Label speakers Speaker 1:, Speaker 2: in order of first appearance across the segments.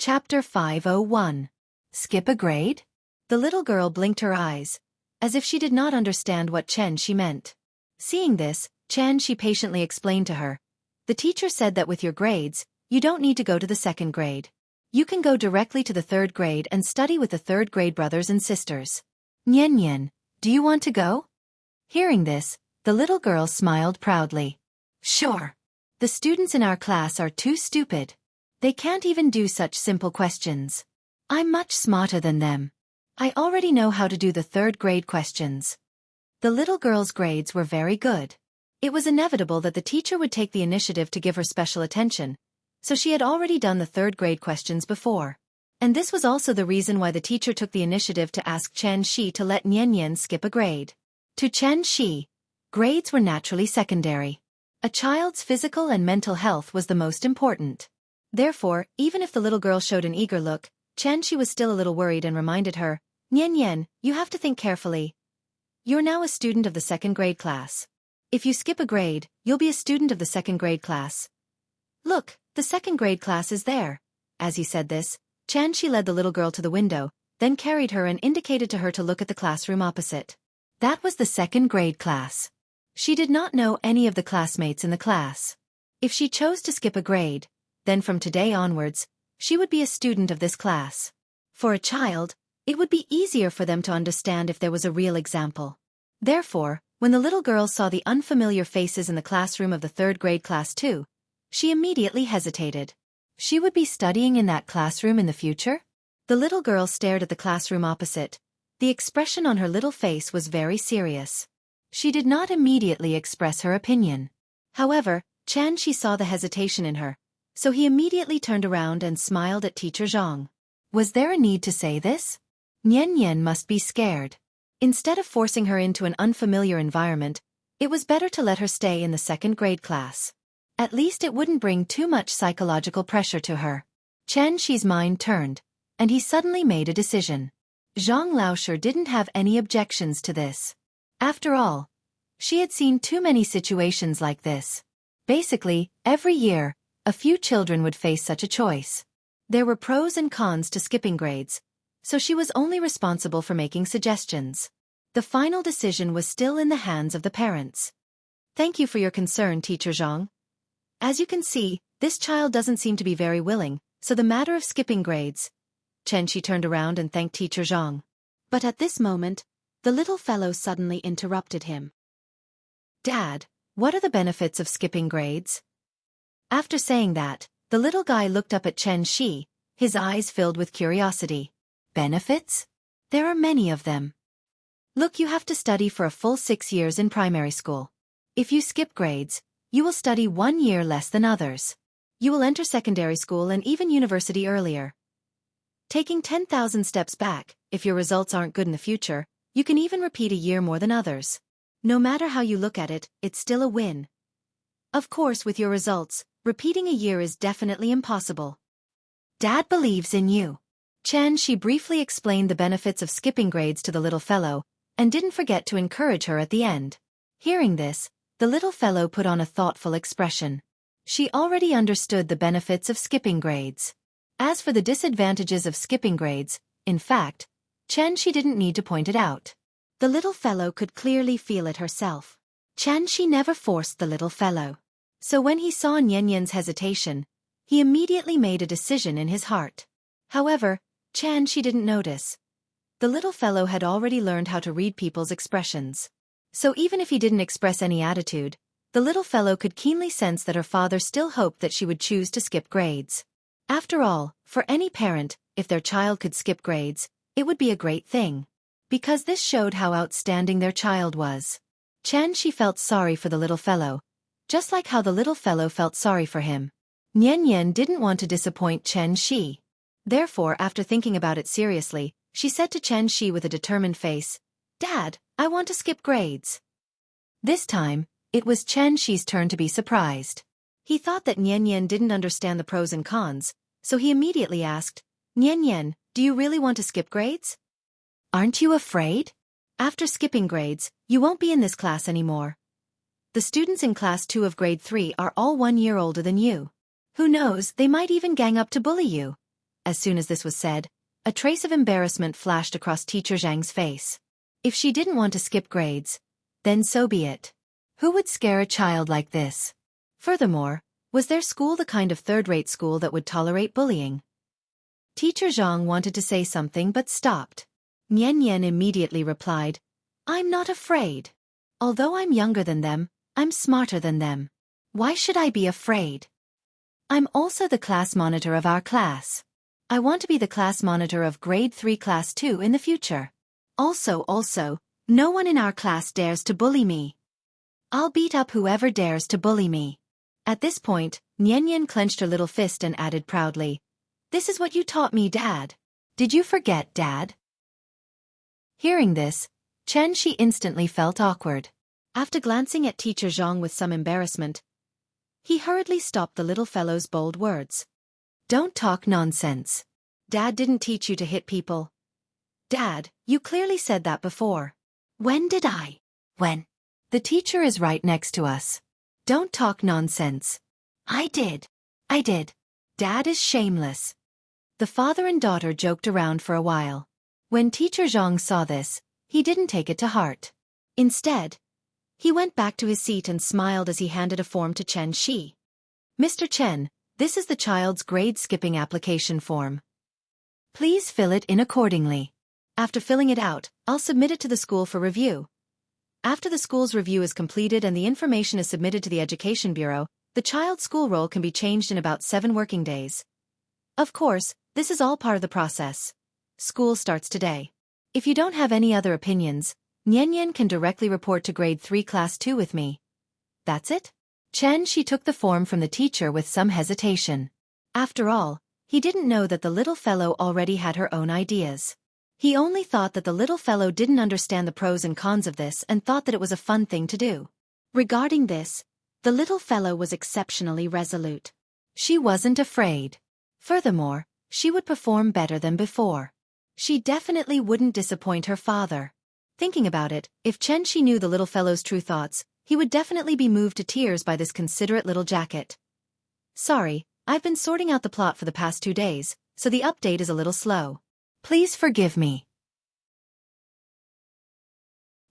Speaker 1: Chapter 501. Skip a grade? The little girl blinked her eyes, as if she did not understand what Xianxia meant. Seeing this, Xianxia patiently explained to her. The teacher said that with your grades, you don't need to go to the second grade. You can go directly to the third grade and study with the third grade brothers and sisters. Nian, do you want to go? Hearing this, the little girl smiled proudly. Sure. The students in our class are too stupid. They can't even do such simple questions. I'm much smarter than them. I already know how to do the third grade questions. The little girl's grades were very good. It was inevitable that the teacher would take the initiative to give her special attention, so she had already done the third grade questions before. And this was also the reason why the teacher took the initiative to ask Xianxia to let Nian skip a grade. To Xianxia, grades were naturally secondary. A child's physical and mental health was the most important. Therefore, even if the little girl showed an eager look, Xianxia was still a little worried and reminded her, Nian, you have to think carefully. You're now a student of the second grade class. If you skip a grade, you'll be a student of the second grade class. Look, the second grade class is there. As he said this, Xianxia led the little girl to the window, then carried her and indicated to her to look at the classroom opposite. That was the second grade class. She did not know any of the classmates in the class. If she chose to skip a grade, then from today onwards, she would be a student of this class. For a child, it would be easier for them to understand if there was a real example. Therefore, when the little girl saw the unfamiliar faces in the classroom of the third grade class too, she immediately hesitated. She would be studying in that classroom in the future? The little girl stared at the classroom opposite. The expression on her little face was very serious. She did not immediately express her opinion. However, Xianxia saw the hesitation in her, so he immediately turned around and smiled at Teacher Zhang. Was there a need to say this? Nian must be scared. Instead of forcing her into an unfamiliar environment, it was better to let her stay in the second grade class. At least it wouldn't bring too much psychological pressure to her. Xianxia's mind turned, and he suddenly made a decision. Zhang Laosher didn't have any objections to this. After all, she had seen too many situations like this. Basically, every year, a few children would face such a choice. There were pros and cons to skipping grades, so she was only responsible for making suggestions. The final decision was still in the hands of the parents. Thank you for your concern, Teacher Zhang. As you can see, this child doesn't seem to be very willing, so the matter of skipping grades. Xianxia turned around and thanked Teacher Zhang. But at this moment, the little fellow suddenly interrupted him. Dad, what are the benefits of skipping grades? After saying that, the little guy looked up at Xianxia, his eyes filled with curiosity. Benefits? There are many of them. Look, you have to study for a full 6 years in primary school. If you skip grades, you will study 1 year less than others. You will enter secondary school and even university earlier. Taking 10,000 steps back, if your results aren't good in the future, you can even repeat a year more than others. No matter how you look at it, it's still a win. Of course, with your results, repeating a year is definitely impossible. Dad believes in you. Xianxia briefly explained the benefits of skipping grades to the little fellow, and didn't forget to encourage her at the end. Hearing this, the little fellow put on a thoughtful expression. She already understood the benefits of skipping grades. As for the disadvantages of skipping grades, in fact, Xianxia didn't need to point it out. The little fellow could clearly feel it herself. Xianxia never forced the little fellow. So when he saw Nian's hesitation, he immediately made a decision in his heart. However, Xianxia didn't notice. The little fellow had already learned how to read people's expressions. So even if he didn't express any attitude, the little fellow could keenly sense that her father still hoped that she would choose to skip grades. After all, for any parent, if their child could skip grades, it would be a great thing. Because this showed how outstanding their child was. Xianxia felt sorry for the little fellow, just like how the little fellow felt sorry for him. Nian didn't want to disappoint Xianxia. Therefore, after thinking about it seriously, she said to Xianxia with a determined face, Dad, I want to skip grades. This time, it was Xianxia's turn to be surprised. He thought that Nian didn't understand the pros and cons, so he immediately asked, Nian, do you really want to skip grades? Aren't you afraid? After skipping grades, you won't be in this class anymore. The students in class 2 of grade 3 are all 1 year older than you. Who knows, they might even gang up to bully you. As soon as this was said, a trace of embarrassment flashed across Teacher Zhang's face. If she didn't want to skip grades, then so be it. Who would scare a child like this? Furthermore, was their school the kind of third-rate school that would tolerate bullying? Teacher Zhang wanted to say something but stopped. Nian Nian immediately replied, "I'm not afraid. Although I'm younger than them, I'm smarter than them. Why should I be afraid? I'm also the class monitor of our class. I want to be the class monitor of grade 3 class 2 in the future. Also, no one in our class dares to bully me. I'll beat up whoever dares to bully me." At this point, Nian Nian clenched her little fist and added proudly, "This is what you taught me, Dad. Did you forget, Dad?" Hearing this, Xianxia instantly felt awkward. After glancing at Teacher Zhang with some embarrassment, he hurriedly stopped the little fellow's bold words. "Don't talk nonsense. Dad didn't teach you to hit people." "Dad, you clearly said that before." "When did I? When? The teacher is right next to us. Don't talk nonsense." I did. Dad is shameless." The father and daughter joked around for a while. When Teacher Zhang saw this, he didn't take it to heart. Instead, he went back to his seat and smiled as he handed a form to Chen Shi. "Mr. Chen, this is the child's grade skipping application form. Please fill it in accordingly. After filling it out, I'll submit it to the school for review. After the school's review is completed and the information is submitted to the Education Bureau, the child's school roll can be changed in about 7 working days. Of course, this is all part of the process. School starts today. If you don't have any other opinions, Nian Nian can directly report to grade 3 class 2 with me." That's it? Chen Shi took the form from the teacher with some hesitation. After all, he didn't know that the little fellow already had her own ideas. He only thought that the little fellow didn't understand the pros and cons of this and thought that it was a fun thing to do. Regarding this, the little fellow was exceptionally resolute. She wasn't afraid. Furthermore, she would perform better than before. She definitely wouldn't disappoint her father. Thinking about it, if Chen Shi knew the little fellow's true thoughts, he would definitely be moved to tears by this considerate little jacket. "Sorry, I've been sorting out the plot for the past 2 days, so the update is a little slow. Please forgive me."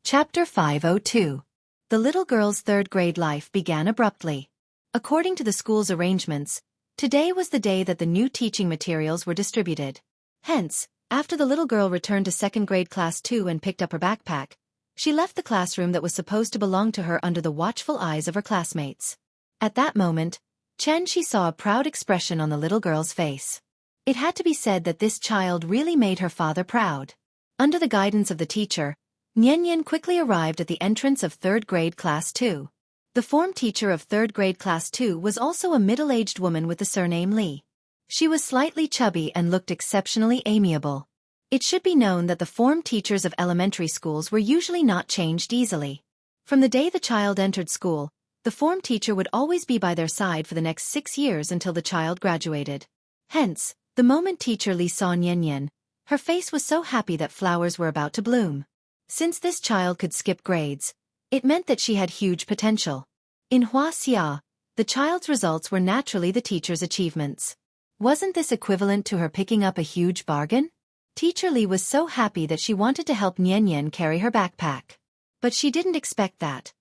Speaker 1: Chapter 502. The little girl's third-grade life began abruptly. According to the school's arrangements, today was the day that the new teaching materials were distributed. Hence, after the little girl returned to second-grade class 2 and picked up her backpack, she left the classroom that was supposed to belong to her under the watchful eyes of her classmates. At that moment, Chen Shi saw a proud expression on the little girl's face. It had to be said that this child really made her father proud. Under the guidance of the teacher, Nian Nian quickly arrived at the entrance of third-grade class 2. The form teacher of third-grade class 2 was also a middle-aged woman with the surname Li. She was slightly chubby and looked exceptionally amiable. It should be known that the form teachers of elementary schools were usually not changed easily. From the day the child entered school, the form teacher would always be by their side for the next 6 years until the child graduated. Hence, the moment teacher Li saw Nian Nian, her face was so happy that flowers were about to bloom. Since this child could skip grades, it meant that she had huge potential. In Wuxia, the child's results were naturally the teacher's achievements. Wasn't this equivalent to her picking up a huge bargain? Teacher Li was so happy that she wanted to help Nian Nian carry her backpack. But she didn't expect that.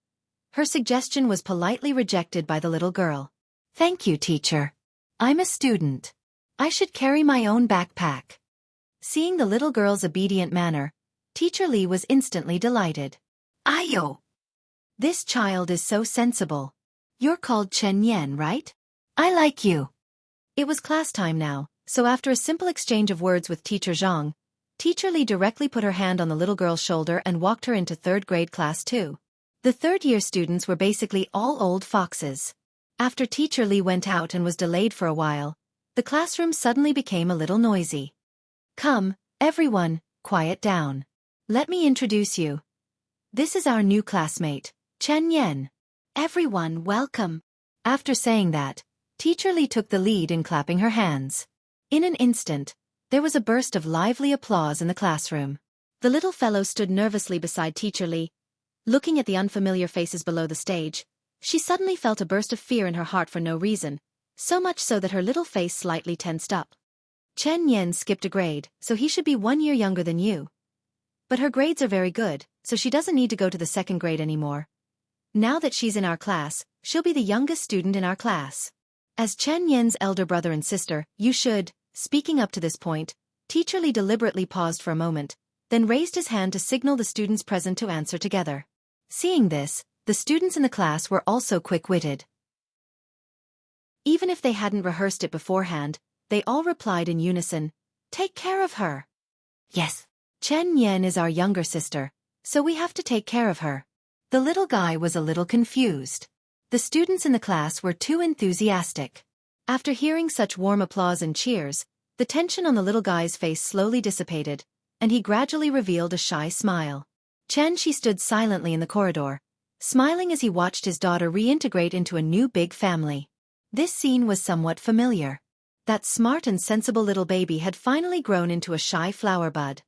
Speaker 1: Her suggestion was politely rejected by the little girl. "Thank you, teacher. I'm a student. I should carry my own backpack." Seeing the little girl's obedient manner, Teacher Li was instantly delighted. "Ayo! This child is so sensible. You're called Chen Yan, right? I like you." It was class time now, so after a simple exchange of words with Teacher Zhang, Teacher Li directly put her hand on the little girl's shoulder and walked her into third-grade class 2. The third-year students were basically all old foxes. After Teacher Li went out and was delayed for a while, the classroom suddenly became a little noisy. "Come, everyone, quiet down. Let me introduce you. This is our new classmate, Chen Yan. Everyone, welcome." After saying that, Teacher Li took the lead in clapping her hands. In an instant, there was a burst of lively applause in the classroom. The little fellow stood nervously beside Teacher Li. Looking at the unfamiliar faces below the stage, she suddenly felt a burst of fear in her heart for no reason, so much so that her little face slightly tensed up. Chen Yan skipped a grade, so he should be 1 year younger than you. But her grades are very good, so she doesn't need to go to the second grade anymore. Now that she's in our class, she'll be the youngest student in our class. As Chen Yan's elder brother and sister, you should, speaking up to this point, Teacher Li deliberately paused for a moment, then raised his hand to signal the students present to answer together. Seeing this, the students in the class were also quick-witted. Even if they hadn't rehearsed it beforehand, they all replied in unison, "Take care of her." Yes. Chen Yan is our younger sister, so we have to take care of her. The little guy was a little confused. The students in the class were too enthusiastic. After hearing such warm applause and cheers, the tension on the little guy's face slowly dissipated, and he gradually revealed a shy smile. Xianxia stood silently in the corridor, smiling as he watched his daughter reintegrate into a new big family. This scene was somewhat familiar. That smart and sensible little baby had finally grown into a shy flower bud.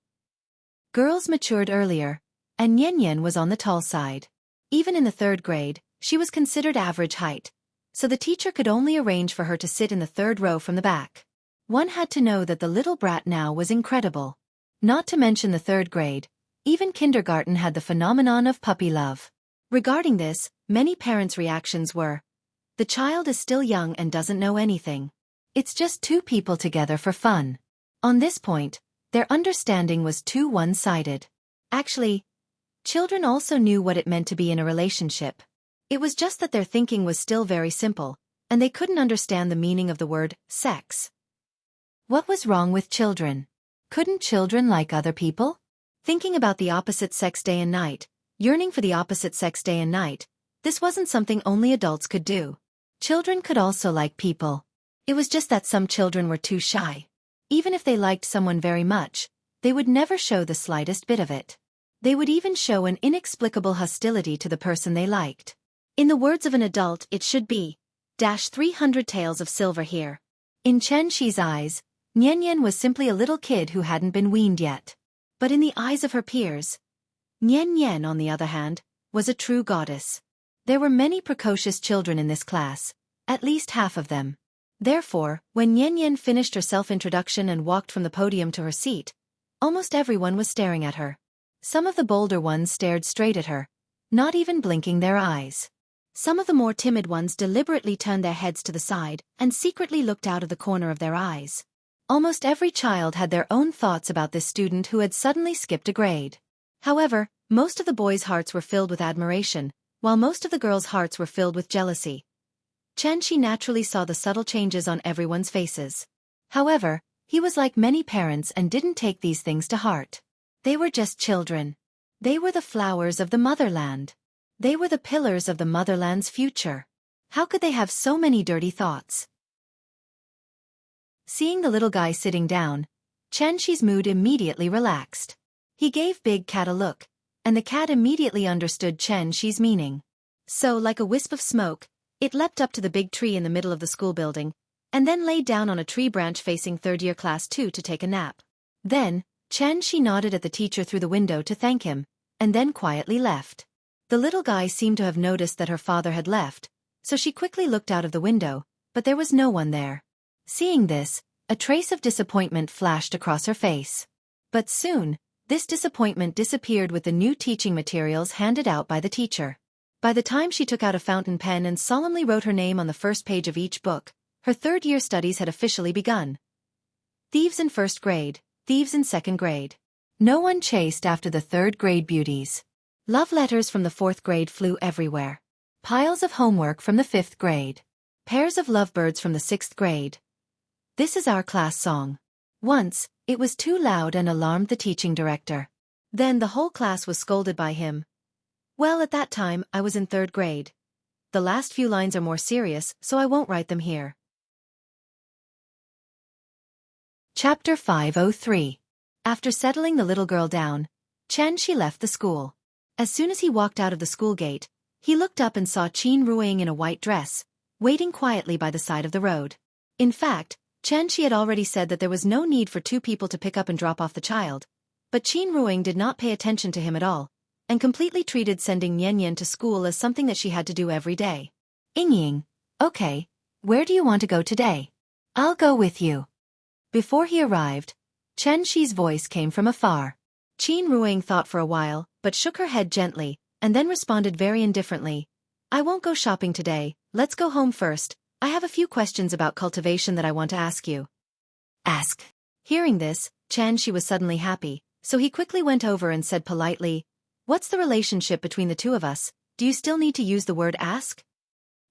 Speaker 1: Girls matured earlier, and Nian was on the tall side. Even in the third grade, she was considered average height, so the teacher could only arrange for her to sit in the third row from the back. One had to know that the little brat now was incredible. Not to mention the third grade, even kindergarten had the phenomenon of puppy love. Regarding this, many parents' reactions were, "The child is still young and doesn't know anything. It's just two people together for fun." On this point, their understanding was too one-sided. Actually, children also knew what it meant to be in a relationship. It was just that their thinking was still very simple, and they couldn't understand the meaning of the word sex. What was wrong with children? Couldn't children like other people? Thinking about the opposite sex day and night, yearning for the opposite sex day and night, this wasn't something only adults could do. Children could also like people. It was just that some children were too shy. Even if they liked someone very much, they would never show the slightest bit of it. They would even show an inexplicable hostility to the person they liked. In the words of an adult, it should be, 300 taels of silver here. In Chen Xi's eyes, Nian was simply a little kid who hadn't been weaned yet. But in the eyes of her peers, Nian, on the other hand, was a true goddess. There were many precocious children in this class, at least half of them. Therefore, when Nian finished her self-introduction and walked from the podium to her seat, almost everyone was staring at her. Some of the bolder ones stared straight at her, not even blinking their eyes. Some of the more timid ones deliberately turned their heads to the side and secretly looked out of the corner of their eyes. Almost every child had their own thoughts about this student who had suddenly skipped a grade. However, most of the boys' hearts were filled with admiration, while most of the girls' hearts were filled with jealousy. Xianxia naturally saw the subtle changes on everyone's faces. However, he was like many parents and didn't take these things to heart. They were just children. They were the flowers of the motherland. They were the pillars of the motherland's future. How could they have so many dirty thoughts? Seeing the little guy sitting down, Xianxi's mood immediately relaxed. He gave Big Cat a look, and the cat immediately understood Xianxi's meaning. So, like a wisp of smoke, it leapt up to the big tree in the middle of the school building, and then laid down on a tree branch facing third-year class 2 to take a nap. Then, Xianxia nodded at the teacher through the window to thank him, and then quietly left. The little guy seemed to have noticed that her father had left, so she quickly looked out of the window, but there was no one there. Seeing this, a trace of disappointment flashed across her face. But soon, this disappointment disappeared with the new teaching materials handed out by the teacher. By the time she took out a fountain pen and solemnly wrote her name on the first page of each book, her third-year studies had officially begun. Thieves in first grade, thieves in second grade. No one chased after the third-grade beauties. Love letters from the fourth grade flew everywhere. Piles of homework from the fifth grade. Pairs of lovebirds from the sixth grade. This is our class song. Once, it was too loud and alarmed the teaching director. Then the whole class was scolded by him. Well, at that time, I was in third grade. The last few lines are more serious, so I won't write them here. Chapter 503. After settling the little girl down, Xianxia left the school. As soon as he walked out of the school gate, he looked up and saw Qin Ruiying in a white dress, waiting quietly by the side of the road. In fact, Xianxia had already said that there was no need for two people to pick up and drop off the child, but Qin Ruiying did not pay attention to him at all, and completely treated sending Nian to school as something that she had to do every day. Ying, okay, where do you want to go today? I'll go with you. Before he arrived, Chen Shi's voice came from afar. Qin Ruing thought for a while, but shook her head gently, and then responded very indifferently. I won't go shopping today, let's go home first. I have a few questions about cultivation that I want to ask you. Ask. Hearing this, Chen Shi was suddenly happy, so he quickly went over and said politely, What's the relationship between the two of us? Do you still need to use the word ask?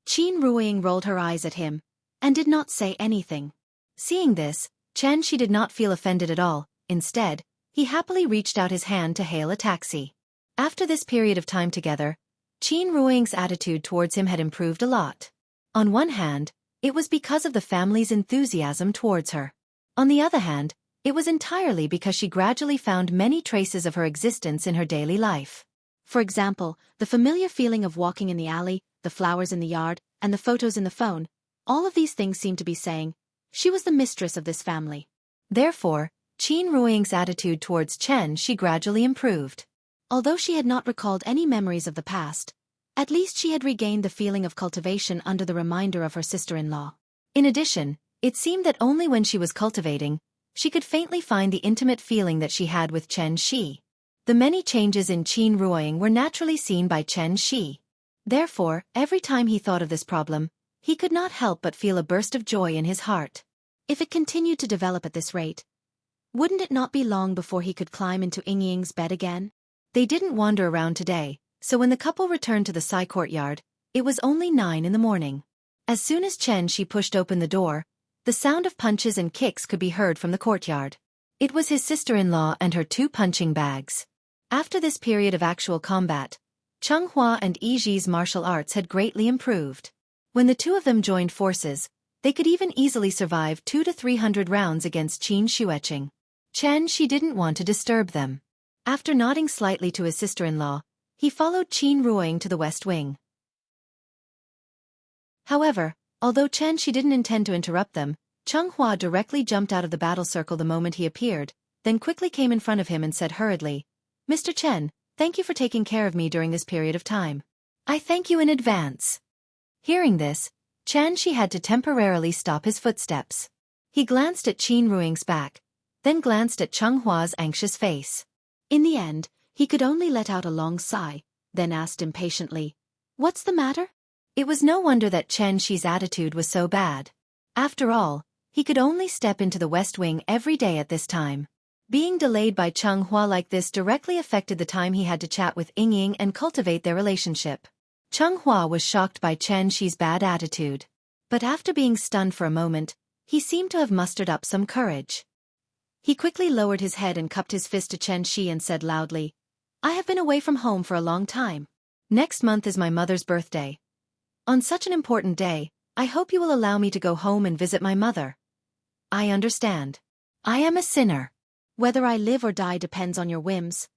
Speaker 1: Qin Ruing rolled her eyes at him, and did not say anything. Seeing this, Chen Shi did not feel offended at all. Instead, he happily reached out his hand to hail a taxi. After this period of time together, Qin Ruing's attitude towards him had improved a lot. On one hand, it was because of the family's enthusiasm towards her. On the other hand, it was entirely because she gradually found many traces of her existence in her daily life. For example, the familiar feeling of walking in the alley, the flowers in the yard, and the photos in the phone, all of these things seemed to be saying, she was the mistress of this family. Therefore, Qin Ruing's attitude towards Chen Shi gradually improved. Although she had not recalled any memories of the past, at least she had regained the feeling of cultivation under the reminder of her sister-in-law. In addition, it seemed that only when she was cultivating, she could faintly find the intimate feeling that she had with Chen Shi. The many changes in Qin Ruing were naturally seen by Chen Shi. Therefore, every time he thought of this problem, he could not help but feel a burst of joy in his heart. If it continued to develop at this rate, wouldn't it not be long before he could climb into Yingying's bed again? They didn't wander around today, so when the couple returned to the side courtyard, it was only 9 in the morning. As soon as Chen Shi pushed open the door, the sound of punches and kicks could be heard from the courtyard. It was his sister-in-law and her 2 punching bags. After this period of actual combat, Chenghua and Yiji's martial arts had greatly improved. When the 2 of them joined forces, they could even easily survive 200 to 300 rounds against Qin Xueqing. Chen Shi didn't want to disturb them. After nodding slightly to his sister-in-law, he followed Qin Ruing to the west wing. However, although Chen Shi didn't intend to interrupt them, Chenghua directly jumped out of the battle circle the moment he appeared, then quickly came in front of him and said hurriedly, Mr. Chen, thank you for taking care of me during this period of time. I thank you in advance. Hearing this, Chen Shi had to temporarily stop his footsteps. He glanced at Qin Ruing's back, then glanced at Chenghua's anxious face. In the end, he could only let out a long sigh, then asked impatiently, What's the matter? It was no wonder that Chen Shi's attitude was so bad. After all, he could only step into the west wing every day at this time. Being delayed by Chenghua like this directly affected the time he had to chat with Yingying and cultivate their relationship. Chenghua was shocked by Chen Shi's bad attitude. But after being stunned for a moment, he seemed to have mustered up some courage. He quickly lowered his head and cupped his fist to Chen Shi and said loudly, I have been away from home for a long time. Next month is my mother's birthday. On such an important day, I hope you will allow me to go home and visit my mother. I understand. I am a sinner. Whether I live or die depends on your whims.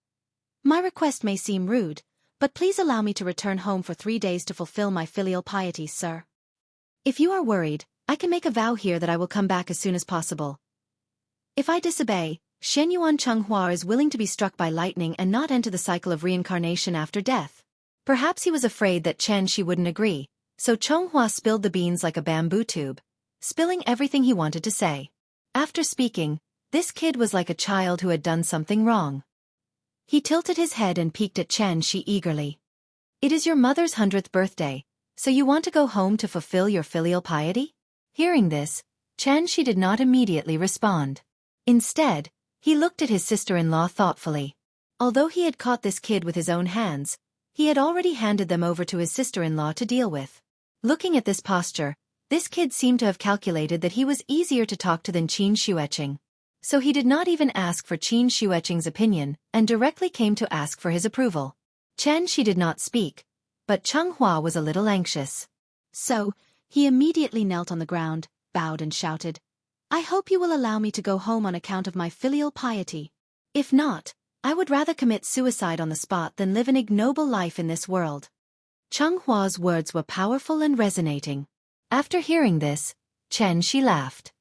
Speaker 1: My request may seem rude, but please allow me to return home for 3 days to fulfill my filial piety, sir. If you are worried, I can make a vow here that I will come back as soon as possible. If I disobey, Shenyuan Chenghua is willing to be struck by lightning and not enter the cycle of reincarnation after death. Perhaps he was afraid that Chen Shi wouldn't agree, so Chenghua spilled the beans like a bamboo tube, spilling everything he wanted to say. After speaking, this kid was like a child who had done something wrong. He tilted his head and peeked at Chen Shi eagerly. It is your mother's 100th birthday, so you want to go home to fulfill your filial piety? Hearing this, Chen Shi did not immediately respond. Instead, he looked at his sister-in-law thoughtfully. Although he had caught this kid with his own hands, he had already handed them over to his sister-in-law to deal with. Looking at this posture, this kid seemed to have calculated that he was easier to talk to than Qin Xueqing. So he did not even ask for Qin Xueqing's opinion and directly came to ask for his approval. Chen Shi did not speak, but Chenghua was a little anxious. So, he immediately knelt on the ground, bowed and shouted, I hope you will allow me to go home on account of my filial piety. If not, I would rather commit suicide on the spot than live an ignoble life in this world. Chenghua's words were powerful and resonating. After hearing this, Chen Shi laughed.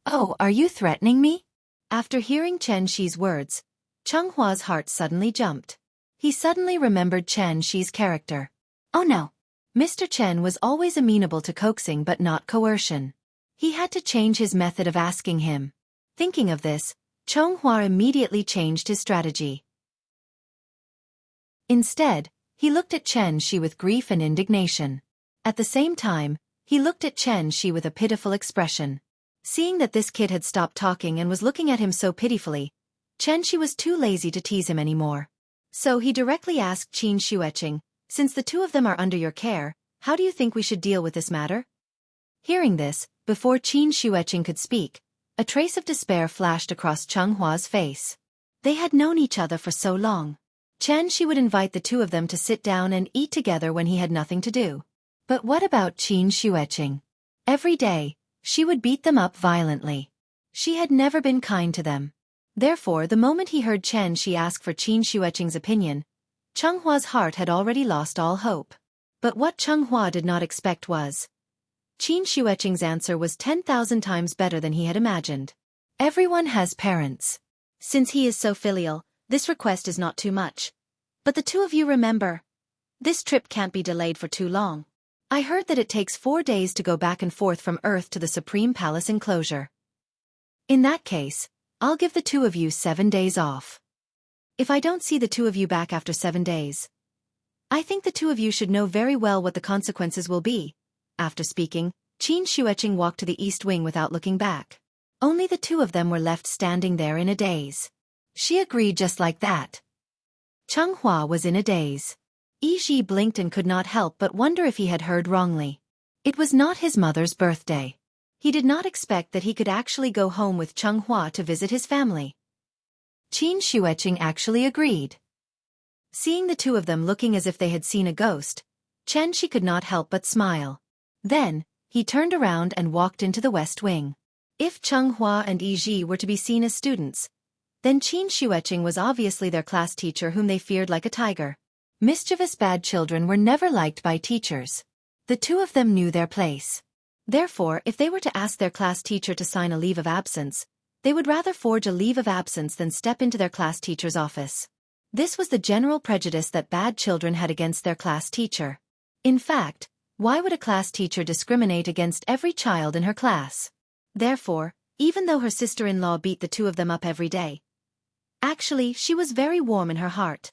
Speaker 1: Oh, are you threatening me? After hearing Chen Shi's words, Chenghua's heart suddenly jumped. He suddenly remembered Chen Shi's character. Oh no! Mr. Chen was always amenable to coaxing but not coercion. He had to change his method of asking him. Thinking of this, Chonghua immediately changed his strategy. Instead, he looked at Xianxia with grief and indignation. At the same time, he looked at Xianxia with a pitiful expression. Seeing that this kid had stopped talking and was looking at him so pitifully, Xianxia was too lazy to tease him anymore. So he directly asked Xianxia, "Since the two of them are under your care, how do you think we should deal with this matter?" Hearing this, before Xianxia could speak, a trace of despair flashed across Chenghua's face. They had known each other for so long. Xianxia would invite the two of them to sit down and eat together when he had nothing to do. But what about Xianxia? Every day, she would beat them up violently. She had never been kind to them. Therefore, the moment he heard Xianxia ask for Xianxia's opinion, Chenghua's heart had already lost all hope. But what Chonghua did not expect was Xianxia's answer was 10,000 times better than he had imagined. Everyone has parents. Since he is so filial, this request is not too much. But the two of you remember, this trip can't be delayed for too long. I heard that it takes 4 days to go back and forth from Earth to the Supreme Palace enclosure. In that case, I'll give the two of you 7 days off. If I don't see the two of you back after 7 days, I think the two of you should know very well what the consequences will be. After speaking, Xianxia walked to the east wing without looking back. Only the two of them were left standing there in a daze. She agreed just like that. Chonghua was in a daze. Yi blinked and could not help but wonder if he had heard wrongly. It was not his mother's birthday. He did not expect that he could actually go home with Chonghua to visit his family. Xianxia actually agreed. Seeing the two of them looking as if they had seen a ghost, Xianxia could not help but smile. Then, he turned around and walked into the west wing. If Chonghua and Yi were to be seen as students, then Xianxia was obviously their class teacher whom they feared like a tiger. Mischievous bad children were never liked by teachers. The two of them knew their place. Therefore, if they were to ask their class teacher to sign a leave of absence, they would rather forge a leave of absence than step into their class teacher's office. This was the general prejudice that bad children had against their class teacher. In fact, why would a class teacher discriminate against every child in her class? Therefore, even though her sister-in-law beat the two of them up every day, actually she was very warm in her heart.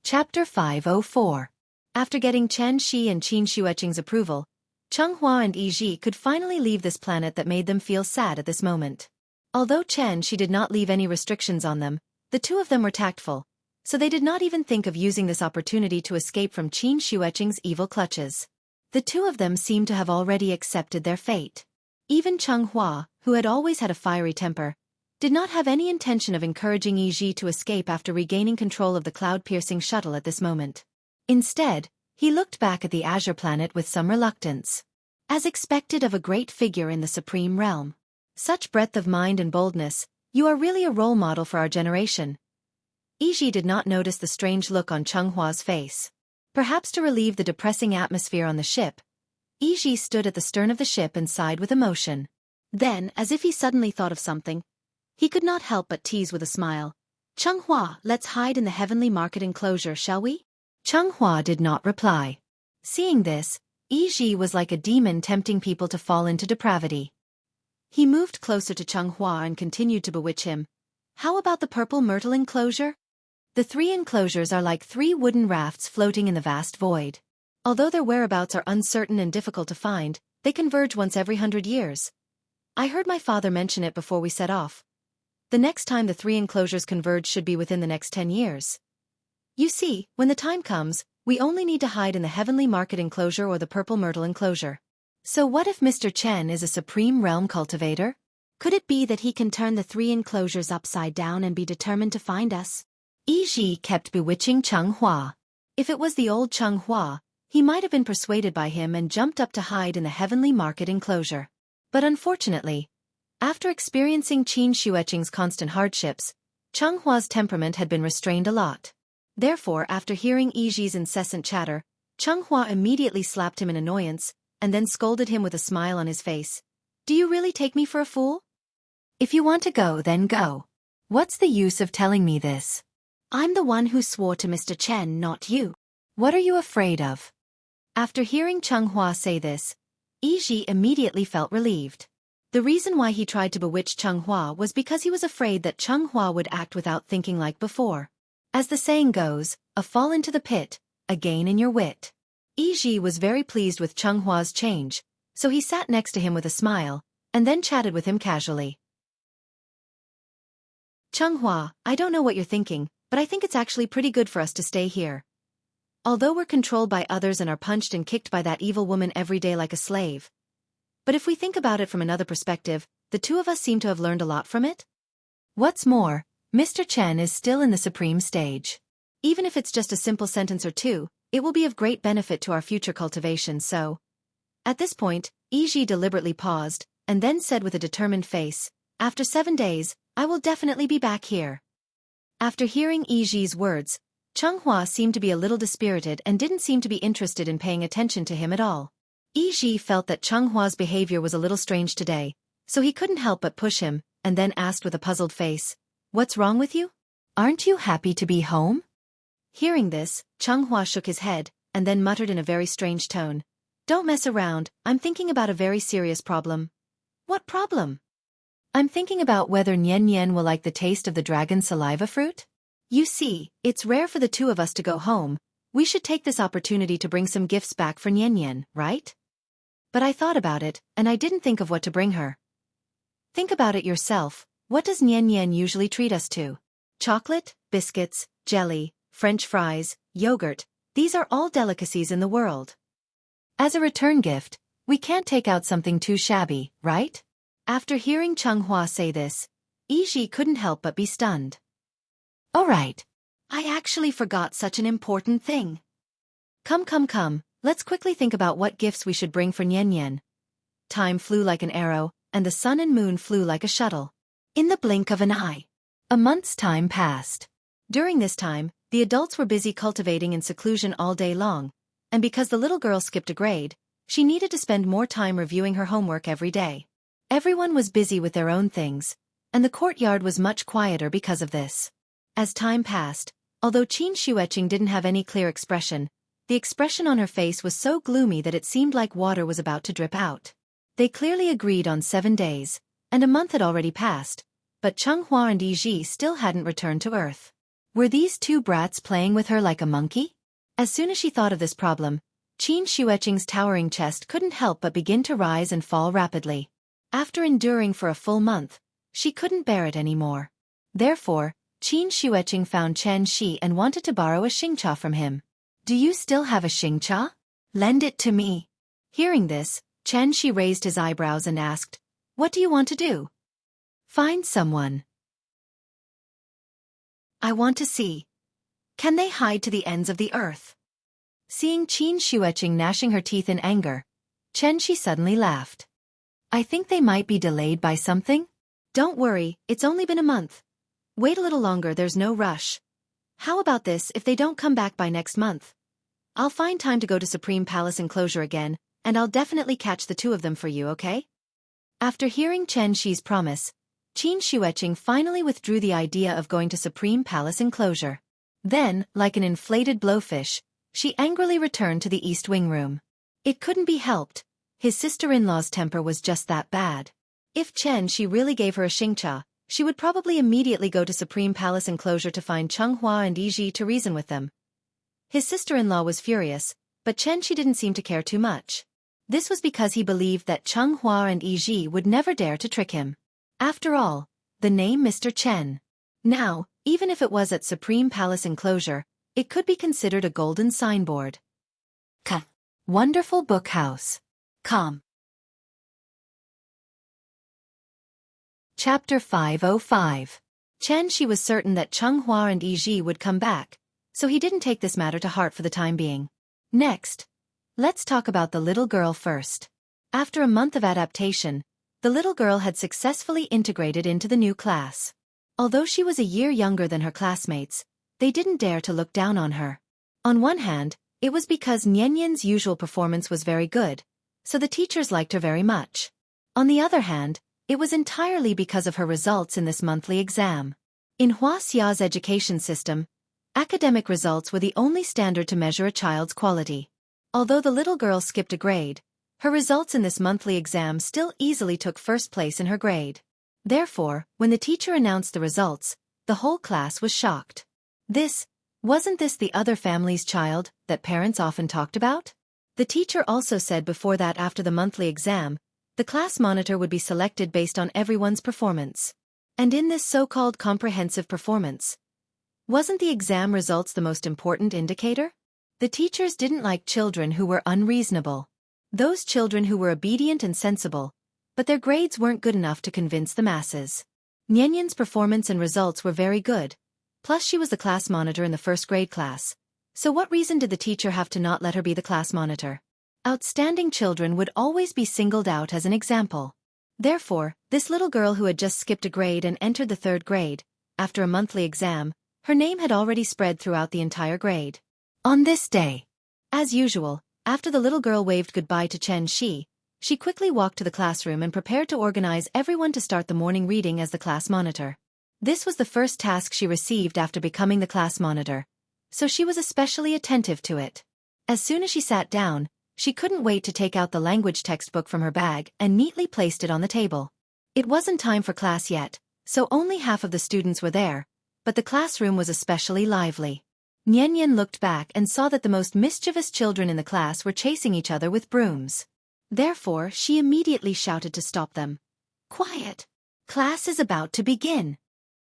Speaker 1: Chapter 504. After getting Xianxia and Xianxia's approval, Chonghua and Yi could finally leave this planet that made them feel sad at this moment. Although Xianxia did not leave any restrictions on them, the two of them were tactful, so they did not even think of using this opportunity to escape from Xianxia's evil clutches. The two of them seemed to have already accepted their fate. Even Chonghua, who had always had a fiery temper, did not have any intention of encouraging Yi to escape after regaining control of the cloud-piercing shuttle at this moment. Instead, he looked back at the azure planet with some reluctance. As expected of a great figure in the supreme realm. Such breadth of mind and boldness, you are really a role model for our generation. Yi did not notice the strange look on Chenghua's face. Perhaps to relieve the depressing atmosphere on the ship, Yi stood at the stern of the ship and sighed with emotion. Then, as if he suddenly thought of something, he could not help but tease with a smile. "Chonghua, let's hide in the heavenly market enclosure, shall we?" Chonghua did not reply. Seeing this, Yi was like a demon tempting people to fall into depravity. He moved closer to Chonghua and continued to bewitch him. "How about the purple myrtle enclosure? The 3 enclosures are like 3 wooden rafts floating in the vast void. Although their whereabouts are uncertain and difficult to find, they converge once every 100 years. I heard my father mention it before we set off. The next time the 3 enclosures converge should be within the next 10 years. You see, when the time comes, we only need to hide in the heavenly market enclosure or the purple myrtle enclosure. So what if Mr. Chen is a supreme realm cultivator? Could it be that he can turn the 3 enclosures upside down and be determined to find us?" Yi kept bewitching Chonghua. If it was the old Chonghua, he might have been persuaded by him and jumped up to hide in the heavenly market enclosure. But unfortunately, after experiencing Xianxia's constant hardships, Chonghua's temperament had been restrained a lot. Therefore, after hearing Yi's incessant chatter, Chonghua immediately slapped him in annoyance, and then scolded him with a smile on his face. "Do you really take me for a fool? If you want to go, then go. What's the use of telling me this? I'm the one who swore to Mr. Chen, not you. What are you afraid of?" After hearing Chonghua say this, Yiji immediately felt relieved. The reason why he tried to bewitch Xianxia was because he was afraid that Xianxia would act without thinking like before. As the saying goes, a fall into the pit, a gain in your wit. Yiji was very pleased with Xianghua's change, so he sat next to him with a smile, and then chatted with him casually. Xianxia, I don't know what you're thinking, but I think it's actually pretty good for us to stay here. Although we're controlled by others and are punched and kicked by that evil woman every day like a slave. But if we think about it from another perspective, the two of us seem to have learned a lot from it. What's more, Mr. Chen is still in the supreme stage. Even if it's just a simple sentence or two, it will be of great benefit to our future cultivation, so. At this point, Yiji deliberately paused, and then said with a determined face, after 7 days, I will definitely be back here. After hearing Yiji's words, Xianxia seemed to be a little dispirited and didn't seem to be interested in paying attention to him at all. Yiji felt that Xianghua's behavior was a little strange today, so he couldn't help but push him, and then asked with a puzzled face, What's wrong with you? Aren't you happy to be home? Hearing this, Xianxia shook his head, and then muttered in a very strange tone, Don't mess around, I'm thinking about a very serious problem. What problem? I'm thinking about whether Nian Nian will like the taste of the dragon saliva fruit. You see, it's rare for the two of us to go home. We should take this opportunity to bring some gifts back for Nian Nian, right? But I thought about it, and I didn't think of what to bring her. Think about it yourself, what does Nian Nian usually treat us to? Chocolate, biscuits, jelly, French fries, yogurt, these are all delicacies in the world. As a return gift, we can't take out something too shabby, right? After hearing Xianxia say this, Yiji couldn't help but be stunned. All right. I actually forgot such an important thing. Come, let's quickly think about what gifts we should bring for Nian Nian. Time flew like an arrow, and the sun and moon flew like a shuttle. In the blink of an eye. A month's time passed. During this time, the adults were busy cultivating in seclusion all day long, and because the little girl skipped a grade, she needed to spend more time reviewing her homework every day. Everyone was busy with their own things, and the courtyard was much quieter because of this. As time passed, although Qin Xueqing didn't have any clear expression, the expression on her face was so gloomy that it seemed like water was about to drip out. They clearly agreed on 7 days, and a month had already passed, but Xianxia and Yiji still hadn't returned to Earth. Were these two brats playing with her like a monkey? As soon as she thought of this problem, Qin Xueqing's towering chest couldn't help but begin to rise and fall rapidly. After enduring for a full month, she couldn't bear it anymore. Therefore, Qin Xueqing found Chen Shi and wanted to borrow a Xianxia from him. Do you still have a Xianxia? Lend it to me. Hearing this, Chen Shi raised his eyebrows and asked, What do you want to do? Find someone. I want to see. Can they hide to the ends of the earth? Seeing Qin Xueqing gnashing her teeth in anger, Chen Shi suddenly laughed. I think they might be delayed by something. Don't worry, it's only been a month. Wait a little longer, there's no rush. How about this if they don't come back by next month? I'll find time to go to Supreme Palace enclosure again, and I'll definitely catch the two of them for you, okay? After hearing Chen Shi's promise, Qin Xueqing finally withdrew the idea of going to Supreme Palace enclosure. Then, like an inflated blowfish, she angrily returned to the East Wing room. It couldn't be helped. His sister-in-law's temper was just that bad. If Chen Shi really gave her a Xianxia, she would probably immediately go to Supreme Palace enclosure to find Xianxia and Yiji to reason with them. His sister-in-law was furious, but Chen Shi didn't seem to care too much. This was because he believed that Xianxia and Yiji would never dare to trick him. After all, the name Mr. Chen. Now, even if it was at Supreme Palace enclosure, it could be considered a golden signboard. Wonderful book house. Com. Chapter 505. Chen Shi was certain that Xianxia and Yiji would come back, so he didn't take this matter to heart for the time being. Next, let's talk about the little girl first. After a month of adaptation, the little girl had successfully integrated into the new class. Although she was a year younger than her classmates, they didn't dare to look down on her. On one hand, it was because Nian Nian's usual performance was very good, so the teachers liked her very much. On the other hand, it was entirely because of her results in this monthly exam. In Wuxia's education system, academic results were the only standard to measure a child's quality. Although the little girl skipped a grade, Her results in this monthly exam still easily took first place in her grade. Therefore, when the teacher announced the results, the whole class was shocked. Wasn't this the other family's child that parents often talked about? The teacher also said before that after the monthly exam, the class monitor would be selected based on everyone's performance. And in this so-called comprehensive performance, wasn't the exam results the most important indicator? The teachers didn't like children who were unreasonable. Those children who were obedient and sensible, but their grades weren't good enough to convince the masses. Nianyan's performance and results were very good, plus she was the class monitor in the first grade class. So what reason did the teacher have to not let her be the class monitor? Outstanding children would always be singled out as an example. Therefore, this little girl who had just skipped a grade and entered the third grade, after a monthly exam, her name had already spread throughout the entire grade. On this day, as usual, after the little girl waved goodbye to Xianxia, she quickly walked to the classroom and prepared to organize everyone to start the morning reading as the class monitor. This was the first task she received after becoming the class monitor, so she was especially attentive to it. As soon as she sat down, she couldn't wait to take out the language textbook from her bag and neatly placed it on the table. It wasn't time for class yet, so only half of the students were there, but the classroom was especially lively. Nianyan looked back and saw that the most mischievous children in the class were chasing each other with brooms. Therefore, she immediately shouted to stop them. "Quiet! Class is about to begin."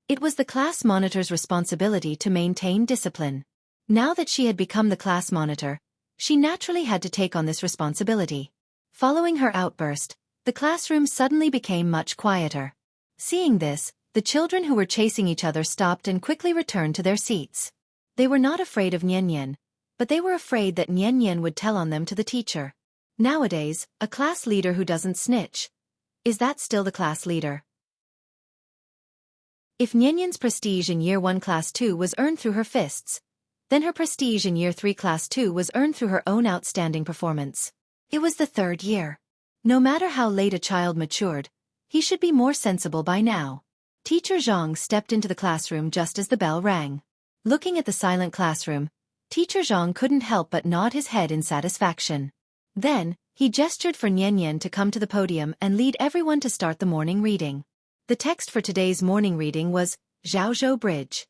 Speaker 1: It was the class monitor's responsibility to maintain discipline. Now that she had become the class monitor, she naturally had to take on this responsibility. Following her outburst, the classroom suddenly became much quieter. Seeing this, the children who were chasing each other stopped and quickly returned to their seats. They were not afraid of Nianyan, but they were afraid that Nianyan would tell on them to the teacher. Nowadays, a class leader who doesn't snitch. Is that still the class leader? If Nianyan's prestige in Year 1 Class 2 was earned through her fists, then her prestige in Year 3 Class 2 was earned through her own outstanding performance. It was the third year. No matter how late a child matured, he should be more sensible by now. Teacher Zhang stepped into the classroom just as the bell rang. Looking at the silent classroom, Teacher Zhang couldn't help but nod his head in satisfaction. Then, he gestured for Nianyan to come to the podium and lead everyone to start the morning reading. The text for today's morning reading was Zhaozhou Bridge.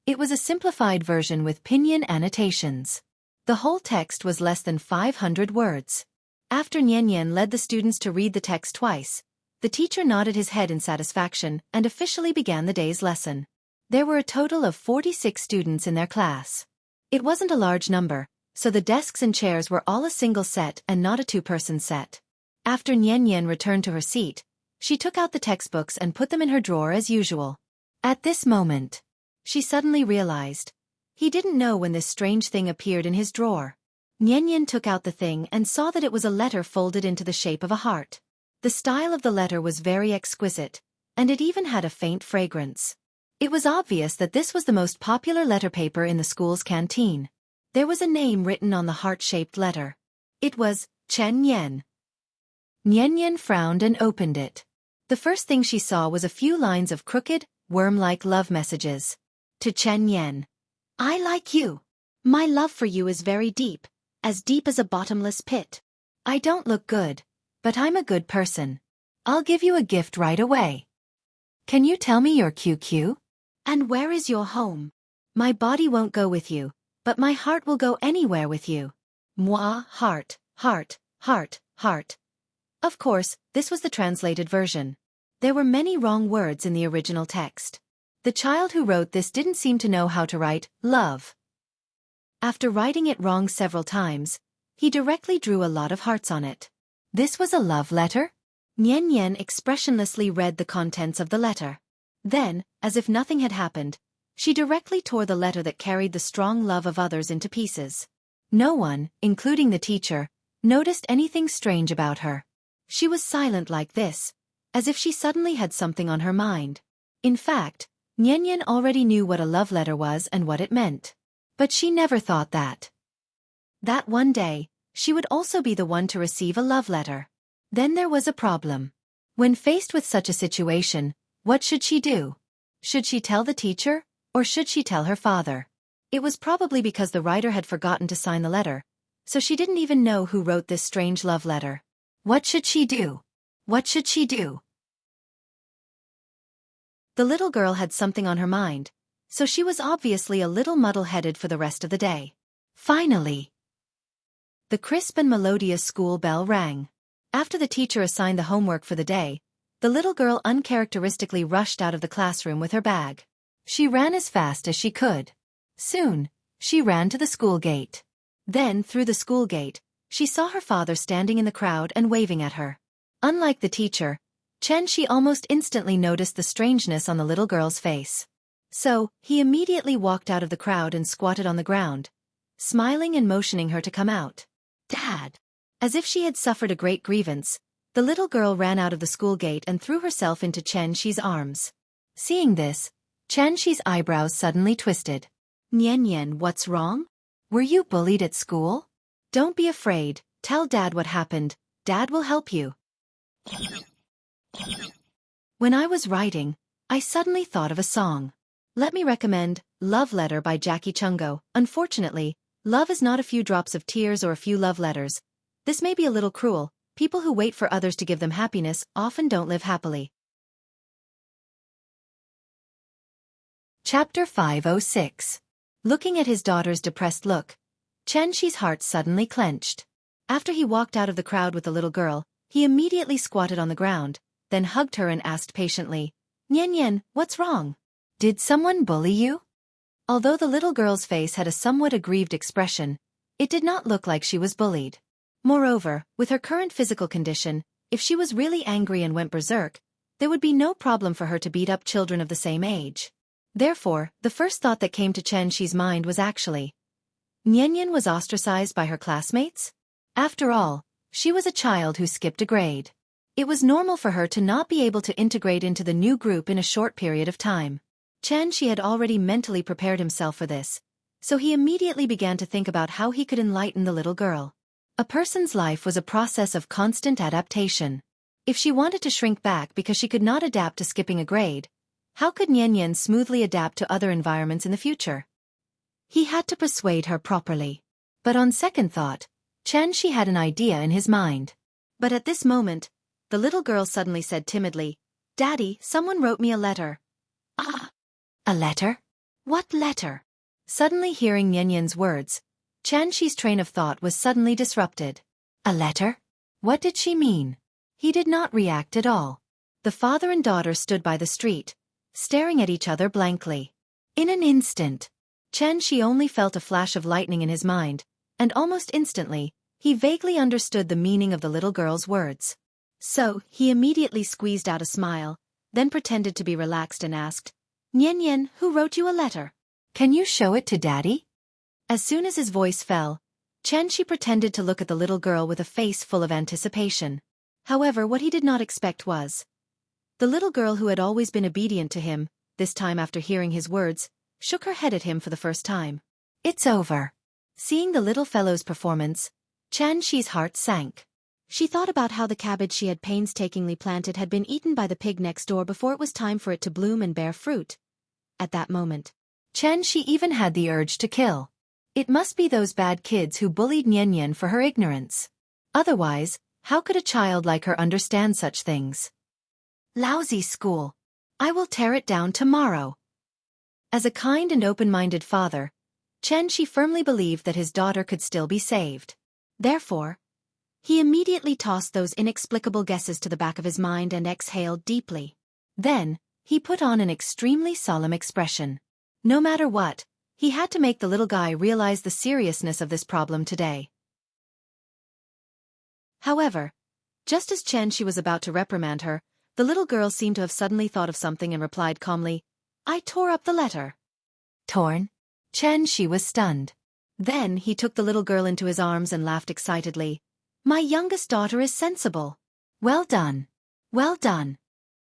Speaker 1: It was a simplified version with pinyin annotations. The whole text was less than 500 words. After Nianyan led the students to read the text twice, the teacher nodded his head in satisfaction and officially began the day's lesson. There were a total of 46 students in their class. It wasn't a large number, so the desks and chairs were all a single set and not a two-person set. After Nianyan returned to her seat, she took out the textbooks and put them in her drawer as usual. At this moment, she suddenly realized. He didn't know when this strange thing appeared in his drawer. Nianyan took out the thing and saw that it was a letter folded into the shape of a heart. The style of the letter was very exquisite, and it even had a faint fragrance. It was obvious that this was the most popular letter paper in the school's canteen. There was a name written on the heart-shaped letter. It was Chen Yan. Nianyan frowned and opened it. The first thing she saw was a few lines of crooked, worm-like love messages. To Chen Yan. I like you. My love for you is very deep as a bottomless pit. I don't look good, but I'm a good person. I'll give you a gift right away. Can you tell me your QQ? And where is your home? My body won't go with you, but my heart will go anywhere with you. Moi, heart, heart, heart, heart. Of course, this was the translated version. There were many wrong words in the original text. The child who wrote this didn't seem to know how to write love. After writing it wrong several times, he directly drew a lot of hearts on it. This was a love letter? Nianyan expressionlessly read the contents of the letter. Then, as if nothing had happened, she directly tore the letter that carried the strong love of others into pieces. No one, including the teacher, noticed anything strange about her. She was silent like this, as if she suddenly had something on her mind. In fact, Nianyan already knew what a love letter was and what it meant. But she never thought that one day, she would also be the one to receive a love letter. Then there was a problem. When faced with such a situation, what should she do? Should she tell the teacher, or should she tell her father? It was probably because the writer had forgotten to sign the letter, so she didn't even know who wrote this strange love letter. What should she do? What should she do? The little girl had something on her mind, so she was obviously a little muddle-headed for the rest of the day. Finally, the crisp and melodious school bell rang. After the teacher assigned the homework for the day, the little girl uncharacteristically rushed out of the classroom with her bag. She ran as fast as she could. Soon, she ran to the school gate. Then, through the school gate, she saw her father standing in the crowd and waving at her. Unlike the teacher, Xianxia almost instantly noticed the strangeness on the little girl's face. So, he immediately walked out of the crowd and squatted on the ground, smiling and motioning her to come out. Dad! As if she had suffered a great grievance, the little girl ran out of the school gate and threw herself into Xianxia's arms. Seeing this, Xianxia's eyebrows suddenly twisted. Nian, what's wrong? Were you bullied at school? Don't be afraid, tell Dad what happened, Dad will help you. When I was writing, I suddenly thought of a song. Let me recommend Love Letter by Jackie Chungo. Unfortunately, love is not a few drops of tears or a few love letters. This may be a little cruel. People who wait for others to give them happiness often don't live happily. Chapter 506. Looking at his daughter's depressed look, Xianxia's heart suddenly clenched. After he walked out of the crowd with the little girl, he immediately squatted on the ground, then hugged her and asked patiently, Nian, what's wrong? Did someone bully you? Although the little girl's face had a somewhat aggrieved expression, it did not look like she was bullied. Moreover, with her current physical condition, if she was really angry and went berserk, there would be no problem for her to beat up children of the same age. Therefore, the first thought that came to Xianxia's mind was actually, Nian was ostracized by her classmates? After all, she was a child who skipped a grade. It was normal for her to not be able to integrate into the new group in a short period of time. Xianxia had already mentally prepared himself for this, so he immediately began to think about how he could enlighten the little girl. A person's life was a process of constant adaptation. If she wanted to shrink back because she could not adapt to skipping a grade, how could Nian smoothly adapt to other environments in the future? He had to persuade her properly. But on second thought, Xianxia had an idea in his mind. But at this moment, the little girl suddenly said timidly, Daddy, someone wrote me a letter. Ah! A letter? What letter? Suddenly hearing Nian's words, Xianxia's train of thought was suddenly disrupted. A letter? What did she mean? He did not react at all. The father and daughter stood by the street, staring at each other blankly. In an instant, Xianxia only felt a flash of lightning in his mind, and almost instantly, he vaguely understood the meaning of the little girl's words. So, he immediately squeezed out a smile, then pretended to be relaxed and asked, Nian, who wrote you a letter? Can you show it to Daddy? As soon as his voice fell, Xianxia pretended to look at the little girl with a face full of anticipation. However, what he did not expect was, the little girl who had always been obedient to him, this time after hearing his words, shook her head at him for the first time. It's over. Seeing the little fellow's performance, Xianxia's heart sank. She thought about how the cabbage she had painstakingly planted had been eaten by the pig next door before it was time for it to bloom and bear fruit. At that moment, Xianxia even had the urge to kill. It must be those bad kids who bullied Nian for her ignorance. Otherwise, how could a child like her understand such things? Lousy school. I will tear it down tomorrow. As a kind and open-minded father, Xianxia firmly believed that his daughter could still be saved. Therefore, he immediately tossed those inexplicable guesses to the back of his mind and exhaled deeply. Then, he put on an extremely solemn expression. No matter what, he had to make the little guy realize the seriousness of this problem today. However, just as Xianxia was about to reprimand her, the little girl seemed to have suddenly thought of something and replied calmly, I tore up the letter. Torn? Xianxia was stunned. Then he took the little girl into his arms and laughed excitedly. My youngest daughter is sensible. Well done. Well done.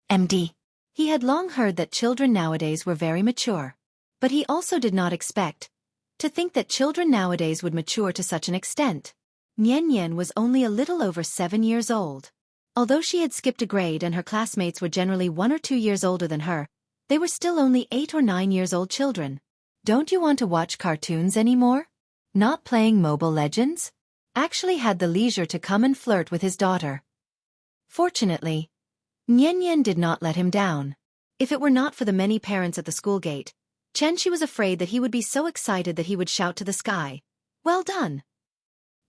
Speaker 1: MD. He had long heard that children nowadays were very mature. But he also did not expect to think that children nowadays would mature to such an extent. Nian was only a little over 7 years old. Although she had skipped a grade and her classmates were generally 1 or 2 years older than her, they were still only 8 or 9 years old children. Don't you want to watch cartoons anymore? Not playing Mobile Legends? actually had the leisure to come and flirt with his daughter. Fortunately, Nian did not let him down. If it were not for the many parents at the school gate, Xianxia was afraid that he would be so excited that he would shout to the sky, "Well done!"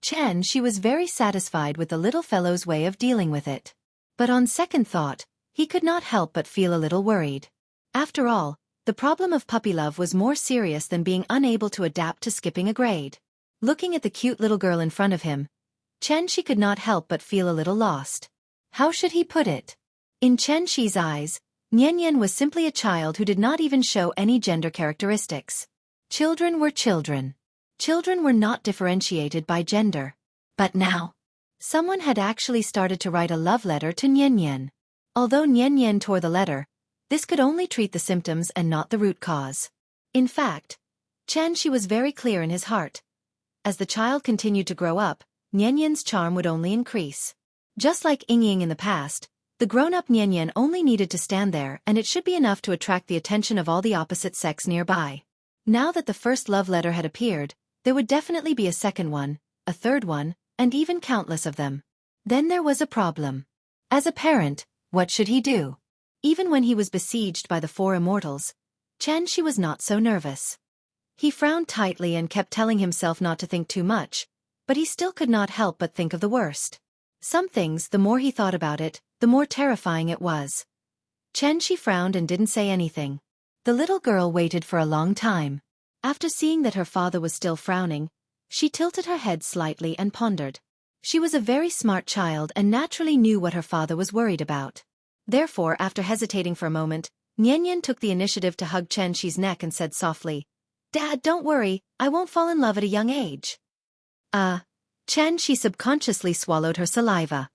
Speaker 1: Xianxia was very satisfied with the little fellow's way of dealing with it. But on second thought, he could not help but feel a little worried. After all, the problem of puppy love was more serious than being unable to adapt to skipping a grade. Looking at the cute little girl in front of him, Xianxia could not help but feel a little lost. How should he put it? In Xianxi's eyes, Nian was simply a child who did not even show any gender characteristics. Children were children. Children were not differentiated by gender. But now, someone had actually started to write a love letter to Nian. Although Nian tore the letter, this could only treat the symptoms and not the root cause. In fact, Xianxia was very clear in his heart. As the child continued to grow up, Nian's charm would only increase. Just like Ying in the past, the grown-up Nian only needed to stand there and it should be enough to attract the attention of all the opposite sex nearby. Now that the first love letter had appeared, there would definitely be a second one, a third one, and even countless of them. Then there was a problem. As a parent, what should he do? Even when he was besieged by the four immortals, Xianxia was not so nervous. He frowned tightly and kept telling himself not to think too much, but he still could not help but think of the worst. Some things, the more he thought about it, the more terrifying it was. Xianxia frowned and didn't say anything. The little girl waited for a long time. After seeing that her father was still frowning, she tilted her head slightly and pondered. She was a very smart child and naturally knew what her father was worried about. Therefore, after hesitating for a moment, Nian took the initiative to hug Xianxi's neck and said softly, "Dad, don't worry, I won't fall in love at a young age." Xianxia subconsciously swallowed her saliva.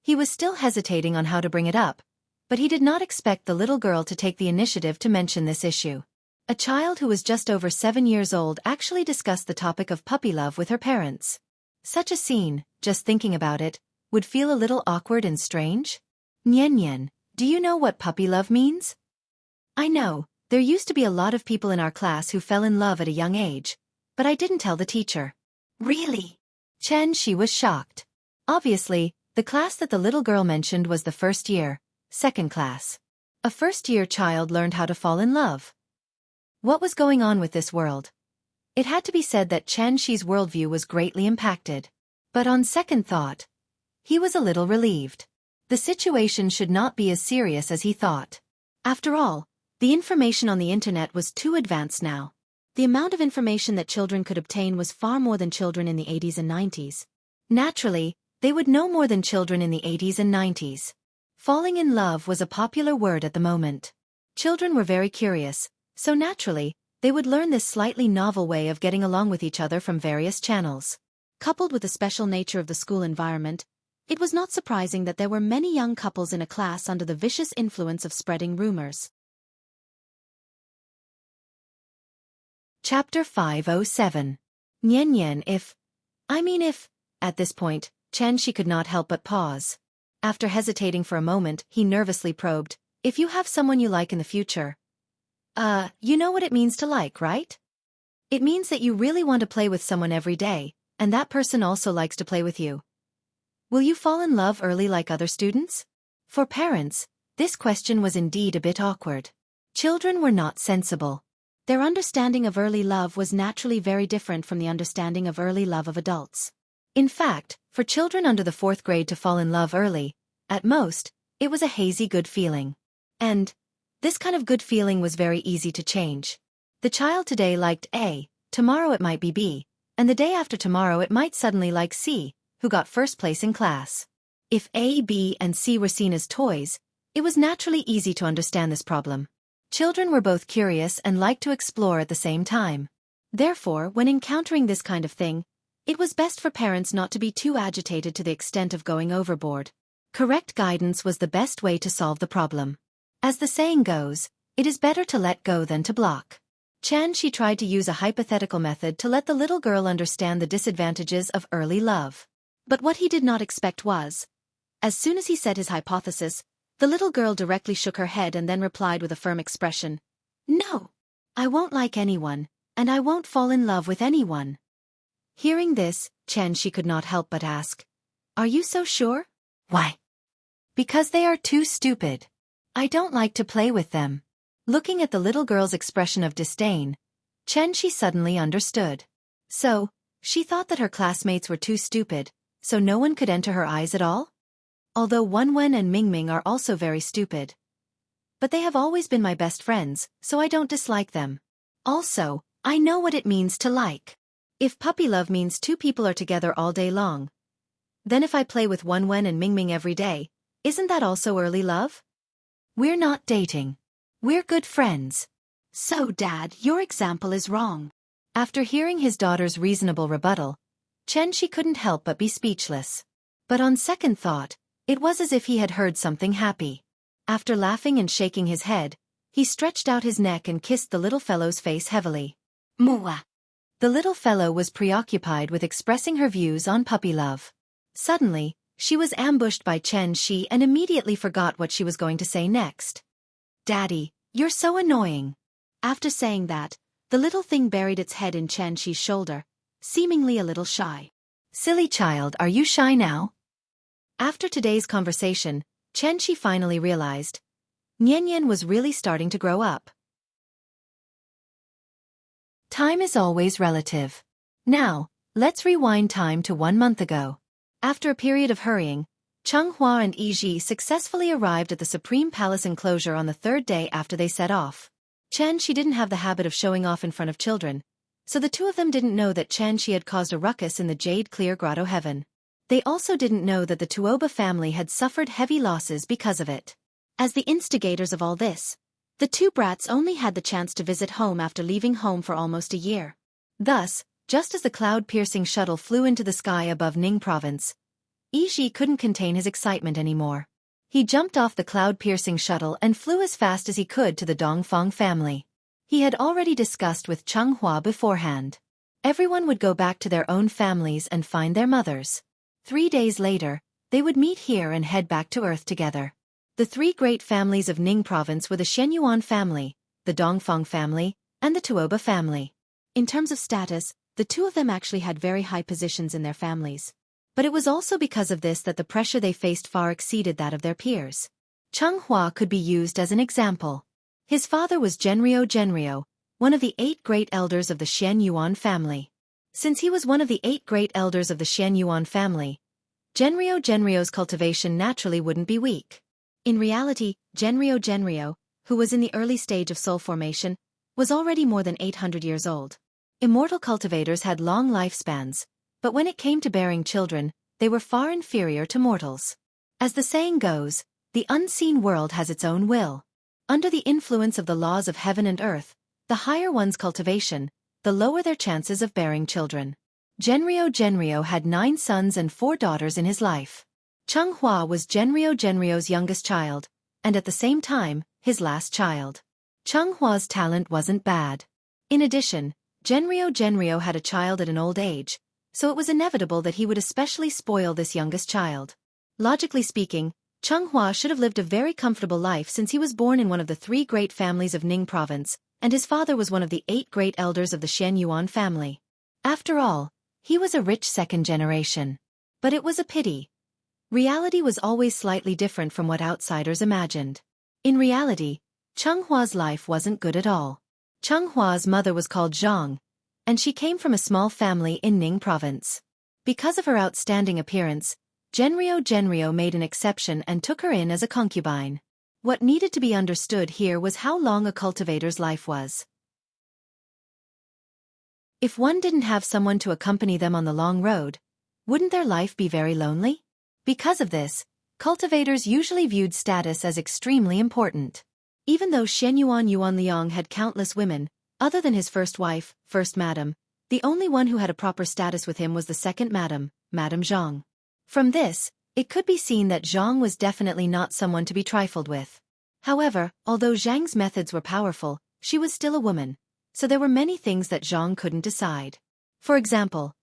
Speaker 1: He was still hesitating on how to bring it up, but he did not expect the little girl to take the initiative to mention this issue. A child who was just over 7 years old actually discussed the topic of puppy love with her parents. Such a scene, just thinking about it, would feel a little awkward and strange. Nian, do you know what puppy love means? I know, there used to be a lot of people in our class who fell in love at a young age, but I didn't tell the teacher. Really? Xianxia was shocked. Obviously, the class that the little girl mentioned was the first year, second class. A first-year child learned how to fall in love. What was going on with this world? It had to be said that Xianxi's worldview was greatly impacted. But on second thought, he was a little relieved. The situation should not be as serious as he thought. After all, the information on the internet was too advanced now. The amount of information that children could obtain was far more than children in the 80s and 90s. Naturally, they would know more than children in the 80s and 90s. Falling in love was a popular word at the moment. Children were very curious, so naturally, they would learn this slightly novel way of getting along with each other from various channels. Coupled with the special nature of the school environment, it was not surprising that there were many young couples in a class under the vicious influence of spreading rumors. Chapter 507. Nian if. At this point, Xianxia could not help but pause. After hesitating for a moment, he nervously probed, "If you have someone you like in the future, you know what it means to like, right? It means that you really want to play with someone every day, and that person also likes to play with you. Will you fall in love early like other students?" For parents, this question was indeed a bit awkward. Children were not sensible. Their understanding of early love was naturally very different from the understanding of early love of adults. In fact, for children under the 4th grade to fall in love early, at most, it was a hazy good feeling. And this kind of good feeling was very easy to change. The child today liked A, tomorrow it might be B, and the day after tomorrow it might suddenly like C, who got first place in class. If A, B, and C were seen as toys, it was naturally easy to understand this problem. Children were both curious and liked to explore at the same time. Therefore, when encountering this kind of thing, it was best for parents not to be too agitated to the extent of going overboard. Correct guidance was the best way to solve the problem. As the saying goes, it is better to let go than to block. Xianxia tried to use a hypothetical method to let the little girl understand the disadvantages of early love. But what he did not expect was, as soon as he said his hypothesis, the little girl directly shook her head and then replied with a firm expression, "No, I won't like anyone, and I won't fall in love with anyone." Hearing this, Xianxia could not help but ask, "Are you so sure?" "Why?" "Because they are too stupid. I don't like to play with them." Looking at the little girl's expression of disdain, Xianxia suddenly understood. So, she thought that her classmates were too stupid, so no one could enter her eyes at all? Although Wenwen and Mingming are also very stupid. But they have always been my best friends, so I don't dislike them. Also, I know what it means to like. If puppy love means two people are together all day long, then if I play with Wenwen and Mingming every day, isn't that also early love? We're not dating. We're good friends. So Dad, your example is wrong. After hearing his daughter's reasonable rebuttal, Xianxia couldn't help but be speechless. But on second thought, it was as if he had heard something happy. After laughing and shaking his head, he stretched out his neck and kissed the little fellow's face heavily. Mwah! The little fellow was preoccupied with expressing her views on puppy love. Suddenly, she was ambushed by Xianxia and immediately forgot what she was going to say next. "Daddy, you're so annoying." After saying that, the little thing buried its head in Xianxia's shoulder, seemingly a little shy. "Silly child, are you shy now?" After today's conversation, Xianxia finally realized Nian was really starting to grow up. Time is always relative. Now, let's rewind time to 1 month ago. After a period of hurrying, Changhua and Yiji successfully arrived at the Supreme Palace enclosure on the third day after they set off. Xianxia didn't have the habit of showing off in front of children, so the two of them didn't know that Xianxia had caused a ruckus in the jade-clear grotto heaven. They also didn't know that the Tuoba family had suffered heavy losses because of it. As the instigators of all this, the two brats only had the chance to visit home after leaving home for almost a year. Thus, just as the cloud-piercing shuttle flew into the sky above Ning province, Yiji couldn't contain his excitement anymore. He jumped off the cloud-piercing shuttle and flew as fast as he could to the Dongfang family. He had already discussed with Changhua beforehand. Everyone would go back to their own families and find their mothers. 3 days later, they would meet here and head back to Earth together. The three great families of Ning province were the Shenyuan family, the Dongfang family, and the Tuoba family. In terms of status, the two of them actually had very high positions in their families. But it was also because of this that the pressure they faced far exceeded that of their peers. Changhua could be used as an example. His father was Genrio, one of the 8 great elders of the Shenyuan family. Since he was one of the 8 great elders of the Shenyuan family, Genrio's cultivation naturally wouldn't be weak. In reality, Genrio, who was in the early stage of soul formation, was already more than 800 years old. Immortal cultivators had long lifespans, but when it came to bearing children, they were far inferior to mortals. As the saying goes, the unseen world has its own will. Under the influence of the laws of heaven and earth, the higher one's cultivation, the lower their chances of bearing children. Genrio had 9 sons and 4 daughters in his life. Changhua was Genrio's youngest child, and at the same time, his last child. Chenghua's talent wasn't bad. In addition, Genrio had a child at an old age, so it was inevitable that he would especially spoil this youngest child. Logically speaking, Changhua should have lived a very comfortable life since he was born in one of the 3 great families of Ning province, and his father was one of the 8 great elders of the Shenyuan family. After all, he was a rich second generation. But it was a pity. Reality was always slightly different from what outsiders imagined. In reality, Chenghua's life wasn't good at all. Chenghua's mother was called Zhang, and she came from a small family in Ning province. Because of her outstanding appearance, Genrio made an exception and took her in as a concubine. What needed to be understood here was how long a cultivator's life was. If one didn't have someone to accompany them on the long road, wouldn't their life be very lonely? Because of this, cultivators usually viewed status as extremely important. Even though Shenyuan Yuanliang had countless women, other than his first wife, First Madam, the only one who had a proper status with him was the second Madam, Madam Zhang. From this, it could be seen that Zhang was definitely not someone to be trifled with. However, although Zhang's methods were powerful, she was still a woman, so there were many things that Zhang couldn't decide. For example,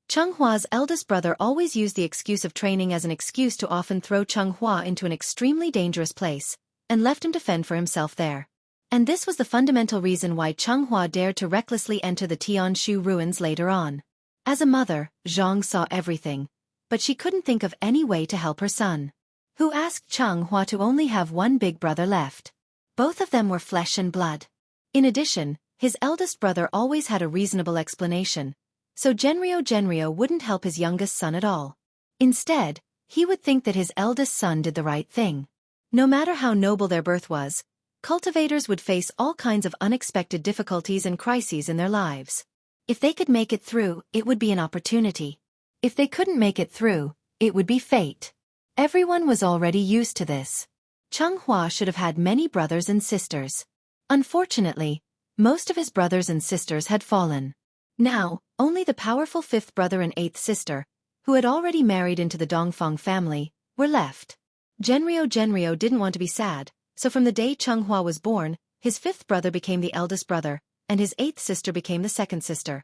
Speaker 1: Chenghua's eldest brother always used the excuse of training as an excuse to often throw Changhua into an extremely dangerous place, and left him to fend for himself there. And this was the fundamental reason why Changhua dared to recklessly enter the Tianshu ruins later on. As a mother, Zhang saw everything, but she couldn't think of any way to help her son, who asked Xianxia to only have one big brother left. Both of them were flesh and blood. In addition, his eldest brother always had a reasonable explanation, so Genrio wouldn't help his youngest son at all. Instead, he would think that his eldest son did the right thing. No matter how noble their birth was, cultivators would face all kinds of unexpected difficulties and crises in their lives. If they could make it through, it would be an opportunity. If they couldn't make it through, it would be fate. Everyone was already used to this. Xianxia should have had many brothers and sisters. Unfortunately, most of his brothers and sisters had fallen. Now, only the powerful fifth brother and eighth sister, who had already married into the Dongfang family, were left. Genrio didn't want to be sad, so from the day Xianxia was born, his fifth brother became the eldest brother, and his eighth sister became the second sister.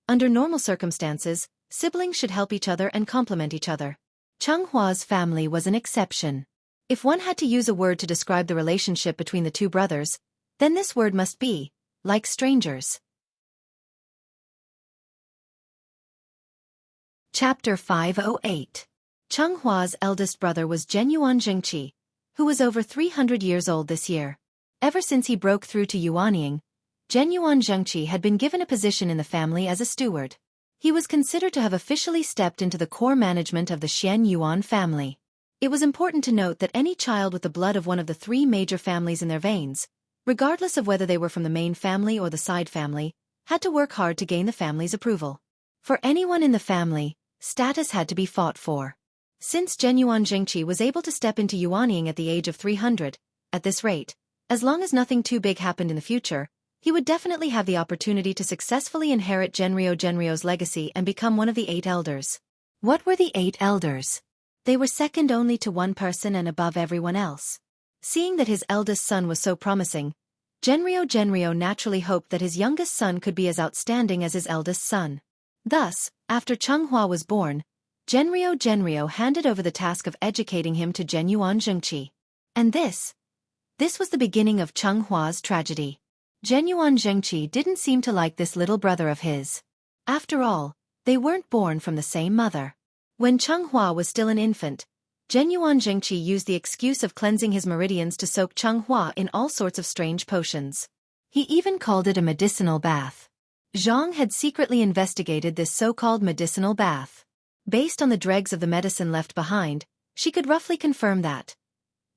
Speaker 1: Under normal circumstances, siblings should help each other and complement each other. Xianghua's family was an exception. If one had to use a word to describe the relationship between the two brothers, then this word must be, like strangers. Chapter 508. Xianghua's eldest brother was Xianxia, who was over 300 years old this year. Ever since he broke through to Yuanying, Xianxia had been given a position in the family as a steward. He was considered to have officially stepped into the core management of the Shen Yuan family. It was important to note that any child with the blood of one of the three major families in their veins, regardless of whether they were from the main family or the side family, had to work hard to gain the family's approval. For anyone in the family, status had to be fought for. Since Xianxia was able to step into Yuanying at the age of 300, at this rate, as long as nothing too big happened in the future, he would definitely have the opportunity to successfully inherit Genrio's legacy and become one of the 8 elders. What were the 8 elders? They were second only to one person and above everyone else. Seeing that his eldest son was so promising, Genrio naturally hoped that his youngest son could be as outstanding as his eldest son. Thus, after Xianxia was born, Genrio handed over the task of educating him to Xianxia. And this was the beginning of Xianghua's tragedy. Xianxia didn't seem to like this little brother of his. After all, they weren't born from the same mother. When Xianxia was still an infant, Xianxia used the excuse of cleansing his meridians to soak Xianxia in all sorts of strange potions. He even called it a medicinal bath. Zhang had secretly investigated this so-called medicinal bath. Based on the dregs of the medicine left behind, she could roughly confirm that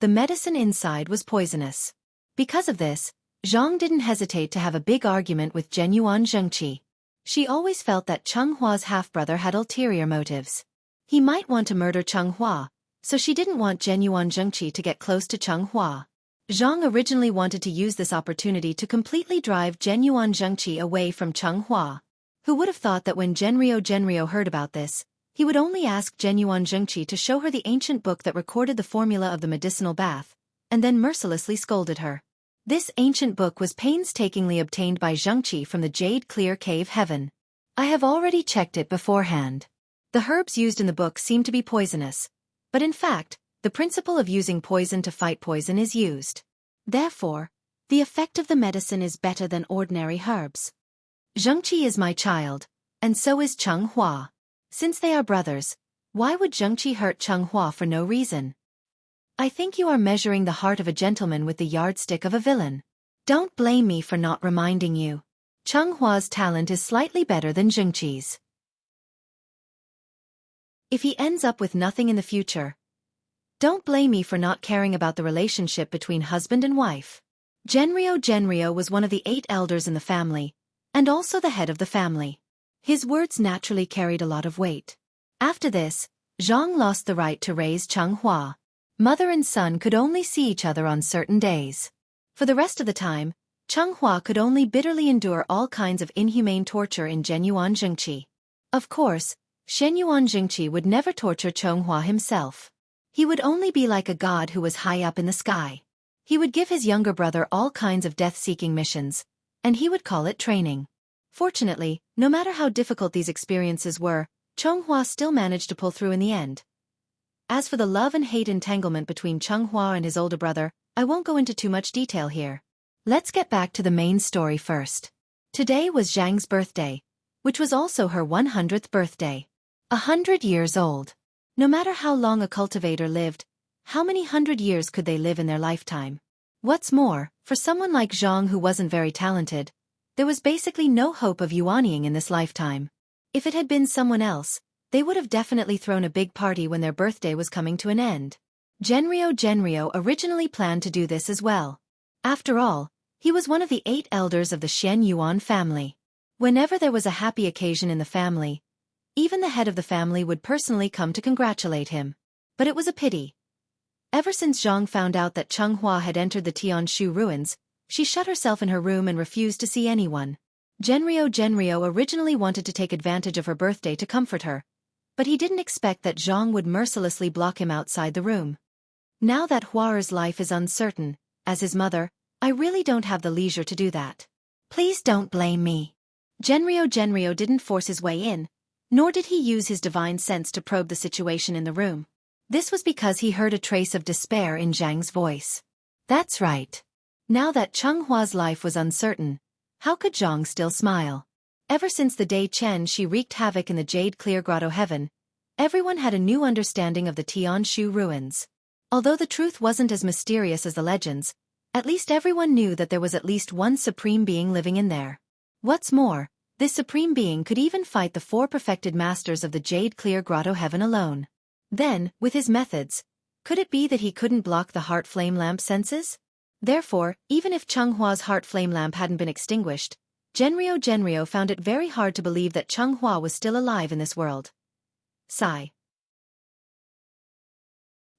Speaker 1: the medicine inside was poisonous. Because of this, Zhang didn't hesitate to have a big argument with Xianxia. She always felt that Xianghua's half-brother had ulterior motives. He might want to murder Xianxia, so she didn't want Xianxia to get close to Xianxia. Zhang originally wanted to use this opportunity to completely drive Xianxia away from Xianxia. Who would have thought that when Genrio heard about this, he would only ask Xianxia to show her the ancient book that recorded the formula of the medicinal bath, and then mercilessly scolded her. This ancient book was painstakingly obtained by Xianxia from the Jade Clear Cave Heaven. I have already checked it beforehand. The herbs used in the book seem to be poisonous, but in fact, the principle of using poison to fight poison is used. Therefore, the effect of the medicine is better than ordinary herbs. Xianxia is my child, and so is Xianxia. Since they are brothers, why would Xianxia hurt Xianxia for no reason? I think you are measuring the heart of a gentleman with the yardstick of a villain. Don't blame me for not reminding you. Xianghua's talent is slightly better than Xianxia's. If he ends up with nothing in the future, don't blame me for not caring about the relationship between husband and wife. Genrio was one of the 8 elders in the family, and also the head of the family. His words naturally carried a lot of weight. After this, Zhang lost the right to raise Xianxia. Mother and son could only see each other on certain days. For the rest of the time, Xianxia could only bitterly endure all kinds of inhumane torture in Xianxia. Of course, Xianxia would never torture Xianxia himself. He would only be like a god who was high up in the sky. He would give his younger brother all kinds of death-seeking missions, and he would call it training. Fortunately, no matter how difficult these experiences were, Xianxia still managed to pull through in the end. As for the love and hate entanglement between Xianxia and his older brother, I won't go into too much detail here. Let's get back to the main story first. Today was Zhang's birthday, which was also her 100th birthday. 100 years old. No matter how long a cultivator lived, how many 100 years could they live in their lifetime? What's more, for someone like Zhang who wasn't very talented, there was basically no hope of yuanying in this lifetime. If it had been someone else, they would have definitely thrown a big party when their birthday was coming to an end. Genrio originally planned to do this as well. After all, he was one of the 8 elders of the Shen Yuan family. Whenever there was a happy occasion in the family, even the head of the family would personally come to congratulate him. But it was a pity. Ever since Zhang found out that Chenghua had entered the Tianshu ruins, she shut herself in her room and refused to see anyone. Genrio originally wanted to take advantage of her birthday to comfort her, but he didn't expect that Zhang would mercilessly block him outside the room. Now that Hua's life is uncertain, as his mother, I really don't have the leisure to do that. Please don't blame me. Genrio didn't force his way in, nor did he use his divine sense to probe the situation in the room. This was because he heard a trace of despair in Zhang's voice. That's right. Now that Chenghua's life was uncertain, how could Zhang still smile? Ever since the day she wreaked havoc in the Jade Clear Grotto Heaven, everyone had a new understanding of the Tianshu ruins. Although the truth wasn't as mysterious as the legends, at least everyone knew that there was at least one supreme being living in there. What's more, this supreme being could even fight the 4 perfected masters of the Jade Clear Grotto Heaven alone. Then, with his methods, could it be that he couldn't block the heart flame lamp senses? Therefore, even if Chenghua's heart flame lamp hadn't been extinguished, Genrio found it very hard to believe that Chenghua was still alive in this world. Sigh.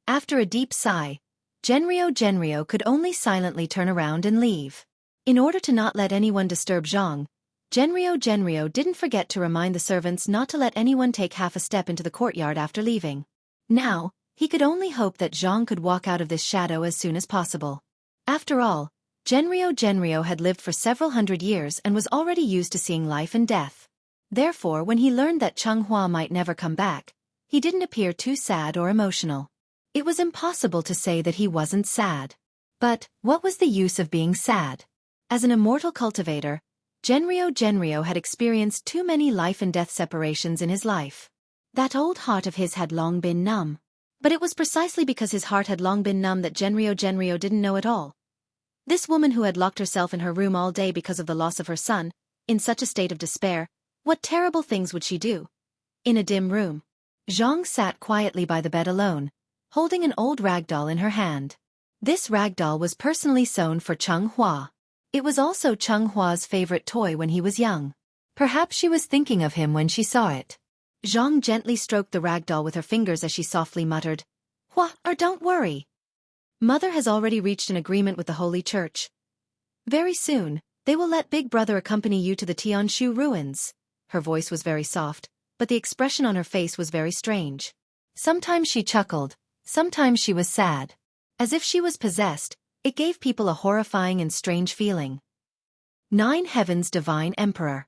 Speaker 1: After a deep sigh, Genrio could only silently turn around and leave. In order to not let anyone disturb Zhang, Genrio didn't forget to remind the servants not to let anyone take half a step into the courtyard after leaving. Now, he could only hope that Zhang could walk out of this shadow as soon as possible. After all, Genrio had lived for several 100 years and was already used to seeing life and death. Therefore, when he learned that Chenghua might never come back, he didn't appear too sad or emotional. It was impossible to say that he wasn't sad. But, what was the use of being sad? As an immortal cultivator, Genrio had experienced too many life and death separations in his life. That old heart of his had long been numb. But it was precisely because his heart had long been numb that Genrio didn't know at all. This woman who had locked herself in her room all day because of the loss of her son, in such a state of despair, what terrible things would she do? In a dim room, Zhang sat quietly by the bed alone, holding an old rag doll in her hand. This rag doll was personally sewn for Chenghua. It was also Chenghua's favorite toy when he was young. Perhaps she was thinking of him when she saw it. Zhang gently stroked the rag doll with her fingers as she softly muttered, don't worry. Mother has already reached an agreement with the Holy Church. Very soon, they will let Big Brother accompany you to the Tianshu ruins. Her voice was very soft, but the expression on her face was very strange. Sometimes she chuckled, sometimes she was sad. As if she was possessed, it gave people a horrifying and strange feeling. 9 Heavens Divine Emperor.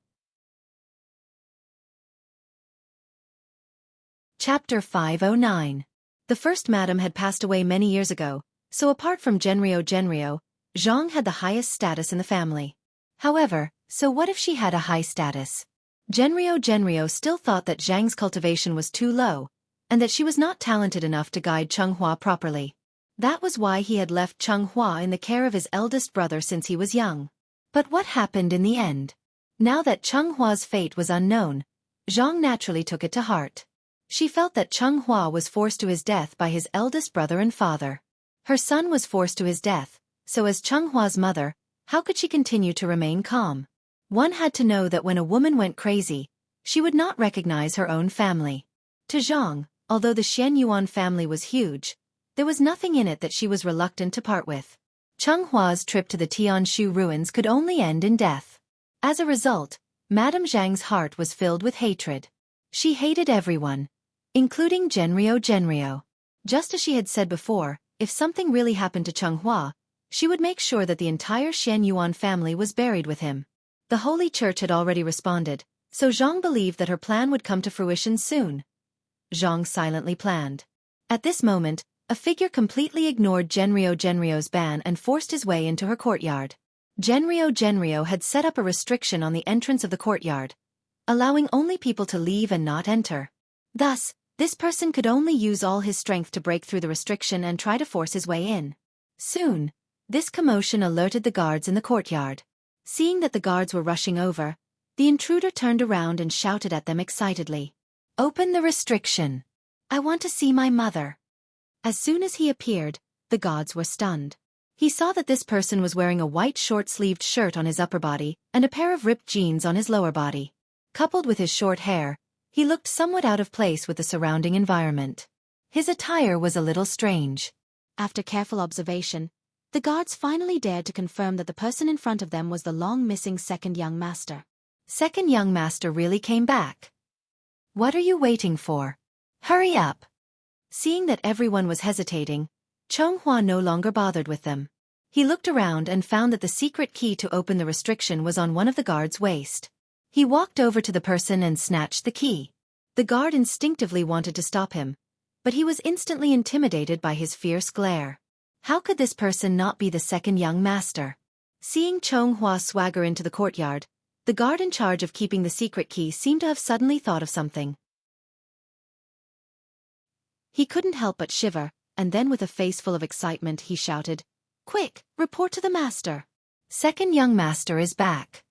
Speaker 1: Chapter 509. The first madam had passed away many years ago, so apart from Genrio, Zhang had the highest status in the family. However, so what if she had a high status? Genrio still thought that Zhang's cultivation was too low, and that she was not talented enough to guide Chenghua properly. That was why he had left Chenghua in the care of his eldest brother since he was young. But what happened in the end? Now that Chenghua's fate was unknown, Zhang naturally took it to heart. She felt that Chenghua was forced to his death by his eldest brother and father. Her son was forced to his death, so as Chenghua's mother, how could she continue to remain calm? One had to know that when a woman went crazy, she would not recognize her own family. To Zhang, although the Shen Yuan family was huge, there was nothing in it that she was reluctant to part with. Chenghua's trip to the Tianshu ruins could only end in death. As a result, Madame Zhang's heart was filled with hatred. She hated everyone, including Genrio. Just as she had said before, if something really happened to Chenghua, she would make sure that the entire Shen Yuan family was buried with him. The Holy Church had already responded, so Zhang believed that her plan would come to fruition soon. Zhang silently planned. At this moment, a figure completely ignored Genrio's ban and forced his way into her courtyard. Genrio had set up a restriction on the entrance of the courtyard. allowing only people to leave and not enter. Thus, this person could only use all his strength to break through the restriction and try to force his way in. Soon, this commotion alerted the guards in the courtyard. Seeing that the guards were rushing over, the intruder turned around and shouted at them excitedly. "Open the restriction! I want to see my mother!" As soon as he appeared, the guards were stunned. He saw that this person was wearing a white short-sleeved shirt on his upper body and a pair of ripped jeans on his lower body. Coupled with his short hair, he looked somewhat out of place with the surrounding environment. His attire was a little strange. After careful observation, the guards finally dared to confirm that the person in front of them was the long-missing second young master. Second young master really came back. What are you waiting for? Hurry up! Seeing that everyone was hesitating, Chonghua no longer bothered with them. He looked around and found that the secret key to open the restriction was on one of the guards' waist. He walked over to the person and snatched the key. The guard instinctively wanted to stop him, but he was instantly intimidated by his fierce glare. How could this person not be the second young master? Seeing Chonghua swagger into the courtyard, the guard in charge of keeping the secret key seemed to have suddenly thought of something. He couldn't help but shiver, and then with a face full of excitement he shouted, "Quick, report to the master! Second young master is back!"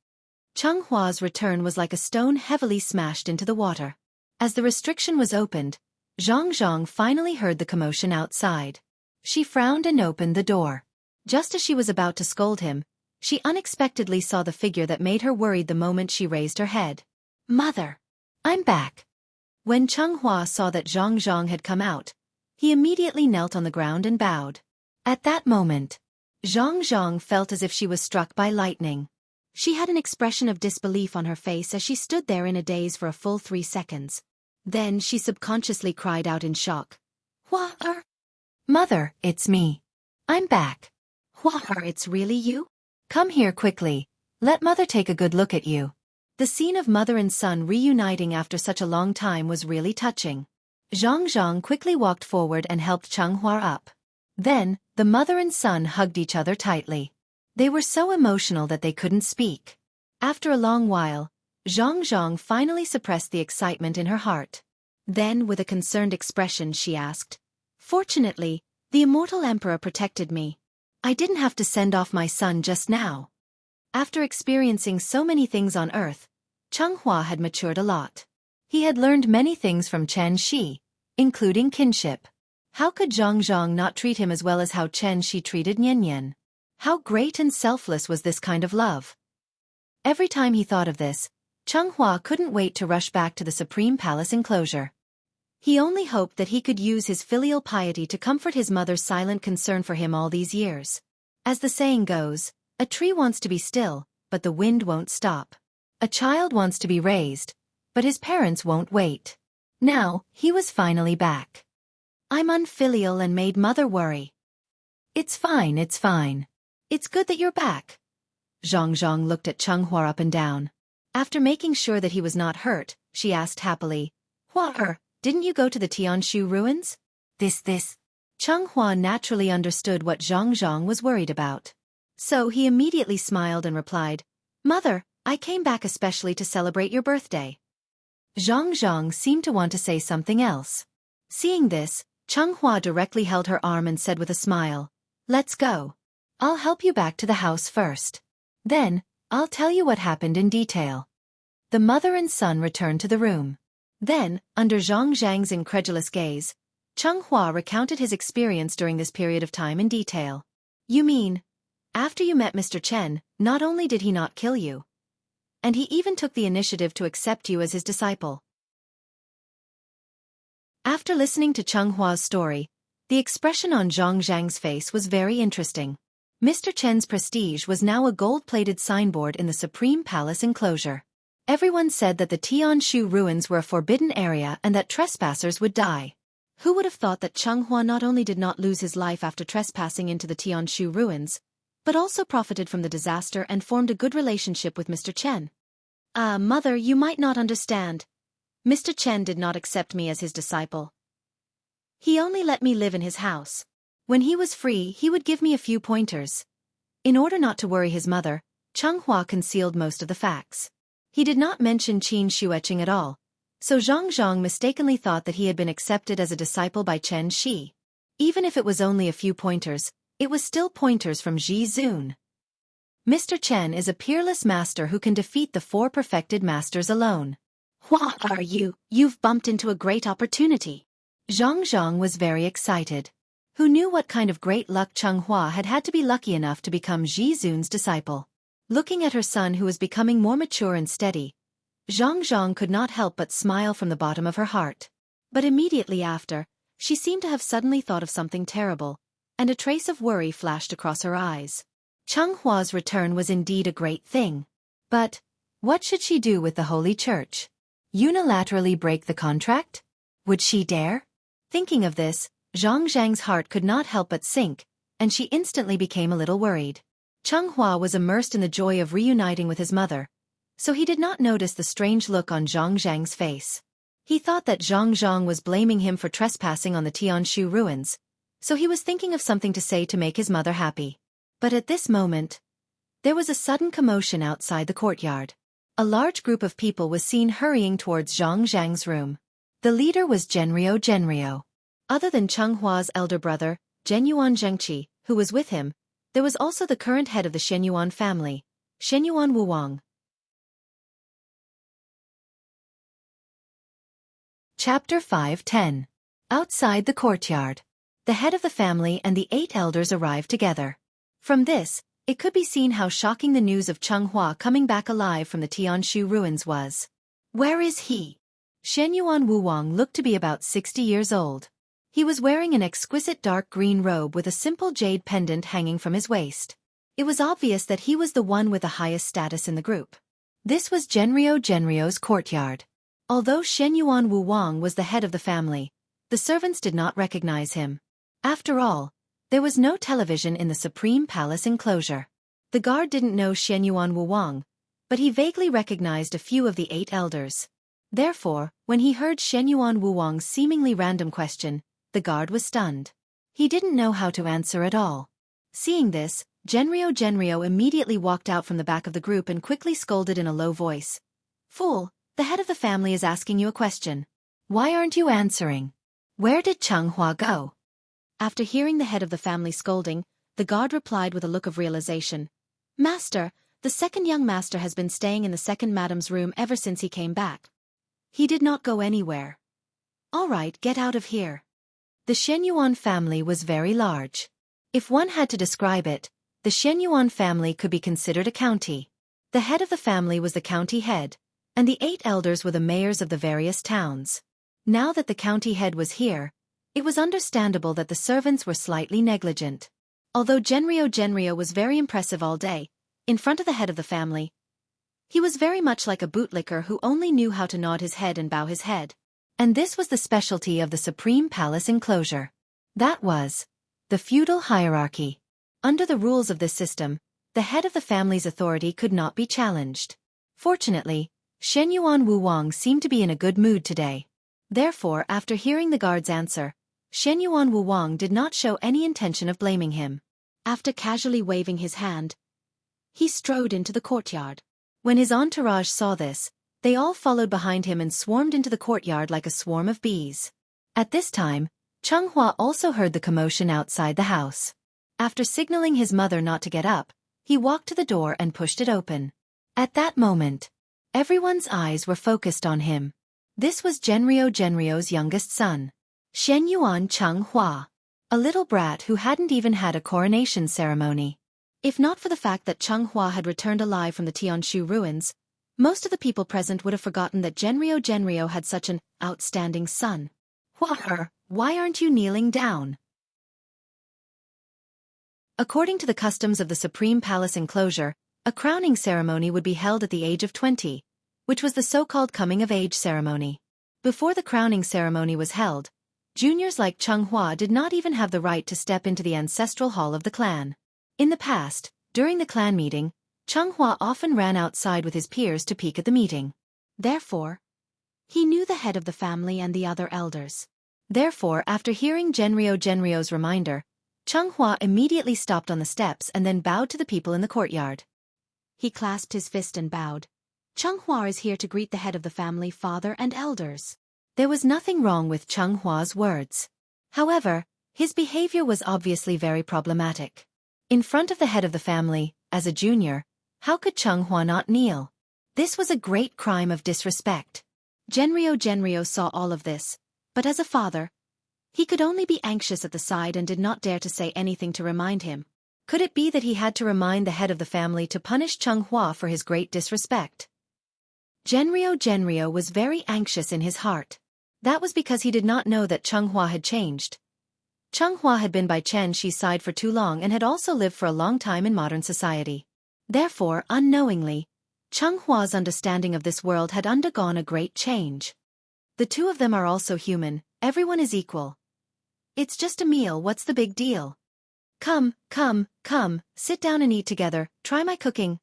Speaker 1: Chenghua's return was like a stone heavily smashed into the water. As the restriction was opened, Zhang finally heard the commotion outside. She frowned and opened the door. Just as she was about to scold him, she unexpectedly saw the figure that made her worried the moment she raised her head. "Mother! I'm back!" When Chonghua saw that Zhang had come out, he immediately knelt on the ground and bowed. At that moment, Zhang felt as if she was struck by lightning. She had an expression of disbelief on her face as she stood there in a daze for a full 3 seconds. Then she subconsciously cried out in shock. "Hua-er! Mother, it's me. I'm back. Hua-er, it's really you? Come here quickly. Let Mother take a good look at you." The scene of mother and son reuniting after such a long time was really touching. Zhang quickly walked forward and helped Chonghua up. Then, the mother and son hugged each other tightly. They were so emotional that they couldn't speak. After a long while, Zhang finally suppressed the excitement in her heart. Then, with a concerned expression, she asked, "Fortunately, the immortal emperor protected me. I didn't have to send off my son just now." After experiencing so many things on Earth, Chonghua had matured a lot. He had learned many things from Chen Shi, including kinship. How could Zhang not treat him as well as how Chen Shi treated Nian? How great and selfless was this kind of love? Every time he thought of this, Chonghua couldn't wait to rush back to the Supreme Palace enclosure. He only hoped that he could use his filial piety to comfort his mother's silent concern for him all these years. As the saying goes, a tree wants to be still, but the wind won't stop. A child wants to be raised, but his parents won't wait. Now, he was finally back. "I'm unfilial and made Mother worry." It's fine. It's good that you're back." Zhang looked at Chonghua up and down. After making sure that he was not hurt, she asked happily, "Hua-er, didn't you go to the Tianshu ruins?" This. Chonghua naturally understood what Zhang was worried about. So he immediately smiled and replied, "Mother, I came back especially to celebrate your birthday." Zhang seemed to want to say something else. Seeing this, Chonghua directly held her arm and said with a smile, "Let's go. I'll help you back to the house first. Then, I'll tell you what happened in detail." The mother and son returned to the room. Then, under Zhang's incredulous gaze, Chonghua recounted his experience during this period of time in detail. "You mean, after you met Mr. Chen, not only did he not kill you, and he even took the initiative to accept you as his disciple." After listening to Chonghua's story, the expression on Zhang's face was very interesting. Mr. Chen's prestige was now a gold-plated signboard in the Supreme Palace enclosure. Everyone said that the Tianshu ruins were a forbidden area and that trespassers would die. Who would have thought that Chonghua not only did not lose his life after trespassing into the Tianshu ruins, but also profited from the disaster and formed a good relationship with Mr. Chen? Mother, you might not understand. Mr. Chen did not accept me as his disciple. He only let me live in his house. When he was free, he would give me a few pointers. In order not to worry his mother, Chonghua concealed most of the facts. He did not mention Qin Shueqing at all, so Zhang mistakenly thought that he had been accepted as a disciple by Chen Shi. Even if it was only a few pointers, it was still pointers from Ji Zun. Mr. Chen is a peerless master who can defeat the 4 perfected masters alone. What are you? You've bumped into a great opportunity. Zhang was very excited. Who knew what kind of great luck Changhua had had to be lucky enough to become Ji Zun's disciple? Looking at her son who was becoming more mature and steady, Zhang could not help but smile from the bottom of her heart. But immediately after, she seemed to have suddenly thought of something terrible, and a trace of worry flashed across her eyes. Chenghua's return was indeed a great thing. But what should she do with the Holy Church? Unilaterally break the contract? Would she dare? Thinking of this, Zhang's heart could not help but sink, and she instantly became a little worried. Changhua was immersed in the joy of reuniting with his mother, so he did not notice the strange look on Zhang's face. He thought that Zhang was blaming him for trespassing on the Tianshu ruins, so he was thinking of something to say to make his mother happy. But at this moment, there was a sudden commotion outside the courtyard. A large group of people was seen hurrying towards Zhang's room. The leader was Genrio. Other than Chenghua's elder brother, Genyuan Zhengqi, who was with him, there was also the current head of the Shenyuan family, Shenyuan Wuwang. Chapter 5:10. Outside the courtyard. The head of the family and the 8 elders arrived together. From this, it could be seen how shocking the news of Changhua coming back alive from the Tianshu ruins was. Where is he? Shenyuan Wuwang looked to be about 60 years old. He was wearing an exquisite dark green robe with a simple jade pendant hanging from his waist. It was obvious that he was the one with the highest status in the group. This was Genrio's courtyard. Although Shenyuan Wuwang was the head of the family, the servants did not recognize him. After all, there was no television in the Supreme Palace enclosure. The guard didn't know Shenyuan Wuwang, but he vaguely recognized a few of the 8 elders. Therefore, when he heard Shenyuan Wuwang's seemingly random question, the guard was stunned. He didn't know how to answer at all. Seeing this, Genrio immediately walked out from the back of the group and quickly scolded in a low voice. Fool, the head of the family is asking you a question. Why aren't you answering? Where did Changhua go? After hearing the head of the family scolding, the guard replied with a look of realization. Master, the second young master has been staying in the second madam's room ever since he came back. He did not go anywhere. All right, get out of here. The Shenyuan family was very large. If one had to describe it, the Shenyuan family could be considered a county. The head of the family was the county head, and the 8 elders were the mayors of the various towns. Now that the county head was here, it was understandable that the servants were slightly negligent. Although Genrio was very impressive all day, in front of the head of the family, he was very much like a bootlicker who only knew how to nod his head and bow his head. And this was the specialty of the Supreme Palace enclosure. That was the feudal hierarchy. Under the rules of this system, the head of the family's authority could not be challenged. Fortunately, Shenyuan Wuwang seemed to be in a good mood today. Therefore, after hearing the guard's answer, Shenyuan Wuwang did not show any intention of blaming him. After casually waving his hand, he strode into the courtyard. When his entourage saw this, they all followed behind him and swarmed into the courtyard like a swarm of bees. At this time, Changhua also heard the commotion outside the house. After signaling his mother not to get up, he walked to the door and pushed it open. At that moment, everyone's eyes were focused on him. This was Genrio's youngest son, Shenyuan Changhua, a little brat who hadn't even had a coronation ceremony. If not for the fact that Changhua had returned alive from the Tianshu ruins, most of the people present would have forgotten that Genrio had such an outstanding son. Why aren't you kneeling down? According to the customs of the Supreme Palace enclosure, a crowning ceremony would be held at the age of 20, which was the so-called coming-of-age ceremony. Before the crowning ceremony was held, juniors like Changhua did not even have the right to step into the ancestral hall of the clan. In the past, during the clan meeting, Changhua often ran outside with his peers to peek at the meeting. Therefore, he knew the head of the family and the other elders. Therefore, after hearing Genrio's reminder, Changhua immediately stopped on the steps and then bowed to the people in the courtyard. He clasped his fist and bowed.
Speaker 2: Xianxia is here to greet the head of the family, father and elders.
Speaker 1: There was nothing wrong with Xianghua's words. However, his behavior was obviously very problematic. In front of the head of the family, as a junior, how could Xianghua not kneel? This was a great crime of disrespect.
Speaker 2: Genrio saw all of this, but as a father, he could only be anxious at the side and did not dare to say anything to remind him.
Speaker 1: Could it be that he had to remind the head of the family to punish Xianghua for his great disrespect? Genrio was very anxious in his heart. That was because he did not know that Xianghua had changed. Xianghua had been by Chen Shi's side for too long and had also lived for a long time in modern society. Therefore, unknowingly, Xianghua's understanding of this world had undergone a great change. The two of them are also human, everyone is equal. It's just a meal, what's the big deal? Come, sit down and eat together, try my cooking.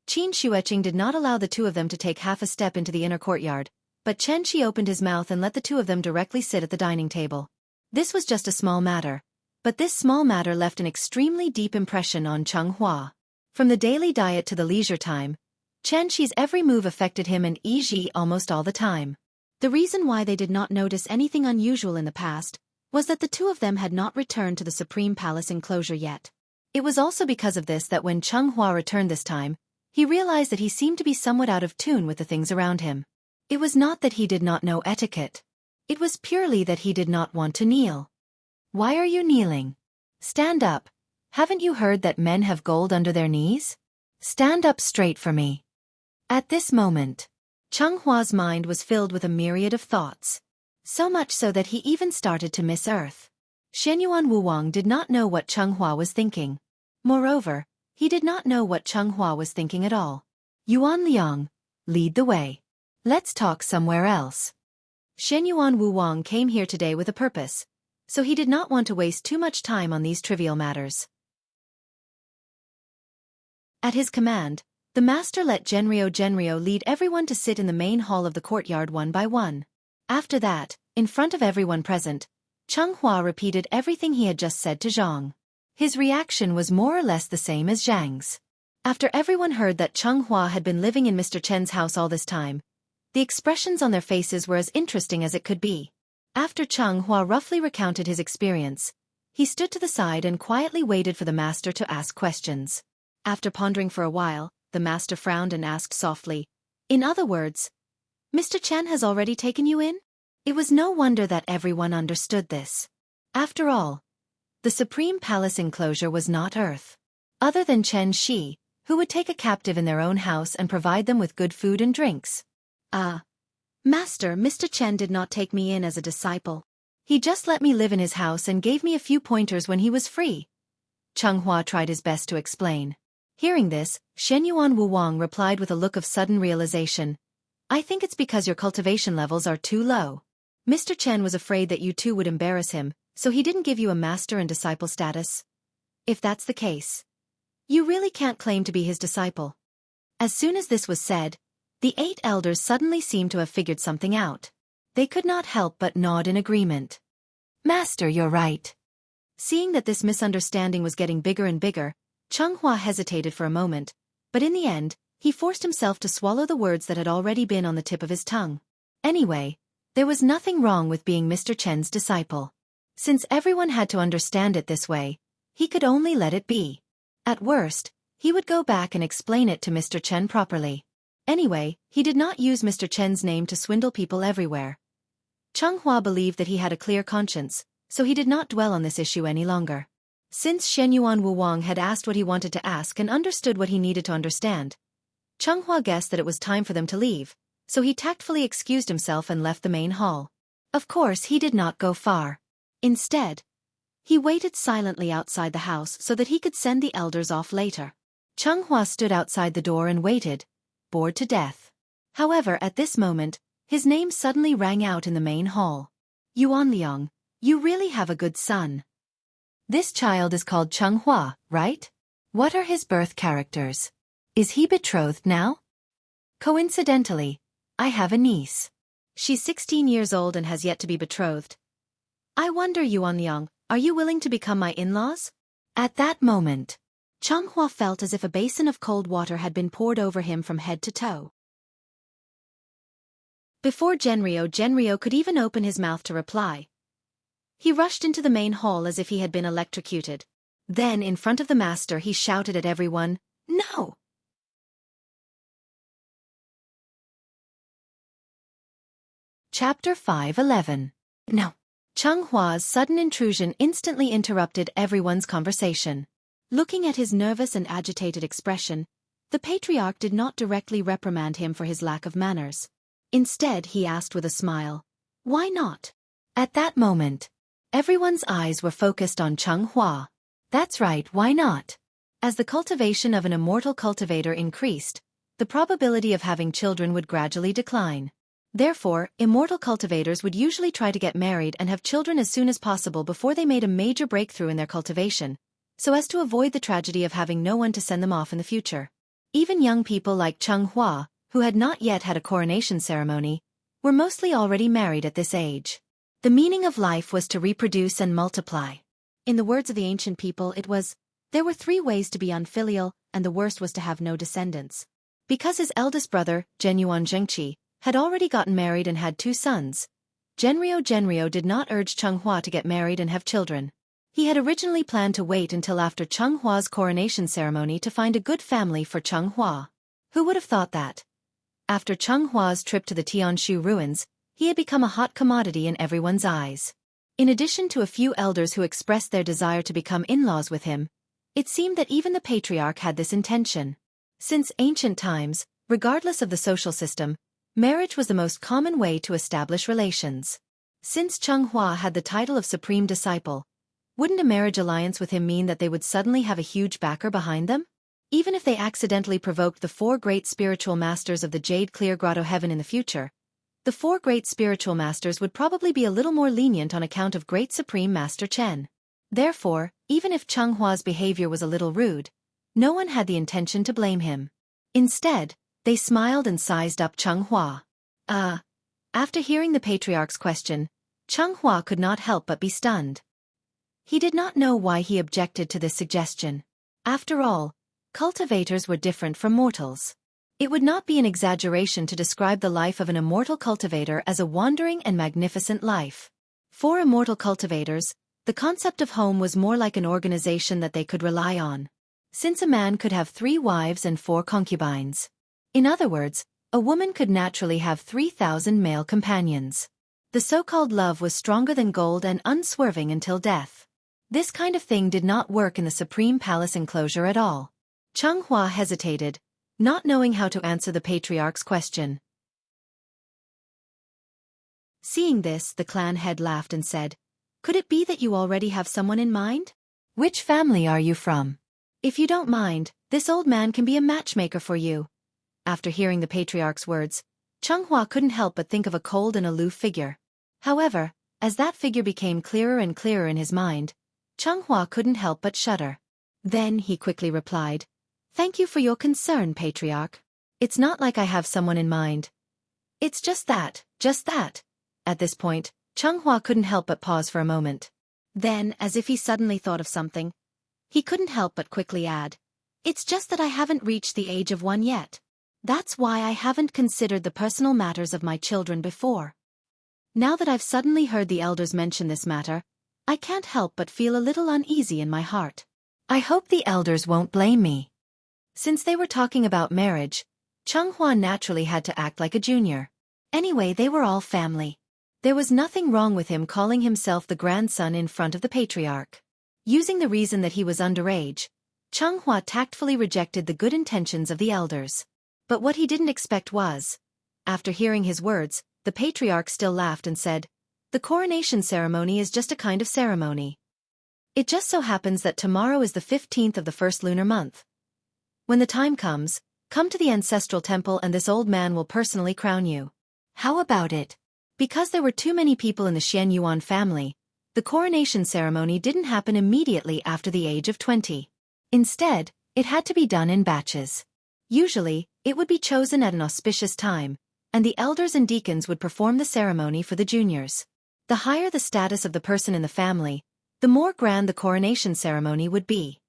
Speaker 1: Qin Shueqing did not allow the two of them to take half a step into the inner courtyard, but Chen Shi opened his mouth and let the two of them directly sit at the dining table. This was just a small matter, but this small matter left an extremely deep impression on Xianghua. From the daily diet to the leisure time, Chen Shi's every move affected him and Yi Ji almost all the time.
Speaker 2: The reason why they did not notice anything unusual in the past was that the two of them had not returned to the Supreme Palace enclosure yet.
Speaker 1: It was also because of this that when Xianghua returned this time, he realized that he seemed to be somewhat out of tune with the things around him. It was not that he did not know etiquette. It was purely that he did not want to kneel. Why are you kneeling? Stand up. Haven't you heard that men have gold under their knees? Stand up straight for me. At this moment, Xianghua's mind was filled with a myriad of thoughts. So much so that he even started to miss Earth. Shenyuan Wuwang did not know what Xianghua was thinking. Moreover, he did not know what Xianghua was thinking at all. Yuan Liang, lead the way. Let's talk somewhere else. Shenyuan Wuwang came here today with a purpose, so he did not want to waste too much time on these trivial matters. At his command, the master let Genrio lead everyone to sit in the main hall of the courtyard one by one. After that, in front of everyone present, Xianghua repeated everything he had just said to Zhang. His reaction was more or less the same as Zhang's. After everyone heard that Xianghua had been living in Mr. Chen's house all this time, the expressions on their faces were as interesting as it could be. After Xianghua roughly recounted his experience, he stood to the side and quietly waited for the master to ask questions. After pondering for a while, the master frowned and asked softly, "In other words, Mr. Chen has already taken you in?" It was no wonder that everyone understood this. After all, the Supreme Palace enclosure was not Earth. Other than Chen Shi, who would take a captive in their own house and provide them with good food and drinks.
Speaker 2: Master, Mr. Chen did not take me in as a disciple.
Speaker 1: He just let me live in his house and gave me a few pointers when he was free. Xianghua tried his best to explain. Hearing this, Shenyuan Wuwang replied with a look of sudden realization. I think it's because your cultivation levels are too low. Mr. Chen was afraid that you two would embarrass him, so he didn't give you a master and disciple status. If that's the case, you really can't claim to be his disciple. As soon as this was said, the 8 elders suddenly seemed to have figured something out. They could not help but nod in agreement. Master, you're right. Seeing that this misunderstanding was getting bigger and bigger, Xianghua hesitated for a moment, but in the end, he forced himself to swallow the words that had already been on the tip of his tongue. Anyway, there was nothing wrong with being Mr. Chen's disciple. Since everyone had to understand it this way, he could only let it be. At worst, he would go back and explain it to Mr. Chen properly. Anyway, he did not use Mr. Chen's name to swindle people everywhere. Xianghua believed that he had a clear conscience, so he did not dwell on this issue any longer. Since Shenyuan Wuwang had asked what he wanted to ask and understood what he needed to understand, Xianghua guessed that it was time for them to leave, so he tactfully excused himself and left the main hall. Of course, he did not go far. Instead, he waited silently outside the house so that he could send the elders off later. Xianghua stood outside the door and waited, bored to death. However, at this moment, his name suddenly rang out in the main hall. Yuan Liang, you really have a good son. This child is called Xianghua, right? What are his birth characters? Is he betrothed now? Coincidentally, I have a niece. She's 16 years old and has yet to be betrothed. I wonder, Yuan Liang, are you willing to become my in-laws? At that moment, Xianghua felt as if a basin of cold water had been poured over him from head to toe.
Speaker 2: Before Genryo could even open his mouth to reply, he rushed into the main hall as if he had been electrocuted. Then, in front of the master, he shouted at everyone, "No!"
Speaker 1: Chapter 5:11. No. Cheng Hua's sudden intrusion instantly interrupted everyone's conversation.
Speaker 2: Looking at his nervous and agitated expression, the patriarch did not directly reprimand him for his lack of manners. Instead, he asked with a smile, "Why not?"
Speaker 1: At that moment, everyone's eyes were focused on Cheng Hua. That's right, why not? As the cultivation of an immortal cultivator increased, the probability of having children would gradually decline. Therefore, immortal cultivators would usually try to get married and have children as soon as possible before they made a major breakthrough in their cultivation, so as to avoid the tragedy of having no one to send them off in the future. Even young people like Cheng Hua, who had not yet had a coronation ceremony, were mostly already married at this age. The meaning of life was to reproduce and multiply.
Speaker 2: In the words of the ancient people, there were 3 ways to be unfilial, and the worst was to have no descendants.
Speaker 1: Because his eldest brother, Xianxia, had already gotten married and had 2 sons, Genryo did not urge Cheng Hua to get married and have children. He had originally planned to wait until after Cheng Hua's coronation ceremony to find a good family for Cheng Hua. Who would have thought that? After Cheng Hua's trip to the Tianshu ruins, he had become a hot commodity in everyone's eyes. In addition to a few elders who expressed their desire to become in-laws with him, it seemed that even the patriarch had this intention. Since ancient times, regardless of the social system, marriage was the most common way to establish relations. Since Cheng Hua had the title of Supreme Disciple, wouldn't a marriage alliance with him mean that they would suddenly have a huge backer behind them? Even if they accidentally provoked the 4 great spiritual masters of the Jade Clear Grotto Heaven in the future, the 4 great spiritual masters would probably be a little more lenient on account of Great Supreme Master Chen. Therefore, even if Cheng Hua's behavior was a little rude, no one had the intention to blame him. Instead, they smiled and sized up Cheng Hua. After hearing the patriarch's question, Cheng Hua could not help but be stunned. He did not know why he objected to this suggestion. After all, cultivators were different from mortals. It would not be an exaggeration to describe the life of an immortal cultivator as a wandering and magnificent life. For immortal cultivators, the concept of home was more like an organization that they could rely on. Since a man could have 3 wives and 4 concubines. In other words, a woman could naturally have 3,000 male companions. The so-called love was stronger than gold and unswerving until death. This kind of thing did not work in the Supreme Palace enclosure at all. Cheng Hua hesitated, not knowing how to answer the patriarch's question.
Speaker 2: Seeing this, the clan head laughed and said, "Could it be that you already have someone in mind?
Speaker 1: Which family are you from?
Speaker 2: If you don't mind, this old man can be a matchmaker for you." After hearing the patriarch's words, Cheng Hua couldn't help but think of a cold and aloof figure. However, as that figure became clearer and clearer in his mind, Cheng Hua couldn't help but shudder. Then he quickly replied, "Thank you for your concern, patriarch. It's not like I have someone in mind. It's just that. At this point, Cheng Hua couldn't help but pause for a moment. Then, as if he suddenly thought of something, he couldn't help but quickly add, "It's just that I haven't reached the age of 1 yet. That's why I haven't considered the personal matters of my children before. Now that I've suddenly heard the elders mention this matter, I can't help but feel a little uneasy in my heart.
Speaker 1: I hope the elders won't blame me." Since they were talking about marriage, Cheng Hua naturally had to act like a junior. Anyway, they were all family. There was nothing wrong with him calling himself the grandson in front of the patriarch. Using the reason that he was underage, Cheng Hua tactfully rejected the good intentions of the elders. But what he didn't expect was, after hearing his words, the patriarch still laughed and said, "The coronation ceremony is just a kind of ceremony. It just so happens that tomorrow is the 15th of the first lunar month. When the time comes, come to the ancestral temple and this old man will personally crown you. How about it?" Because there were too many people in the Xian Yuan family, the coronation ceremony didn't happen immediately after the age of 20. Instead, it had to be done in batches. Usually, it would be chosen at an auspicious time, and the elders and deacons would perform the ceremony for the juniors. The higher the status of the person in the family, the more grand the coronation ceremony would be.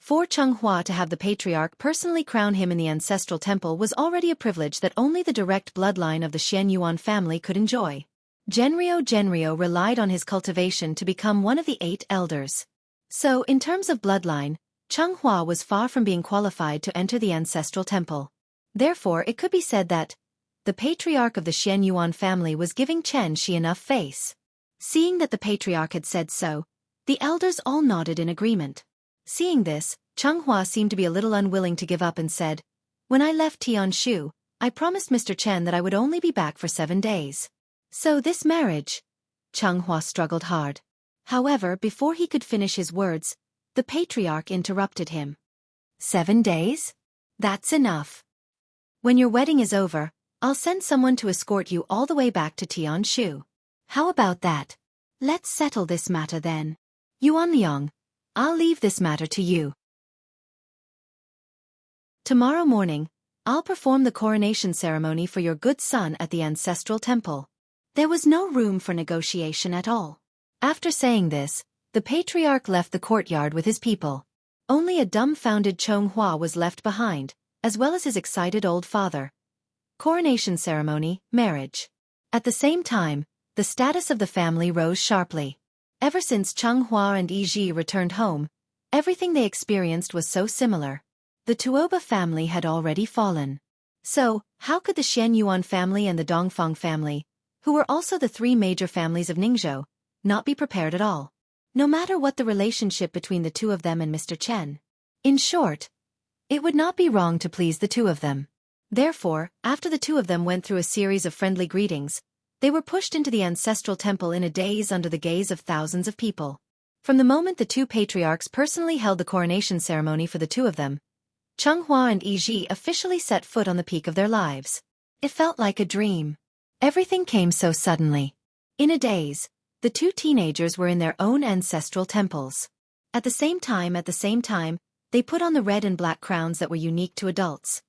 Speaker 2: For Xianxia to have the patriarch personally crown him in the ancestral temple was already a privilege that only the direct bloodline of the Xianyuan family could enjoy. Genrio relied on his cultivation to become one of the 8 elders. So, in terms of bloodline, Xianxia was far from being qualified to enter the ancestral temple. Therefore, it could be said that the patriarch of the Xianyuan family was giving Chen Shi enough face. Seeing that the patriarch had said so, the elders all nodded in agreement. Seeing this, Xianxia seemed to be a little unwilling to give up and said, "When I left Tianshu, I promised Mr. Chen that I would only be back for 7 days. So this marriage..." Xianxia struggled hard. However, before he could finish his words, the patriarch interrupted him. 7 days? That's enough. When your wedding is over, I'll send someone to escort you all the way back to Tianshu. How about that? Let's settle this matter then. Yuan Liang, I'll leave this matter to you. Tomorrow morning, I'll perform the coronation ceremony for your good son at the ancestral temple. There was no room for negotiation at all. After saying this, the patriarch left the courtyard with his people. Only a dumbfounded Xianxia was left behind, as well as his excited old father. Coronation ceremony, marriage. At the same time, the status of the family rose sharply. Ever since Xianxia and Yiji returned home, everything they experienced was so similar. The Tuoba family had already fallen. So, how could the Xianyuan family and the Dongfang family, who were also the 3 major families of Ningzhou, not be prepared at all? No matter what the relationship between the 2 of them and Mr. Chen. In short, it would not be wrong to please the 2 of them. Therefore, after the 2 of them went through a series of friendly greetings, they were pushed into the ancestral temple in a daze under the gaze of thousands of people. From the moment the 2 patriarchs personally held the coronation ceremony for the 2 of them, Xianxia and Yiji officially set foot on the peak of their lives. It felt like a dream. Everything came so suddenly. In a daze, the 2 teenagers were in their own ancestral temples. At the same time, they put on the red and black crowns that were unique to adults.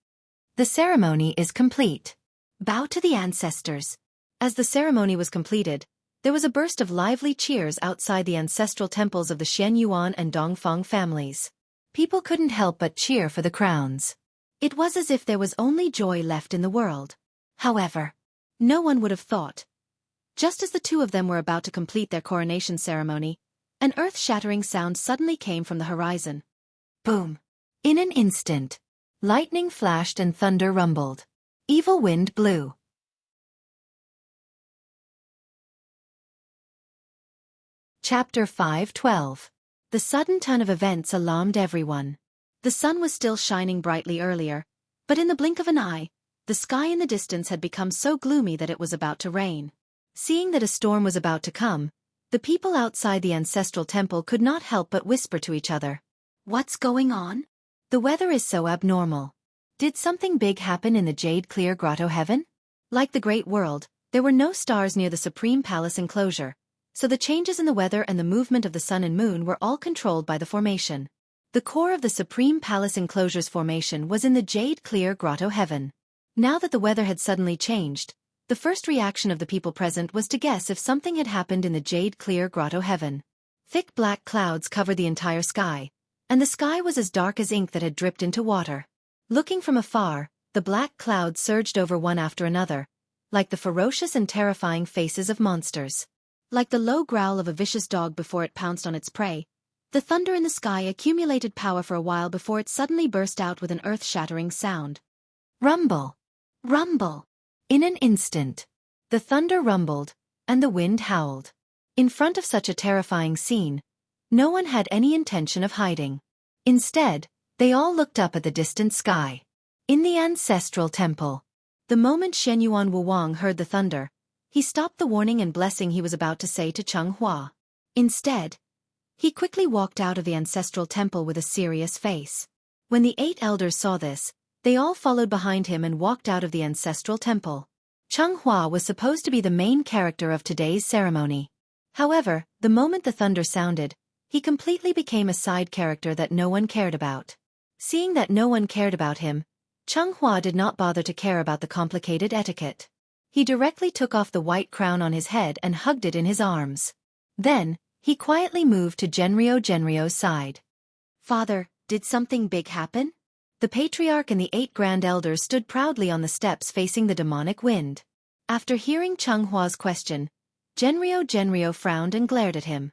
Speaker 2: The ceremony is complete. Bow to the ancestors. As the ceremony was completed, there was a burst of lively cheers outside the ancestral temples of the Xianyuan and Dongfang families. People couldn't help but cheer for the crowns. It was as if there was only joy left in the world. However, no one would have thought. Just as the 2 of them were about to complete their coronation ceremony, an earth-shattering sound suddenly came from the horizon. Boom! In an instant, lightning flashed and thunder rumbled. Evil wind blew. Chapter 5:12. The sudden turn of events alarmed everyone. The sun was still shining brightly earlier, but in the blink of an eye, the sky in the distance had become so gloomy that it was about to rain. Seeing that a storm was about to come, the people outside the ancestral temple could not help but whisper to each other. What's going on? The weather is so abnormal. Did something big happen in the jade-clear grotto heaven? Like the Great World, there were no stars near the Supreme Palace enclosure, so the changes in the weather and the movement of the sun and moon were all controlled by the formation. The core of the Supreme Palace enclosure's formation was in the jade-clear grotto heaven. Now that the weather had suddenly changed, the first reaction of the people present was to guess if something had happened in the jade-clear grotto heaven. Thick black clouds covered the entire sky, and the sky was as dark as ink that had dripped into water. Looking from afar, the black clouds surged over one after another, like the ferocious and terrifying faces of monsters. Like the low growl of a vicious dog before it pounced on its prey, the thunder in the sky accumulated power for a while before it suddenly burst out with an earth-shattering sound. Rumble! Rumble! In an instant, the thunder rumbled, and the wind howled. In front of such a terrifying scene, no one had any intention of hiding. Instead, they all looked up at the distant sky. In the ancestral temple, the moment Shenyuan Wuwang heard the thunder, he stopped the warning and blessing he was about to say to Xianxia. Instead, he quickly walked out of the ancestral temple with a serious face. When the 8 elders saw this, they all followed behind him and walked out of the ancestral temple. Xianxia was supposed to be the main character of today's ceremony. However, the moment the thunder sounded, he completely became a side character that no one cared about. Seeing that no one cared about him, Xianxia did not bother to care about the complicated etiquette. He directly took off the white crown on his head and hugged it in his arms. Then, he quietly moved to Genrio's side. "Father, Did something big happen? The patriarch and the 8 grand elders stood proudly on the steps facing the demonic wind. After hearing Chenghua's question, Genrio frowned and glared at him.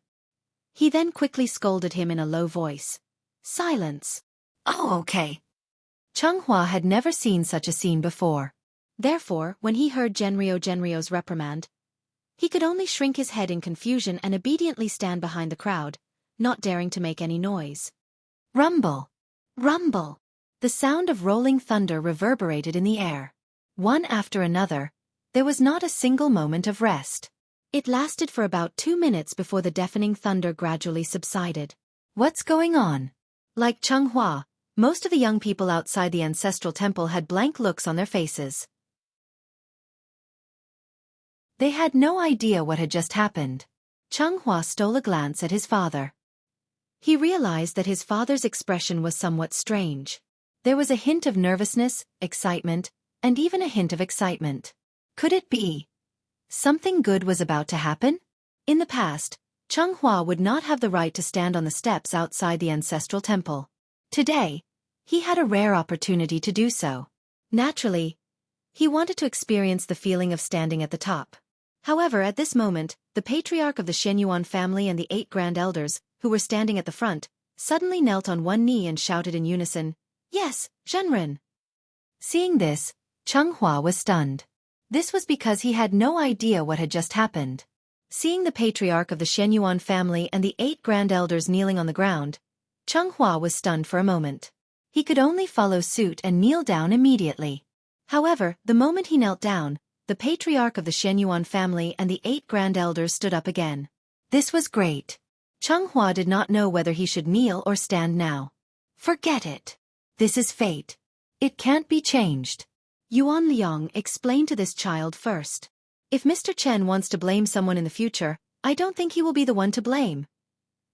Speaker 2: He then quickly scolded him in a low voice. Silence.
Speaker 1: Oh, okay.
Speaker 2: Chenghua had never seen such a scene before. Therefore, when he heard Genrio's reprimand, he could only shrink his head in confusion and obediently stand behind the crowd, not daring to make any noise. Rumble! Rumble! The sound of rolling thunder reverberated in the air. One after another, there was not a single moment of rest. It lasted for about 2 minutes before the deafening thunder gradually subsided.
Speaker 1: What's going on?
Speaker 2: Like Chenghua, most of the young people outside the ancestral temple had blank looks on their faces.
Speaker 1: They had no idea what had just happened.
Speaker 2: Chenghua stole a glance at his father. He realized that his father's expression was somewhat strange. There was a hint of nervousness, excitement, and even a hint of excitement.
Speaker 1: Could it be something good was about to happen?
Speaker 2: In the past, Chenghua would not have the right to stand on the steps outside the ancestral temple. Today, he had a rare opportunity to do so. Naturally, he wanted to experience the feeling of standing at the top. However, at this moment, the patriarch of the Shenyuan family and the 8 grand elders, who were standing at the front, suddenly knelt on one knee and shouted in unison, "Yes, Zhenren!"
Speaker 1: Seeing this, Chenghua was stunned. This was because he had no idea what had just happened.
Speaker 2: Seeing the patriarch of the Shenyuan family and the 8 grand elders kneeling on the ground, Chenghua was stunned for a moment. He could only follow suit and kneel down immediately. However, the moment he knelt down, the patriarch of the Shenyuan family and the 8 grand elders stood up again.
Speaker 1: This was great.
Speaker 2: Chenghua did not know whether he should kneel or stand now.
Speaker 1: Forget it. This is fate. It can't be changed.
Speaker 2: Yuan Liang explained to this child first. If Mr. Chen wants to blame someone in the future, I don't think he will be the one to blame.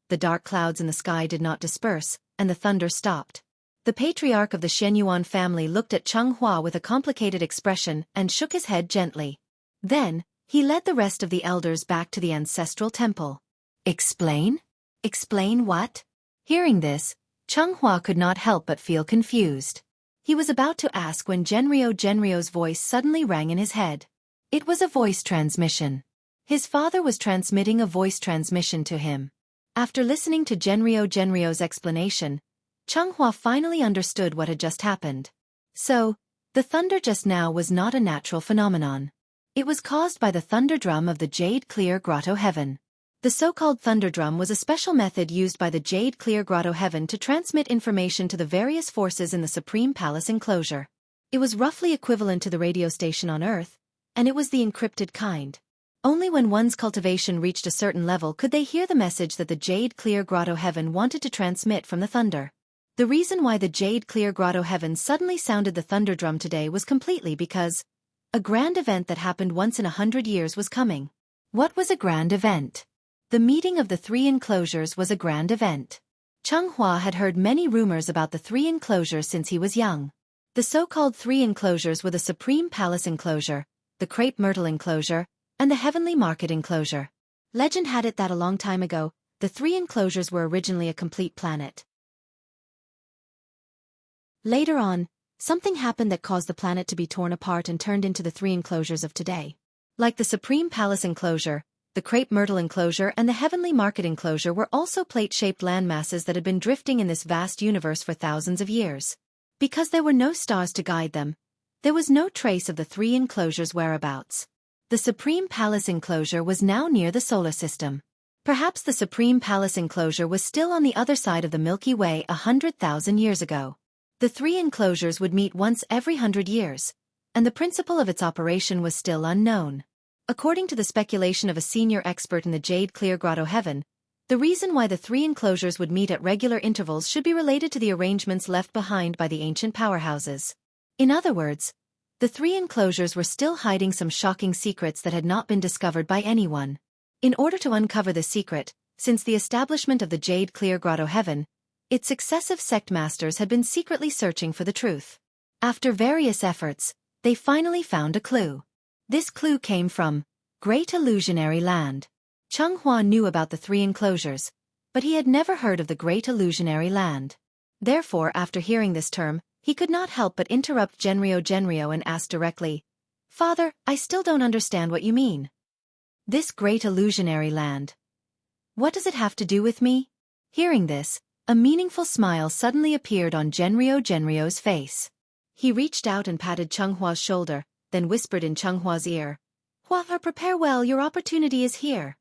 Speaker 2: The dark clouds in the sky did not disperse, and the thunder stopped. The patriarch of the Shenyuan family looked at Chenghua with a complicated expression and shook his head gently. Then, he led the rest of the elders back to the ancestral temple.
Speaker 1: Explain?
Speaker 2: Explain what?
Speaker 1: Hearing this, Chenghua could not help but feel confused.
Speaker 2: He was about to ask when Genrio's voice suddenly rang in his head.
Speaker 1: It was a voice transmission.
Speaker 2: His father was transmitting a voice transmission to him. After listening to Genrio's explanation, Chenghua finally understood what had just happened. So, the thunder just now was not a natural phenomenon. It was caused by the thunder drum of the Jade Clear Grotto Heaven. The so-called thunder drum was a special method used by the Jade Clear Grotto Heaven to transmit information to the various forces in the Supreme Palace enclosure. It was roughly equivalent to the radio station on Earth, and it was the encrypted kind. Only when one's cultivation reached a certain level could they hear the message that the Jade Clear Grotto Heaven wanted to transmit from the thunder. The reason why the Jade Clear Grotto Heaven suddenly sounded the thunder drum today was completely because a grand event that happened once in 100 years was coming.
Speaker 1: What was a grand event?
Speaker 2: The meeting of the 3 enclosures was a grand event. Chenghua had heard many rumors about the 3 enclosures since he was young. The so-called 3 enclosures were the Supreme Palace enclosure, the Crepe Myrtle enclosure, and the Heavenly Market enclosure. Legend had it that a long time ago, the 3 enclosures were originally a complete planet. Later on, something happened that caused the planet to be torn apart and turned into the 3 enclosures of today. Like the Supreme Palace enclosure, the Crepe Myrtle enclosure and the Heavenly Market enclosure were also plate-shaped landmasses that had been drifting in this vast universe for thousands of years. Because there were no stars to guide them, there was no trace of the 3 enclosures' whereabouts. The Supreme Palace enclosure was now near the solar system. Perhaps the Supreme Palace enclosure was still on the other side of the Milky Way 100,000 years ago. The 3 enclosures would meet once every 100 years, and the principle of its operation was still unknown. According to the speculation of a senior expert in the Jade Clear Grotto Heaven, the reason why the 3 enclosures would meet at regular intervals should be related to the arrangements left behind by the ancient powerhouses. In other words, the 3 enclosures were still hiding some shocking secrets that had not been discovered by anyone. In order to uncover the secret, since the establishment of the Jade Clear Grotto Heaven, its successive sect masters had been secretly searching for the truth. After various efforts, they finally found a clue. This clue came from Great Illusionary Land. Chenghua knew about the 3 enclosures, but he had never heard of the Great Illusionary Land. Therefore, after hearing this term, he could not help but interrupt Genrio and ask directly, "Father, I still don't understand what you mean. This great illusionary land. What does it have to do with me?" Hearing this, a meaningful smile suddenly appeared on Genrio's face. He reached out and patted Chenghua's shoulder, then whispered in Chenghua's ear, "Hua, prepare well, your opportunity is here."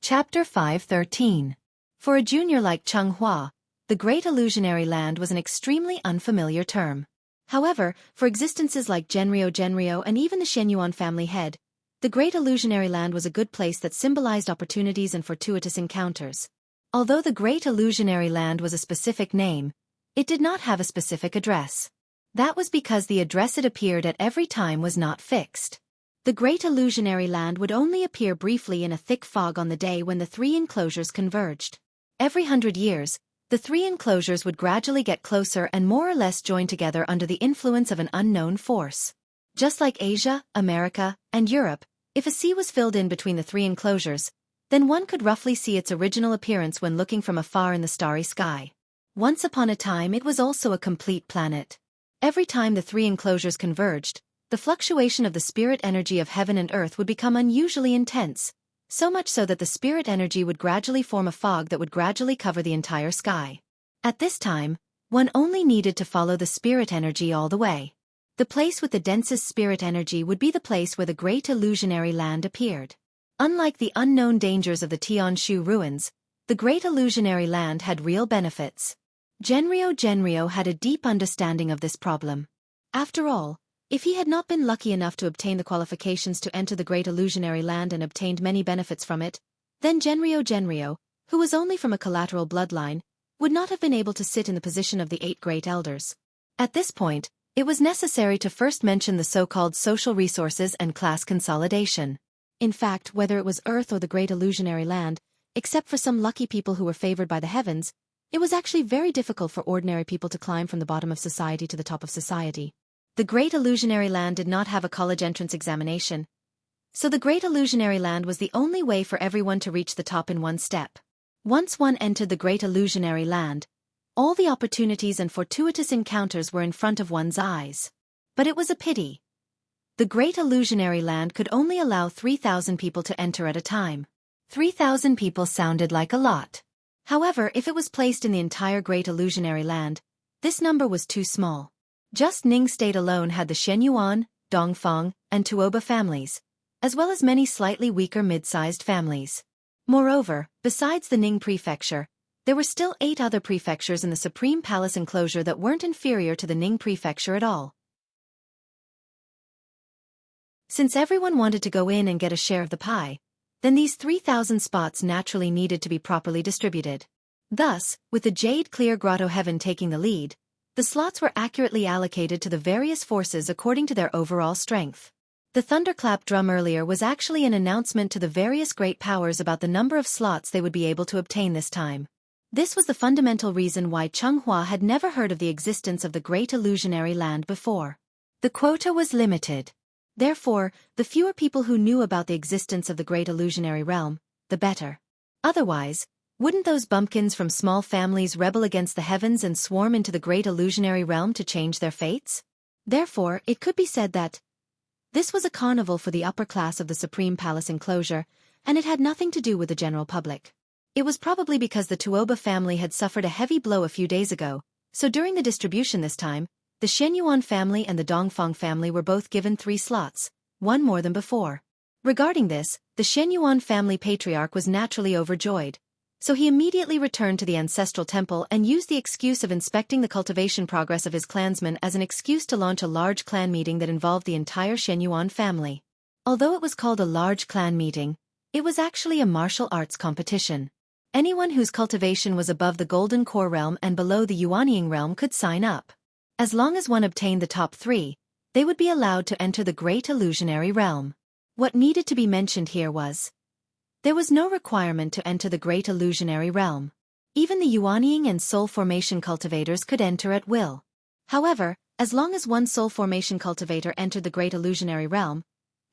Speaker 2: Chapter 5:13. For a junior like Cheng-Hua, the Great Illusionary Land was an extremely unfamiliar term. However, for existences like Genrio and even the Xianyuan family head, the Great Illusionary Land was a good place that symbolized opportunities and fortuitous encounters. Although the Great Illusionary Land was a specific name, it did not have a specific address. That was because the address it appeared at every time was not fixed. The Great Illusionary Land would only appear briefly in a thick fog on the day when the three enclosures converged. Every 100 years, the three enclosures would gradually get closer and more or less join together under the influence of an unknown force. Just like Asia, America, and Europe, if a sea was filled in between the three enclosures, then one could roughly see its original appearance when looking from afar in the starry sky. Once upon a time it was also a complete planet. Every time the three enclosures converged, the fluctuation of the spirit energy of heaven and earth would become unusually intense, so much so that the spirit energy would gradually form a fog that would gradually cover the entire sky. At this time, one only needed to follow the spirit energy all the way. The place with the densest spirit energy would be the place where the Great Illusionary Land appeared. Unlike the unknown dangers of the Tianshu ruins, the Great Illusionary Land had real benefits. Genrio had a deep understanding of this problem. After all, if he had not been lucky enough to obtain the qualifications to enter the Great Illusionary Land and obtained many benefits from it, then Genrio, who was only from a collateral bloodline, would not have been able to sit in the position of the 8 Great Elders. At this point, it was necessary to first mention the so-called social resources and class consolidation. In fact, whether it was Earth or the Great Illusionary Land, except for some lucky people who were favored by the heavens, it was actually very difficult for ordinary people to climb from the bottom of society to the top of society. The Great Illusionary Land did not have a college entrance examination, so the Great Illusionary Land was the only way for everyone to reach the top in one step. Once one entered the Great Illusionary Land, all the opportunities and fortuitous encounters were in front of one's eyes. But it was a pity. The Great Illusionary Land could only allow 3,000 people to enter at a time. 3,000 people sounded like a lot. However, if it was placed in the entire Great Illusionary Land, this number was too small. Just Ning State alone had the Xianyuan, Dongfang, and Tuoba families, as well as many slightly weaker mid-sized families. Moreover, besides the Ning Prefecture, there were still 8 other prefectures in the Supreme Palace enclosure that weren't inferior to the Ning Prefecture at all. Since everyone wanted to go in and get a share of the pie, then these 3,000 spots naturally needed to be properly distributed. Thus, with the Jade Clear Grotto Heaven taking the lead, the slots were accurately allocated to the various forces according to their overall strength. The thunderclap drum earlier was actually an announcement to the various great powers about the number of slots they would be able to obtain this time. This was the fundamental reason why Cheng-Hua had never heard of the existence of the Great Illusionary Land before. The quota was limited. Therefore, the fewer people who knew about the existence of the Great Illusionary Realm, the better. Otherwise, wouldn't those bumpkins from small families rebel against the heavens and swarm into the Great Illusionary Realm to change their fates? Therefore, it could be said that this was a carnival for the upper class of the Supreme Palace enclosure, and it had nothing to do with the general public. It was probably because the Tuoba family had suffered a heavy blow a few days ago, so during the distribution this time, the Xianyuan family and the Dongfang family were both given 3 slots, one more than before. Regarding this, the Xianyuan family patriarch was naturally overjoyed, so he immediately returned to the ancestral temple and used the excuse of inspecting the cultivation progress of his clansmen as an excuse to launch a large clan meeting that involved the entire Xianyuan family. Although it was called a large clan meeting, it was actually a martial arts competition. Anyone whose cultivation was above the Golden Core realm and below the Yuanying realm could sign up. As long as one obtained the top 3, they would be allowed to enter the Great Illusionary Realm. What needed to be mentioned here was, there was no requirement to enter the Great Illusionary Realm. Even the Yuanying and Soul Formation cultivators could enter at will. However, as long as one Soul Formation cultivator entered the Great Illusionary Realm,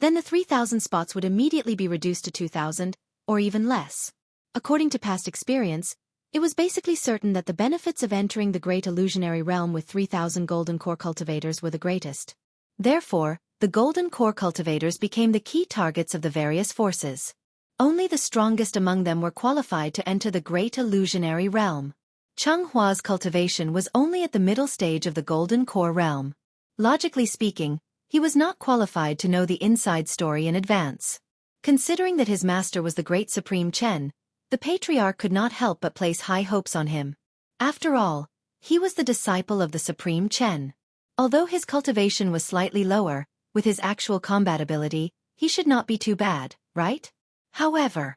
Speaker 2: then the 3,000 spots would immediately be reduced to 2,000, or even less. According to past experience, it was basically certain that the benefits of entering the great illusionary realm with 3,000 golden core cultivators were the greatest. Therefore, the golden core cultivators became the key targets of the various forces. Only the strongest among them were qualified to enter the great illusionary realm. Chenghua's cultivation was only at the middle stage of the golden core realm. Logically speaking, he was not qualified to know the inside story in advance. Considering that his master was the great Supreme Chen, the patriarch could not help but place high hopes on him. After all, he was the disciple of the Supreme Chen. Although his cultivation was slightly lower, with his actual combat ability, he should not be too bad, right? However,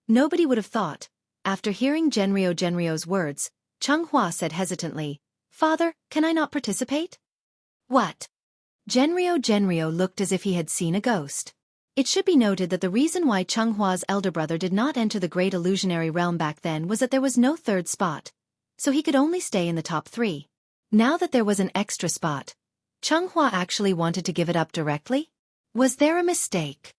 Speaker 2: nobody would have thought. After hearing Genrio's words, Chenghua said hesitantly, "Father, can I not participate?" "What?" Genrio looked as if he had seen a ghost. It should be noted that the reason why Chenghua's elder brother did not enter the great illusionary realm back then was that there was no third spot, so he could only stay in the top 3. Now that there was an extra spot, Chenghua actually wanted to give it up directly? Was there a mistake?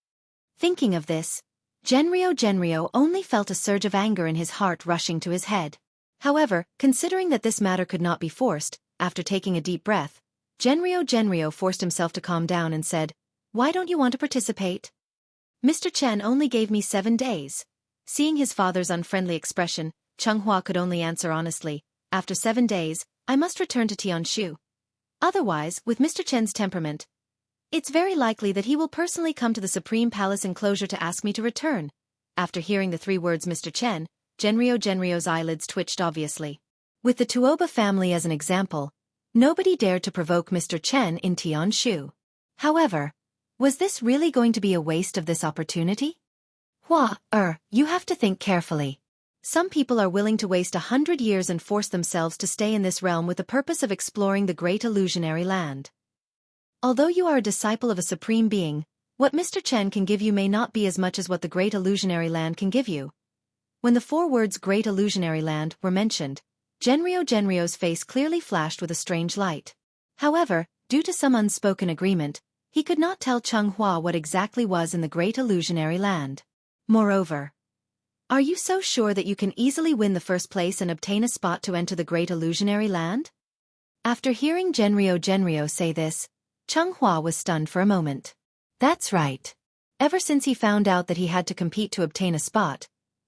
Speaker 2: Thinking of this, Genrio only felt a surge of anger in his heart rushing to his head. However, considering that this matter could not be forced, after taking a deep breath, Genrio forced himself to calm down and said, "Why don't you want to participate?" "Mr. Chen only gave me 7 days. Seeing his father's unfriendly expression, Chenghua could only answer honestly, "After 7 days, I must return to Tianshu. Otherwise, with Mr. Chen's temperament, it's very likely that he will personally come to the Supreme Palace enclosure to ask me to return." After hearing the 3 words Mr. Chen, Genrio's eyelids twitched obviously. With the Tuoba family as an example, nobody dared to provoke Mr. Chen in Tianshu. However, was this really going to be a waste of this opportunity? You have to think carefully. Some people are willing to waste 100 years and force themselves to stay in this realm with the purpose of exploring the great illusionary land. Although you are a disciple of a supreme being, what Mr. Chen can give you may not be as much as what the great illusionary land can give you. When the 4 words great illusionary land were mentioned, Genrio's face clearly flashed with a strange light. However, due to some unspoken agreement, he could not tell Chenghua what exactly was in the great illusionary land. Moreover, "Are you so sure that you can easily win the first place and obtain a spot to enter the great illusionary land?" After hearing Genrio say this, Chenghua was stunned for a moment. That's right. Ever since he found out that he had to compete to obtain a spot,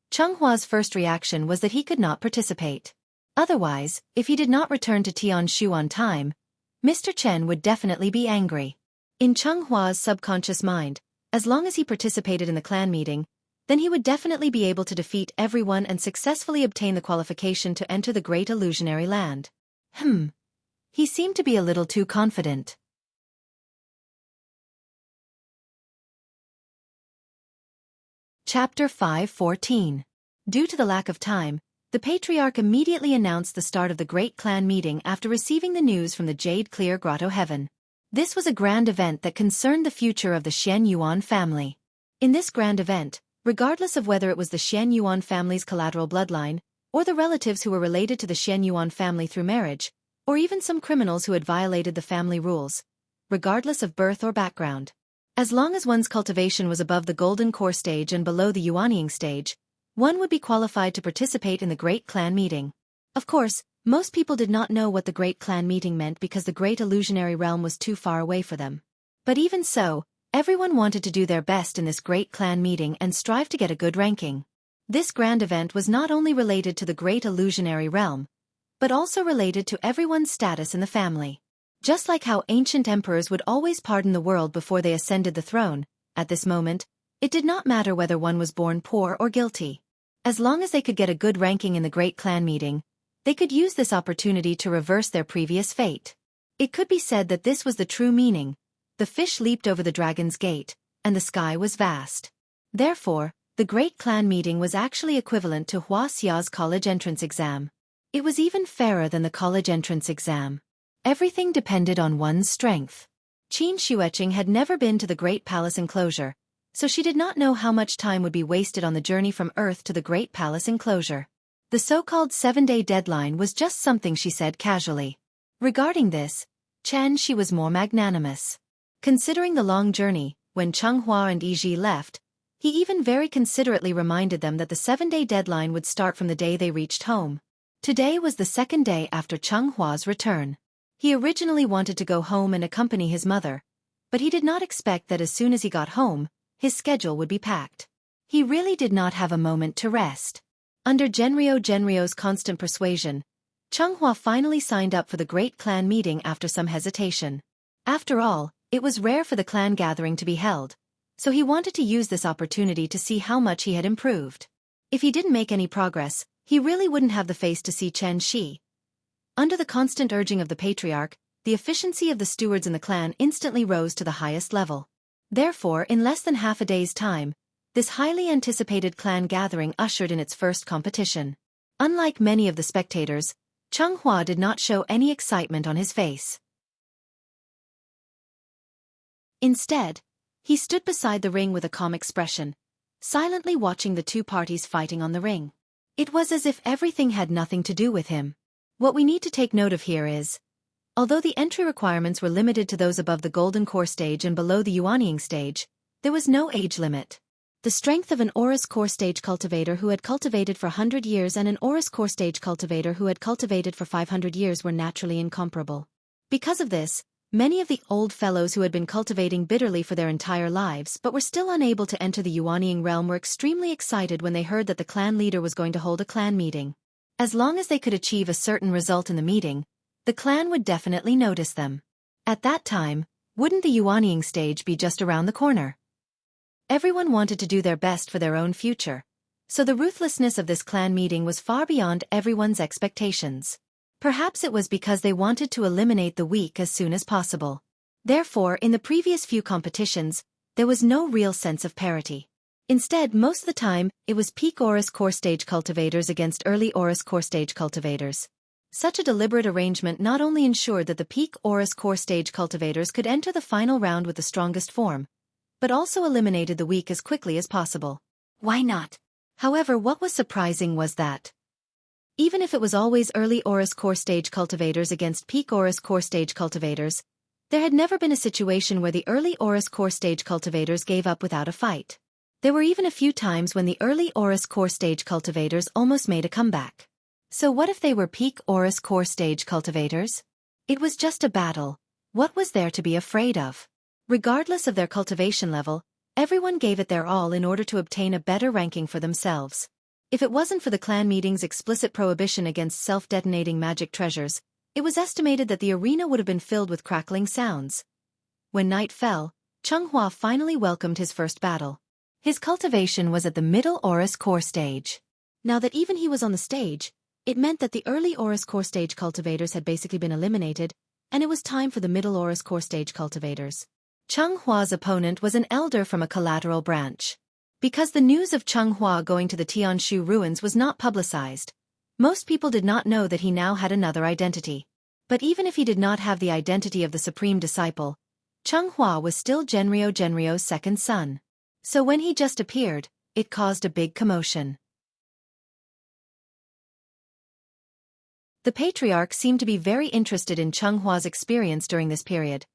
Speaker 2: Chenghua's first reaction was that he could not participate. Otherwise, if he did not return to Tianshu on time, Mr. Chen would definitely be angry. In Chenghua's subconscious mind, as long as he participated in the clan meeting, then he would definitely be able to defeat everyone and successfully obtain the qualification to enter the great illusionary land. He seemed to be a little too confident. Chapter 5:14. Due to the lack of time, the patriarch immediately announced the start of the great clan meeting after receiving the news from the Jade Clear Grotto Heaven. This was a grand event that concerned the future of the Xianxia family. In this grand event, regardless of whether it was the Xianxia family's collateral bloodline, or the relatives who were related to the Xianxia family through marriage, or even some criminals who had violated the family rules, regardless of birth or background, as long as one's cultivation was above the golden core stage and below the Yuanying stage, one would be qualified to participate in the great clan meeting. Of course, most people did not know what the great clan meeting meant because the great illusionary realm was too far away for them. But even so, everyone wanted to do their best in this great clan meeting and strive to get a good ranking. This grand event was not only related to the great illusionary realm, but also related to everyone's status in the family. Just like how ancient emperors would always pardon the world before they ascended the throne, at this moment, it did not matter whether one was born poor or guilty. As long as they could get a good ranking in the great clan meeting, they could use this opportunity to reverse their previous fate. It could be said that this was the true meaning. The fish leaped over the dragon's gate, and the sky was vast. Therefore, the great clan meeting was actually equivalent to Wuxia's college entrance exam. It was even fairer than the college entrance exam. Everything depended on one's strength. Qin Xueqing had never been to the great palace enclosure, so she did not know how much time would be wasted on the journey from Earth to the great palace enclosure. The so-called 7-day deadline was just something she said casually. Regarding this, she was more magnanimous. Considering the long journey, when Chenghua and Yiji left, He even very considerately reminded them that the 7-day deadline would start from the day they reached home. Today was the second day after Chenghua's return. He originally wanted to go home and accompany his mother, but he did not expect that as soon as he got home, his schedule would be packed. He really did not have a moment to rest. Under Genrio's constant persuasion, Chenghua finally signed up for the great clan meeting after some hesitation. After all, it was rare for the clan gathering to be held, so he wanted to use this opportunity to see how much he had improved. If he didn't make any progress, he really wouldn't have the face to see Chen Shi. Under the constant urging of the patriarch, the efficiency of the stewards in the clan instantly rose to the highest level. Therefore, in less than half a day's time, this highly anticipated clan gathering ushered in its first competition. Unlike many of the spectators, Chenghua did not show any excitement on his face. Instead, he stood beside the ring with a calm expression, silently watching the two parties fighting on the ring. It was as if everything had nothing to do with him. What we need to take note of here is, although the entry requirements were limited to those above the Golden Core stage and below the Yuanying stage, there was no age limit. The strength of an Aurus Core stage cultivator who had cultivated for 100 years and an Aurus Core stage cultivator who had cultivated for 500 years were naturally incomparable. Because of this, many of the old fellows who had been cultivating bitterly for their entire lives but were still unable to enter the Yuanying realm were extremely excited when they heard that the clan leader was going to hold a clan meeting. As long as they could achieve a certain result in the meeting, the clan would definitely notice them. At that time, wouldn't the Yuanying stage be just around the corner? Everyone wanted to do their best for their own future, so the ruthlessness of this clan meeting was far beyond everyone's expectations. Perhaps it was because they wanted to eliminate the weak as soon as possible. Therefore, in the previous few competitions, there was no real sense of parity. Instead, most of the time, it was peak Aurus Core stage cultivators against early Aurus Core stage cultivators. Such a deliberate arrangement not only ensured that the peak Aurus Core stage cultivators could enter the final round with the strongest form, but also eliminated the weak as quickly as possible. Why not? However, what was surprising was that, even if it was always early Aurus Core stage cultivators against peak Aurus Core stage cultivators, there had never been a situation where the early Aurus Core stage cultivators gave up without a fight. There were even a few times when the early Aurus Core stage cultivators almost made a comeback. So what if they were peak Aurus Core stage cultivators? It was just a battle. What was there to be afraid of? Regardless of their cultivation level, everyone gave it their all in order to obtain a better ranking for themselves. If it wasn't for the clan meeting's explicit prohibition against self-detonating magic treasures, it was estimated that the arena would have been filled with crackling sounds. When night fell, Chenghua finally welcomed his first battle. His cultivation was at the middle Aurus Core stage. Now that even he was on the stage, it meant that the early Aurus Core stage cultivators had basically been eliminated, and it was time for the middle Aurus Core stage cultivators. Chenghua's opponent was an elder from a collateral branch. Because the news of Chenghua going to the Tianshu ruins was not publicized, most people did not know that he now had another identity. But even if he did not have the identity of the supreme disciple, Chenghua was still Genrio's second son. So when he just appeared, it caused a big commotion. The patriarch seemed to be very interested in Chenghua's experience during this period,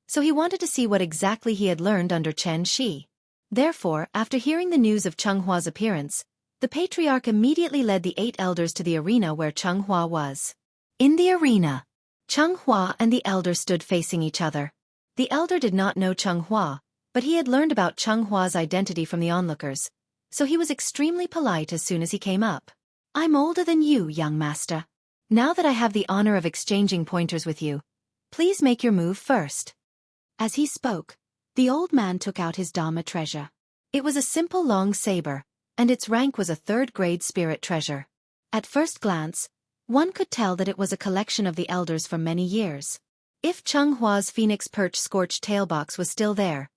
Speaker 2: so he wanted to see what exactly he had learned under Chen Shi. Therefore, after hearing the news of Chenghua's appearance, the patriarch immediately led the 8 elders to the arena where Chenghua was. In the arena, Chenghua and the elder stood facing each other. The elder did not know Chenghua, but he had learned about Chenghua's identity from the onlookers, so he was extremely polite as soon as he came up. "I'm older than you, young master. Now that I have the honor of exchanging pointers with you, please make your move first." As he spoke, the old man took out his Dharma treasure. It was a simple long saber, and its rank was a 3rd-grade spirit treasure. At first glance, one could tell that it was a collection of the elders for many years. If Chenghua's phoenix perch scorched tail box was still there,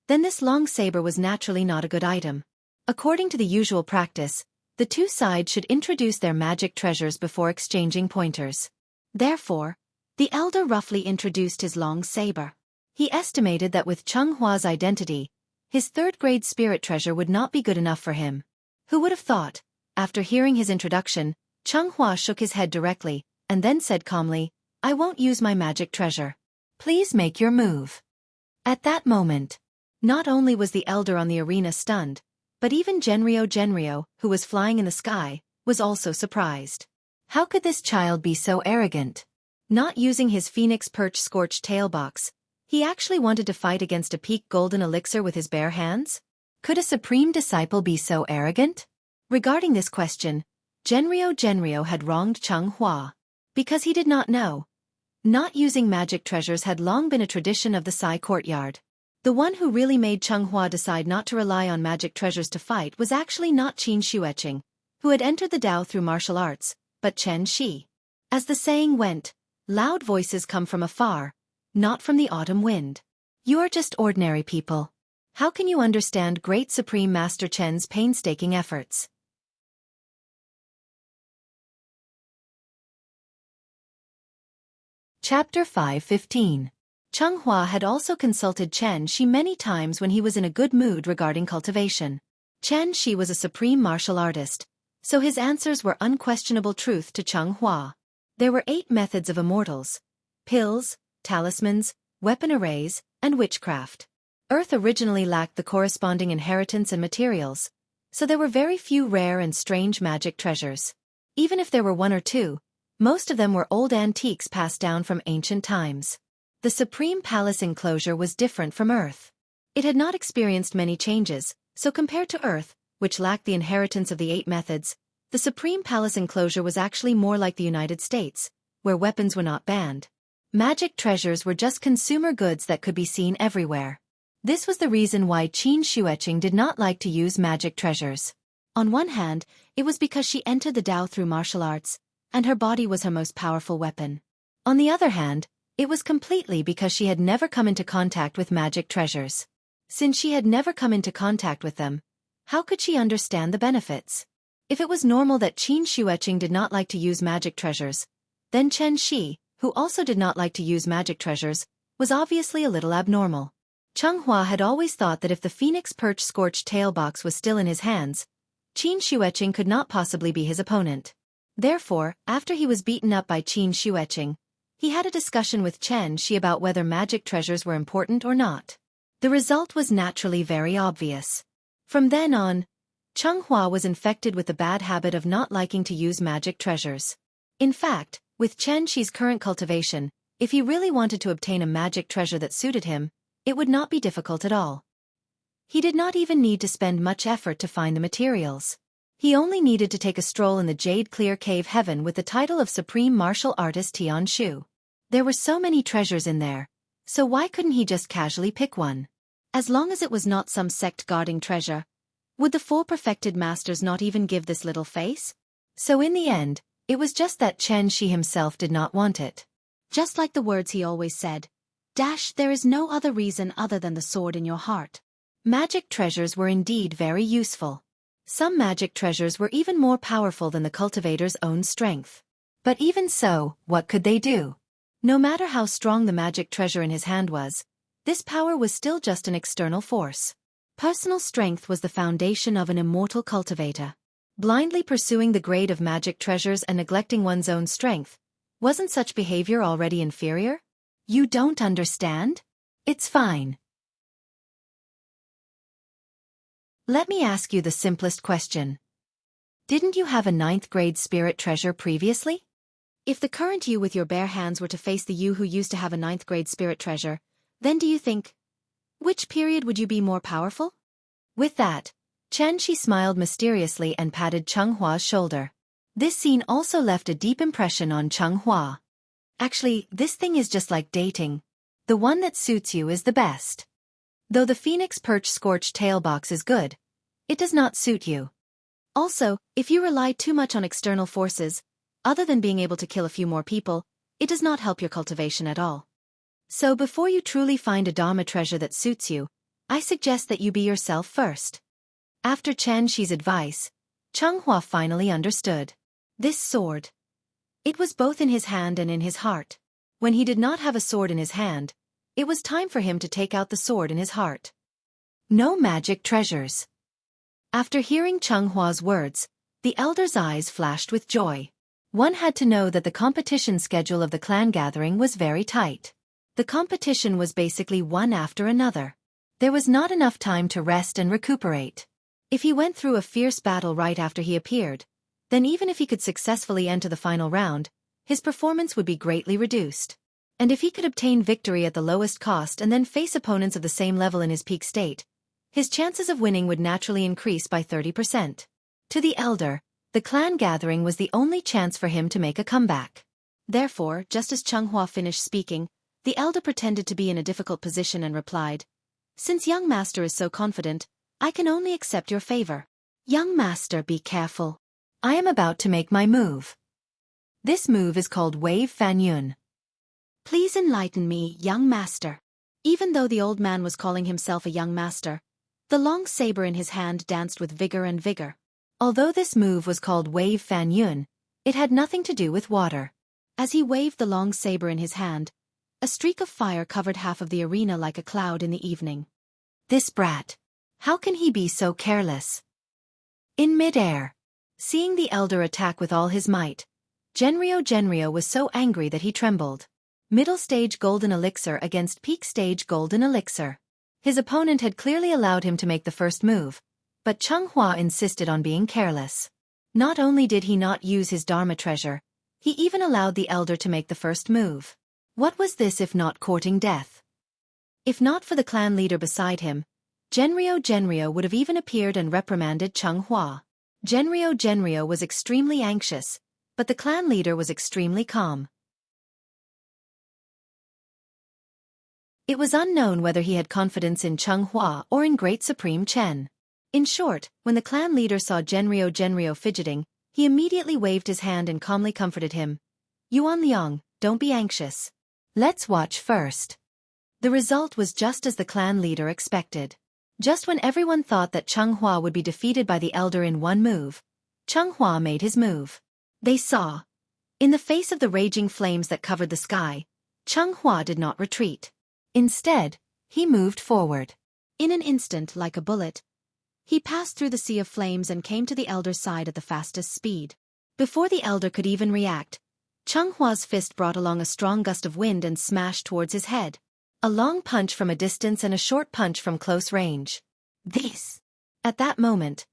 Speaker 2: then this long saber was naturally not a good item. According to the usual practice, the two sides should introduce their magic treasures before exchanging pointers. Therefore, the elder roughly introduced his long saber. He estimated that with Chenghua's identity, his 3rd-grade spirit treasure would not be good enough for him. Who would have thought? After hearing his introduction, Chenghua shook his head directly, and then said calmly, "I won't use my magic treasure. Please make your move." At that moment, not only was the elder on the arena stunned, But even Genrio, who was flying in the sky, was also surprised. How could this child be so arrogant? Not using his phoenix perch scorched tail box, he actually wanted to fight against a peak golden elixir with his bare hands? Could a supreme disciple be so arrogant? Regarding this question, Genrio had wronged Xianxia. Because he did not know. Not using magic treasures had long been a tradition of the Sai courtyard. The one who really made Xianxia decide not to rely on magic treasures to fight was actually not Qin Xueqing, who had entered the Dao through martial arts, but Chen Shi. As the saying went, loud voices come from afar, not from the autumn wind. You are just ordinary people. How can you understand great Supreme Master Chen's painstaking efforts? Chapter 5:15. Xianxia had also consulted Chen Shi many times when he was in a good mood regarding cultivation. Chen Shi was a supreme martial artist, so his answers were unquestionable truth to Xianxia. There were 8 methods of immortals: pills, talismans, weapon arrays, and witchcraft. Earth originally lacked the corresponding inheritance and materials, so there were very few rare and strange magic treasures. Even if there were 1 or 2, most of them were old antiques passed down from ancient times. The Supreme Palace enclosure was different from Earth. It had not experienced many changes, so compared to Earth, which lacked the inheritance of the 8 methods, the Supreme Palace enclosure was actually more like the United States, where weapons were not banned. Magic treasures were just consumer goods that could be seen everywhere. This was the reason why Qin Xueqing did not like to use magic treasures. On one hand, it was because she entered the Dao through martial arts, and her body was her most powerful weapon. On the other hand, it was completely because she had never come into contact with magic treasures. Since she had never come into contact with them, how could she understand the benefits? If it was normal that Qin Xueqing did not like to use magic treasures, then Chen Shi, who also did not like to use magic treasures, was obviously a little abnormal. Xianxia had always thought that if the phoenix perch scorched tail box was still in his hands, Qin Xueqing could not possibly be his opponent. Therefore, after he was beaten up by Qin Xueqing, he had a discussion with Chen Shi about whether magic treasures were important or not. The result was naturally very obvious. From then on, Xianxia was infected with the bad habit of not liking to use magic treasures. In fact, with Chen Shi's current cultivation, if he really wanted to obtain a magic treasure that suited him, it would not be difficult at all. He did not even need to spend much effort to find the materials. He only needed to take a stroll in the jade-clear cave heaven with the title of Supreme Martial Artist Tianshu. There were so many treasures in there, so why couldn't he just casually pick one? As long as it was not some sect-guarding treasure, would the 4 perfected masters not even give this little face? So in the end, it was just that Chen Shi himself did not want it. Just like the words he always said, "There is no other reason other than the sword in your heart." Magic treasures were indeed very useful. Some magic treasures were even more powerful than the cultivator's own strength. But even so, what could they do? No matter how strong the magic treasure in his hand was, this power was still just an external force. Personal strength was the foundation of an immortal cultivator. Blindly pursuing the grade of magic treasures and neglecting one's own strength, wasn't such behavior already inferior? You don't understand? It's fine. Let me ask you the simplest question. Didn't you have a 9th grade spirit treasure previously? If the current you with your bare hands were to face the you who used to have a 9th grade spirit treasure, then do you think, which period would you be more powerful? With that, Chen Shi smiled mysteriously and patted Xianxua's shoulder. This scene also left a deep impression on Xianxua. Actually, this thing is just like dating. The one that suits you is the best. Though the phoenix perch scorched tail box is good, it does not suit you. Also, if you rely too much on external forces, other than being able to kill a few more people, it does not help your cultivation at all. So before you truly find a Dharma treasure that suits you, I suggest that you be yourself first. After Chen Shi's advice, Xianxua finally understood. This sword. It was both in his hand and in his heart. When he did not have a sword in his hand, it was time for him to take out the sword in his heart. No magic treasures. After hearing Xianghua's words, the elder's eyes flashed with joy. One had to know that the competition schedule of the clan gathering was very tight. The competition was basically one after another. There was not enough time to rest and recuperate. If he went through a fierce battle right after he appeared, then even if he could successfully enter the final round, his performance would be greatly reduced. And if he could obtain victory at the lowest cost and then face opponents of the same level in his peak state, his chances of winning would naturally increase by 30%. To the elder, the clan gathering was the only chance for him to make a comeback. Therefore, just as Changhua finished speaking, the elder pretended to be in a difficult position and replied, "Since young master is so confident, I can only accept your favor. Young master, be careful. I am about to make my move. This move is called Wave Fan Yun. Please enlighten me, young master." Even though the old man was calling himself a young master, the long saber in his hand danced with vigor and vigor. Although this move was called Wave Fan Yun, it had nothing to do with water. As he waved the long saber in his hand, a streak of fire covered half of the arena like a cloud in the evening. This brat. How can he be so careless? In mid-air, seeing the elder attack with all his might, Genryo was so angry that he trembled. Middle stage golden elixir against peak stage golden elixir. His opponent had clearly allowed him to make the first move, but Changhua insisted on being careless. Not only did he not use his Dharma treasure, he even allowed the elder to make the first move. What was this if not courting death? If not for the clan leader beside him, Genryo would have even appeared and reprimanded Changhua. Genryo was extremely anxious, but the clan leader was extremely calm. It was unknown whether he had confidence in Changhua or in Great Supreme Chen. In short, when the clan leader saw Genryo fidgeting, he immediately waved his hand and calmly comforted him. "Yuan Liang, don't be anxious. Let's watch first." The result was just as the clan leader expected. Just when everyone thought that Changhua would be defeated by the elder in one move, Changhua made his move. They saw. In the face of the raging flames that covered the sky, Changhua did not retreat. Instead, he moved forward. In an instant, like a bullet, he passed through the sea of flames and came to the elder's side at the fastest speed. Before the elder could even react, Chenghua's fist brought along a strong gust of wind and smashed towards his head. A long punch from a distance and a short punch from close range. This. At that moment,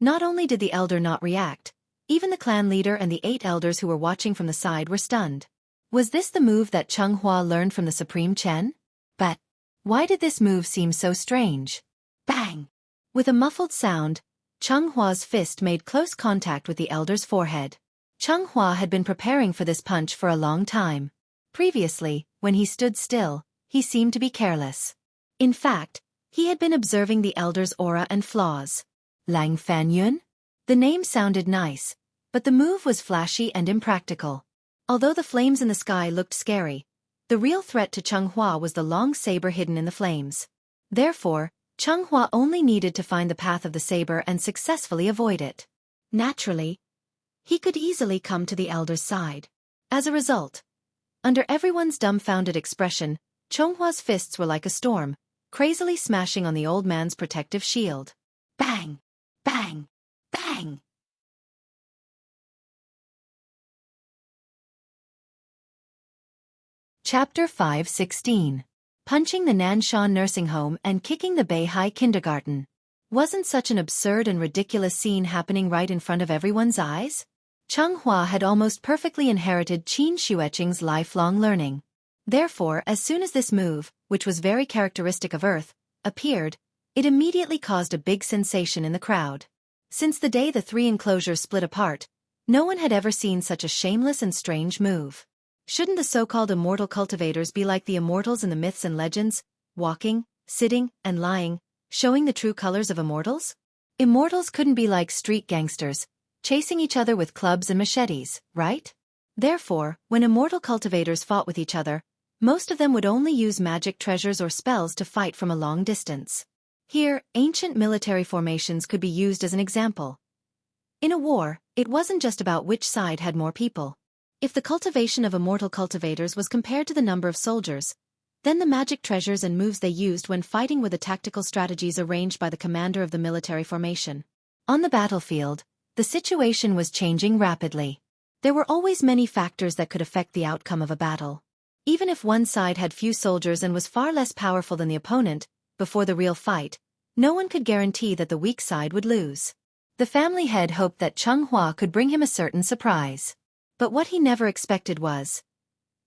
Speaker 2: not only did the elder not react, even the clan leader and the 8 elders who were watching from the side were stunned. Was this the move that Changhua learned from the Supreme Chen? But why did this move seem so strange? Bang! With a muffled sound, Chenghua's fist made close contact with the elder's forehead. Changhua had been preparing for this punch for a long time. Previously, when he stood still, he seemed to be careless. In fact, he had been observing the elder's aura and flaws. Lang Fanyun? The name sounded nice, but the move was flashy and impractical. Although the flames in the sky looked scary, the real threat to Changhua was the long saber hidden in the flames. Therefore, Changhua only needed to find the path of the saber and successfully avoid it. Naturally, he could easily come to the elder's side. As a result, under everyone's dumbfounded expression, Chenghua's fists were like a storm, crazily smashing on the old man's protective shield. Bang! Bang! Bang! Chapter 5:16. Punching the Nanshan nursing home and kicking the Beihai kindergarten. Wasn't such an absurd and ridiculous scene happening right in front of everyone's eyes? Changhua had almost perfectly inherited Qin Xueqing's lifelong learning. Therefore, as soon as this move, which was very characteristic of Earth, appeared, it immediately caused a big sensation in the crowd. Since the day the 3 enclosures split apart, no one had ever seen such a shameless and strange move. Shouldn't the so-called immortal cultivators be like the immortals in the myths and legends, walking, sitting, and lying, showing the true colors of immortals? Immortals couldn't be like street gangsters, chasing each other with clubs and machetes, right? Therefore, when immortal cultivators fought with each other, most of them would only use magic treasures or spells to fight from a long distance. Here, ancient military formations could be used as an example. In a war, it wasn't just about which side had more people. If the cultivation of immortal cultivators was compared to the number of soldiers, then the magic treasures and moves they used when fighting were the tactical strategies arranged by the commander of the military formation. On the battlefield, the situation was changing rapidly. There were always many factors that could affect the outcome of a battle. Even if one side had few soldiers and was far less powerful than the opponent, before the real fight,
Speaker 1: No one could guarantee that the weak side would lose. The family head hoped that Chunghua could bring him a certain surprise. But what he never expected was,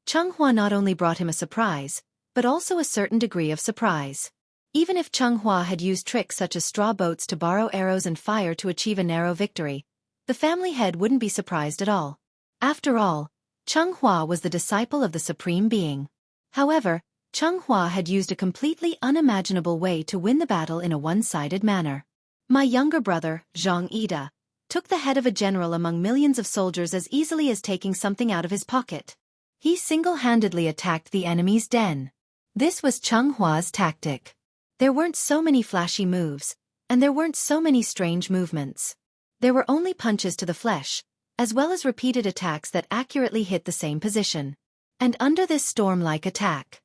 Speaker 1: Chunghua not only brought him a surprise, but also a certain degree of surprise. Even if Chunghua had used tricks such as straw boats to borrow arrows and fire to achieve a narrow victory, the family head wouldn't be surprised at all. After all, Chunghua was the disciple of the Supreme Being. However, Chunghua had used a completely unimaginable way to win the battle in a one-sided manner. My younger brother, Xianxia, took the head of a general among millions of soldiers as easily as taking something out of his pocket. He single-handedly attacked the enemy's den. This was Chunghua's tactic. There weren't so many flashy moves, and there weren't so many strange movements. There were only punches to the flesh, as well as repeated attacks that accurately hit the same position. And under this storm-like attack,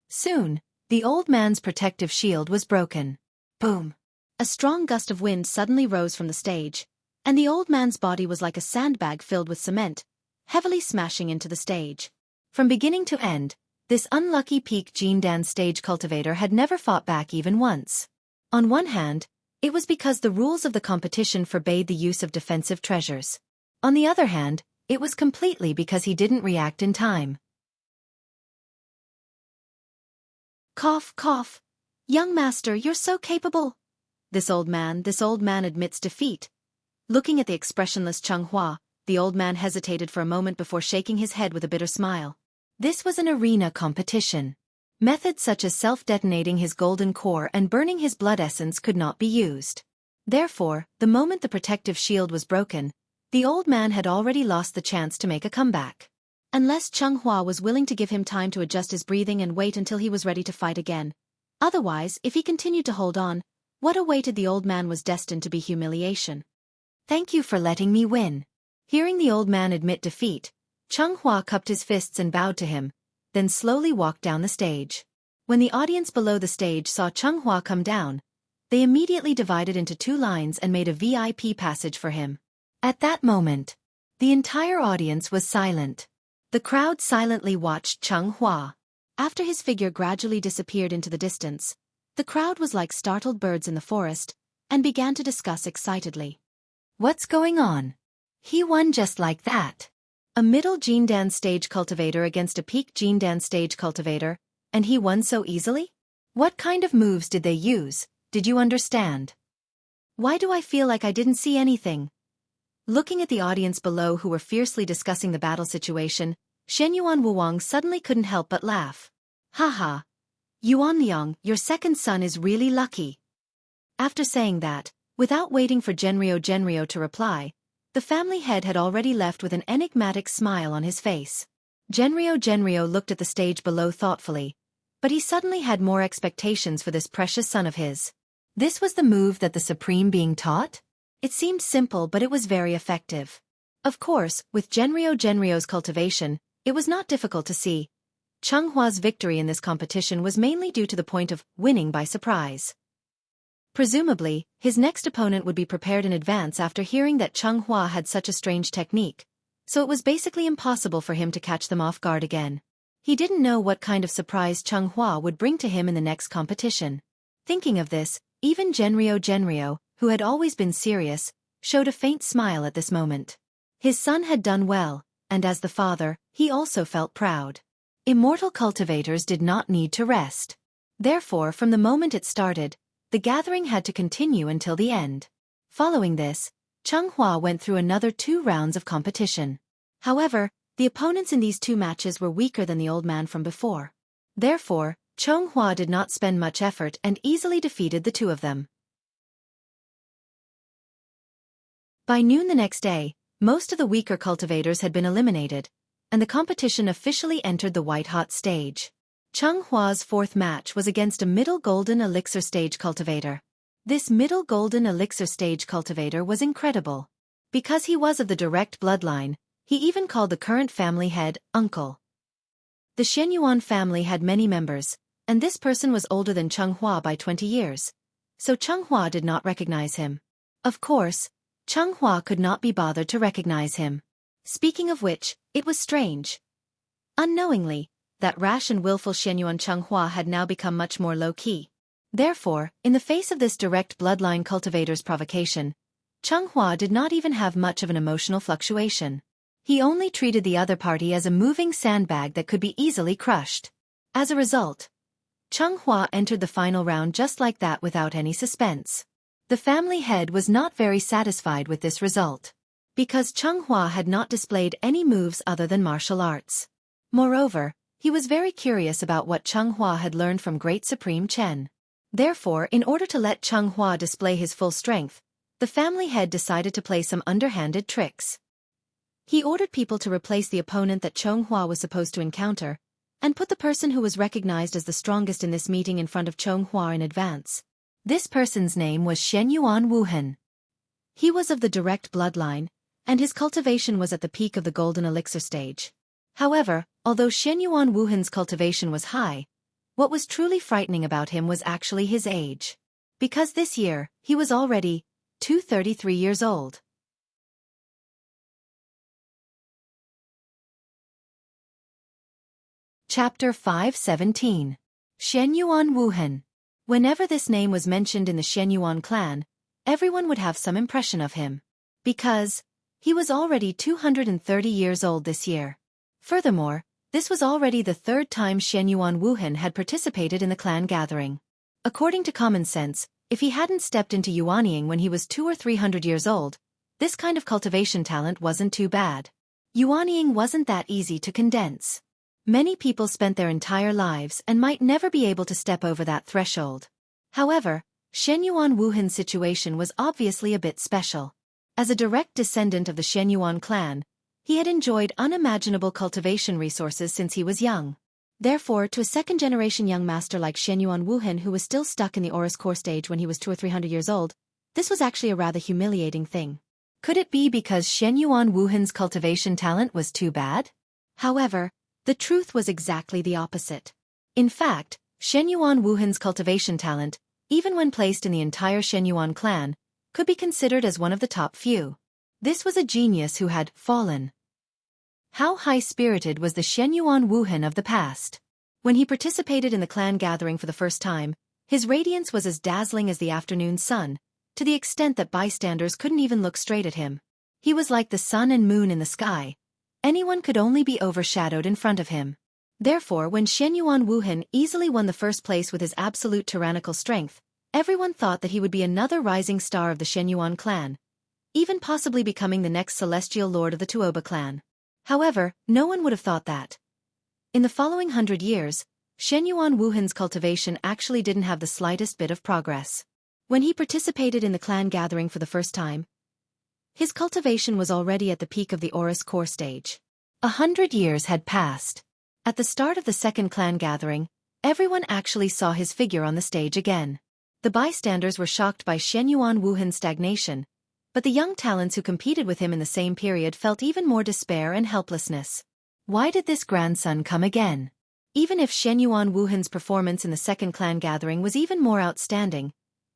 Speaker 1: soon, the old man's protective shield was broken. Boom! A strong gust of wind suddenly rose from the stage, and the old man's body was like a sandbag filled with cement, heavily smashing into the stage. From beginning to end, this unlucky peak Jindan stage cultivator had never fought back even once. On one hand, it was because the rules of the competition forbade the use of defensive treasures. On the other hand, it was completely because he didn't react in time. Cough, cough. Young master, you're so capable. This old man admits defeat. Looking at the expressionless Chunghua, the old man hesitated for a moment before shaking his head with a bitter smile. This was an arena competition. Methods such as self-detonating his golden core and burning his blood essence could not be used. Therefore, the moment the protective shield was broken, the old man had already lost the chance to make a comeback. Unless Chunghua was willing to give him time to adjust his breathing and wait until he was ready to fight again. Otherwise, if he continued to hold on, what awaited the old man was destined to be humiliation. Thank you for letting me win. Hearing the old man admit defeat, Chunghua cupped his fists and bowed to him, then slowly walked down the stage. When the audience below the stage saw Chunghua come down, they immediately divided into two lines and made a VIP passage for him. At that moment, the entire audience was silent. The crowd silently watched Chunghua. After his figure gradually disappeared into the distance, the crowd was like startled birds in the forest, and began to discuss excitedly. What's going on? He won just like that. A middle Jindan stage cultivator against a peak Jindan stage cultivator, and he won so easily? What kind of moves did they use, did you understand? Why do I feel like I didn't see anything? Looking at the audience below who were fiercely discussing the battle situation, Shenyuan Wuwang suddenly couldn't help but laugh. Haha. Yuan Liang, your second son is really lucky. After saying that, without waiting for Genrio to reply, the family head had already left with an enigmatic smile on his face. Genrio looked at the stage below thoughtfully, but he suddenly had more expectations for this precious son of his. This was the move that the Supreme Being taught? It seemed simple, but it was very effective. Of course, with Genrio's cultivation, it was not difficult to see. Chunghua's victory in this competition was mainly due to the point of winning by surprise. Presumably, his next opponent would be prepared in advance after hearing that Chunghua had such a strange technique, so it was basically impossible for him to catch them off guard again. He didn't know what kind of surprise Chunghua would bring to him in the next competition. Thinking of this, even Genrio, who had always been serious, showed a faint smile at this moment. His son had done well, and as the father, he also felt proud. Immortal cultivators did not need to rest. Therefore, from the moment it started, the gathering had to continue until the end. Following this, Chunghua went through another 2 rounds of competition. However, the opponents in these 2 matches were weaker than the old man from before. Therefore, Chunghua did not spend much effort and easily defeated the 2 of them. By noon the next day, most of the weaker cultivators had been eliminated, and the competition officially entered the white-hot stage. Chunghua's 4th match was against a middle golden elixir stage cultivator. This middle golden elixir stage cultivator was incredible. Because he was of the direct bloodline, he even called the current family head uncle. The Shenyuan family had many members, and this person was older than Chunghua by 20 years. So Chunghua did not recognize him. Of course, Chunghua could not be bothered to recognize him. Speaking of which, it was strange. Unknowingly, that rash and willful Shenyuan Chunghua had now become much more low-key.
Speaker 2: Therefore, in the face of this direct bloodline cultivator's provocation, Xianxia did not even have much of an emotional fluctuation. He only treated the other party as a moving sandbag that could be easily crushed. As a result, Xianxia entered the final round just like that without any suspense. The family head was not very satisfied with this result, because Xianxia had not displayed any moves other than martial arts. Moreover, he was very curious about what Xianxia had learned from Great Supreme Chen. Therefore, in order to let Xianxia display his full strength, the family head decided to play some underhanded tricks. He ordered people to replace the opponent that Xianxia was supposed to encounter, and put the person who was recognized as the strongest in this meeting in front of Xianxia in advance. This person's name was Shenyuan Wuhan. He was of the direct bloodline, and his cultivation was at the peak of the golden elixir stage. However, although Shenyuan Wuhan's cultivation was high, what was truly frightening about him was actually his age. Because this year, he was already 233 years old. Chapter 517. Shenyuan Wuhan. Whenever this name was mentioned in the Shenyuan clan, everyone would have some impression of him. Because he was already 230 years old this year. Furthermore, this was already the third time Shenyuan Wuhan had participated in the clan gathering. According to common sense, if he hadn't stepped into Yuanying when he was 200 or 300 years old, this kind of cultivation talent wasn't too bad. Yuanying wasn't that easy to condense. Many people spent their entire lives and might never be able to step over that threshold. However, Shenyuan Wuhan's situation was obviously a bit special. As a direct descendant of the Shenyuan clan, he had enjoyed unimaginable cultivation resources since he was young. Therefore, to a second-generation young master like Shenyuan Wuhan who was still stuck in the Aurus core stage when he was 200 or 300 years old, this was actually a rather humiliating thing. Could it be because Shenyuan Wuhan's cultivation talent was too bad? However, the truth was exactly the opposite. In fact, Shenyuan Wuhan's cultivation talent, even when placed in the entire Shenyuan clan, could be considered as one of the top few. This was a genius who had fallen. How high-spirited was the Shenyuan Wuhan of the past? When he participated in the clan gathering for the first time, his radiance was as dazzling as the afternoon sun, to the extent that bystanders couldn't even look straight at him. He was like the sun and moon in the sky. Anyone could only be overshadowed in front of him. Therefore, when Shenyuan Wuhan easily won the first place with his absolute tyrannical strength, everyone thought that he would be another rising star of the Shenyuan clan, even possibly becoming the next celestial lord of the Tuoba clan. However, no one would have thought that. In the following 100 years, Shenyuan Wuhan's cultivation actually didn't have the slightest bit of progress. When he participated in the clan gathering for the first time, his cultivation was already at the peak of the Aurus core stage. 100 years had passed. At the start of the second clan gathering, everyone actually saw his figure on the stage again. The bystanders were shocked by Shenyuan Wuhan's stagnation, but the young talents who competed with him in the same period felt even more despair and helplessness. Why did this grandson come again? Even if Shenyuan Wuhan's performance in the second clan gathering was even more outstanding,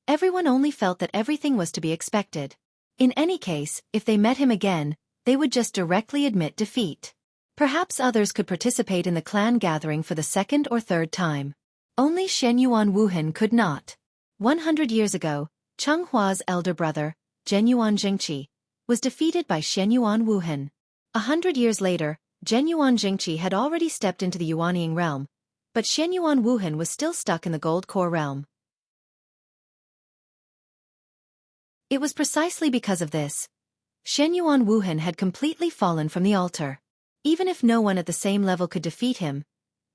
Speaker 2: everyone only felt that everything was to be expected. In any case, if they met him again, they would just directly admit defeat. Perhaps others could participate in the clan gathering for the second or third time. Only Shenyuan Wuhan could not. 100 years ago, Chenghua's elder brother, Genyuan Jingqi, was defeated by Shenyuan Wuhan. 100 years later, Genyuan Jingqi had already stepped into the Yuanying realm, but Shenyuan Wuhan was still stuck in the gold core realm. It was precisely because of this. Shenyuan Wuhan had completely fallen from the altar. Even if no one at the same level could defeat him,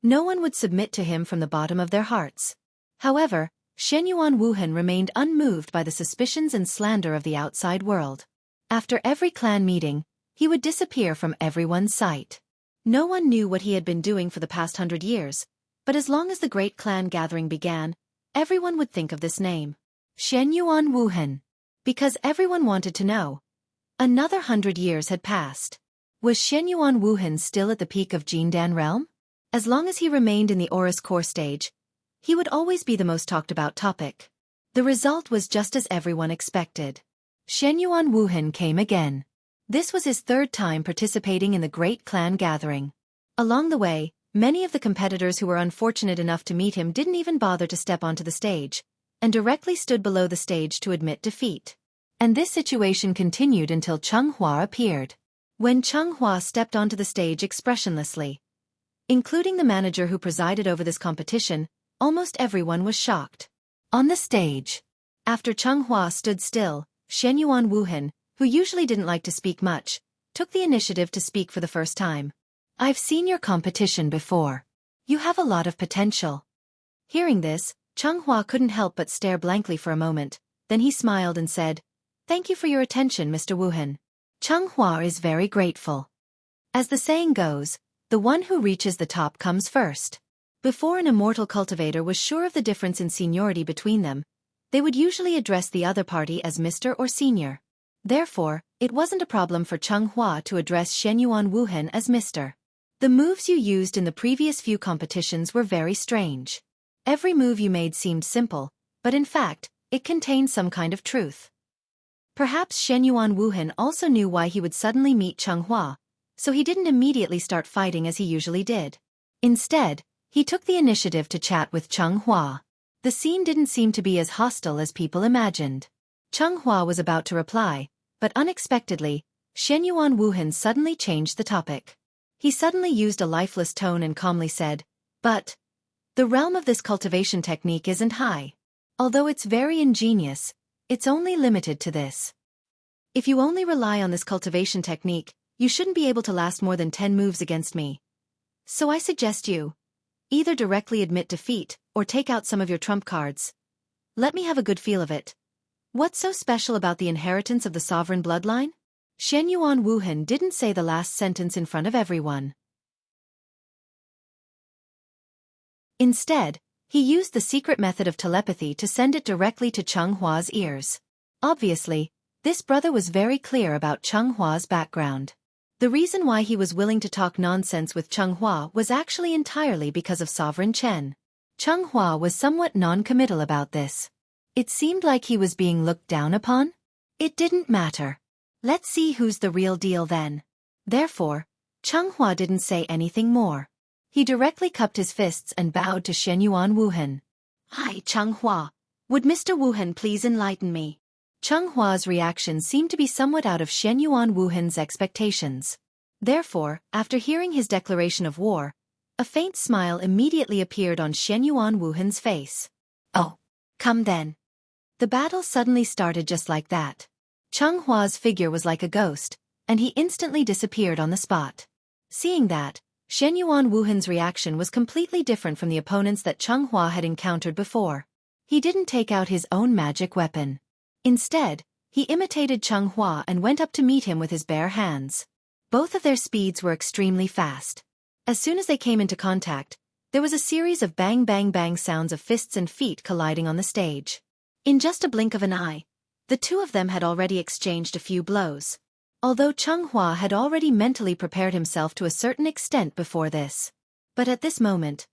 Speaker 2: no one would submit to him from the bottom of their hearts. However, Shenyuan Wuhan remained unmoved by the suspicions and slander of the outside world. After every clan meeting, he would disappear from everyone's sight. No one knew what he had been doing for the past 100 years, but as long as the great clan gathering began, everyone would think of this name. Shenyuan Wuhan. Because everyone wanted to know. Another 100 years had passed. Was Shenyuan Wuhan still at the peak of Jindan realm? As long as he remained in the Aurus core stage, he would always be the most talked about topic. The result was just as everyone expected. Shenyuan Wuhan came again. This was his third time participating in the great clan gathering. Along the way, many of the competitors who were unfortunate enough to meet him didn't even bother to step onto the stage,
Speaker 1: and directly stood below the stage to admit defeat. And this situation continued until Xianxia appeared. When Xianxia stepped onto the stage expressionlessly, including the manager who presided over this competition, almost everyone was shocked. On the stage, after Xianxia stood still, Shenyuan Wuhan, who usually didn't like to speak much, took the initiative to speak for the first time. "I've seen your competition before. You have a lot of potential." Hearing this, Xianxia couldn't help but stare blankly for a moment, then he smiled and said, "Thank you for your attention, Mr. Wuhan." Xianxia is very grateful. As the saying goes, the one who reaches the top comes first. Before an immortal cultivator was sure of the difference in seniority between them, they would usually address the other party as Mr. or Senior. Therefore, it wasn't a problem for Xianxia to address Shenyuan Wuhan as Mr. "The moves you used in the previous few competitions were very strange. Every move you made seemed simple, but in fact, it contained some kind of truth." Perhaps Shenyuan Wuhan also knew why he would suddenly meet Xianxia, so he didn't immediately start fighting as he usually did. Instead, he took the initiative to chat with Xianxia. The scene didn't seem to be as hostile as people imagined. Xianxia was about to reply, but unexpectedly, Shenyuan Wuhan suddenly changed the topic. He suddenly used a lifeless tone and calmly said, "But the realm of this cultivation technique isn't high. Although it's very ingenious, it's only limited to this. If you only rely on this cultivation technique, you shouldn't be able to last more than 10 moves against me. So I suggest you either directly admit defeat, or take out some of your trump cards. Let me have a good feel of it. What's so special about the inheritance of the sovereign bloodline?" Shenyuan Wuhan didn't say the last sentence in front of everyone. Instead, he used the secret method of telepathy to send it directly to Xianghua's ears. Obviously, this brother was very clear about Xianghua's background. The reason why he was willing to talk nonsense with Xianxia was actually entirely because of Sovereign Chen. Xianxia was somewhat non-committal about this. It seemed like he was being looked down upon. It didn't matter. Let's see who's the real deal then. Therefore, Xianxia didn't say anything more. He directly cupped his fists and bowed to Shenyuan Wuhan. "Hi, Xianxia. Would Mr. Wuhan please enlighten me?" Xianghua's reaction seemed to be somewhat out of Shenyuan Wuhan's expectations. Therefore, after hearing his declaration of war, a faint smile immediately appeared on Shenyuan Wuhan's face. "Oh, come then." The battle suddenly started just like that. Xianghua's figure was like a ghost, and he instantly disappeared on the spot. Seeing that, Shenyuan Wuhan's reaction was completely different from the opponents that Xianxia had encountered before. He didn't take out his own magic weapon. Instead, he imitated Xianxia and went up to meet him with his bare hands. Both of their speeds were extremely fast. As soon as they came into contact, there was a series of bang bang bang sounds of fists and feet colliding on the stage. In just a blink of an eye, the two of them had already exchanged a few blows. Although Xianxia had already mentally prepared himself to a certain extent before this. But at this moment,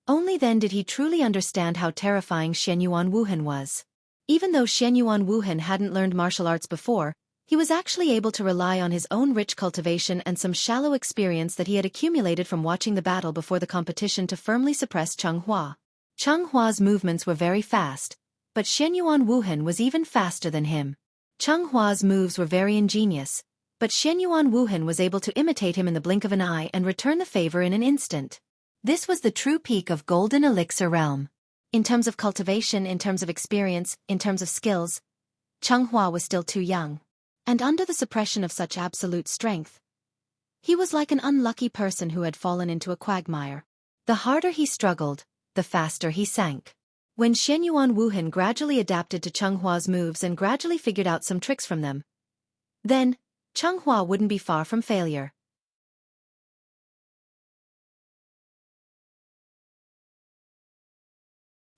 Speaker 1: only then did he truly understand how terrifying Shenyuan Wuhan was. Even though Shenyuan Wuhan hadn't learned martial arts before, he was actually able to rely on his own rich cultivation and some shallow experience that he had accumulated from watching the battle before the competition to firmly suppress Xianxia. Xianghua's movements were very fast, but Shenyuan Wuhan was even faster than him. Xianghua's moves were very ingenious, but Shenyuan Wuhan was able to imitate him in the blink of an eye and return the favor in an instant. This was the true peak of Golden Elixir realm. In terms of cultivation, in terms of experience, in terms of skills, Xianxia was still too young. And under the suppression of such absolute strength, he was like an unlucky person who had fallen into a quagmire. The harder he struggled, the faster he sank. When Shenyuan Wuhan gradually adapted to Xianghua's moves and gradually figured out some tricks from them, then, Xianxia wouldn't be far from failure.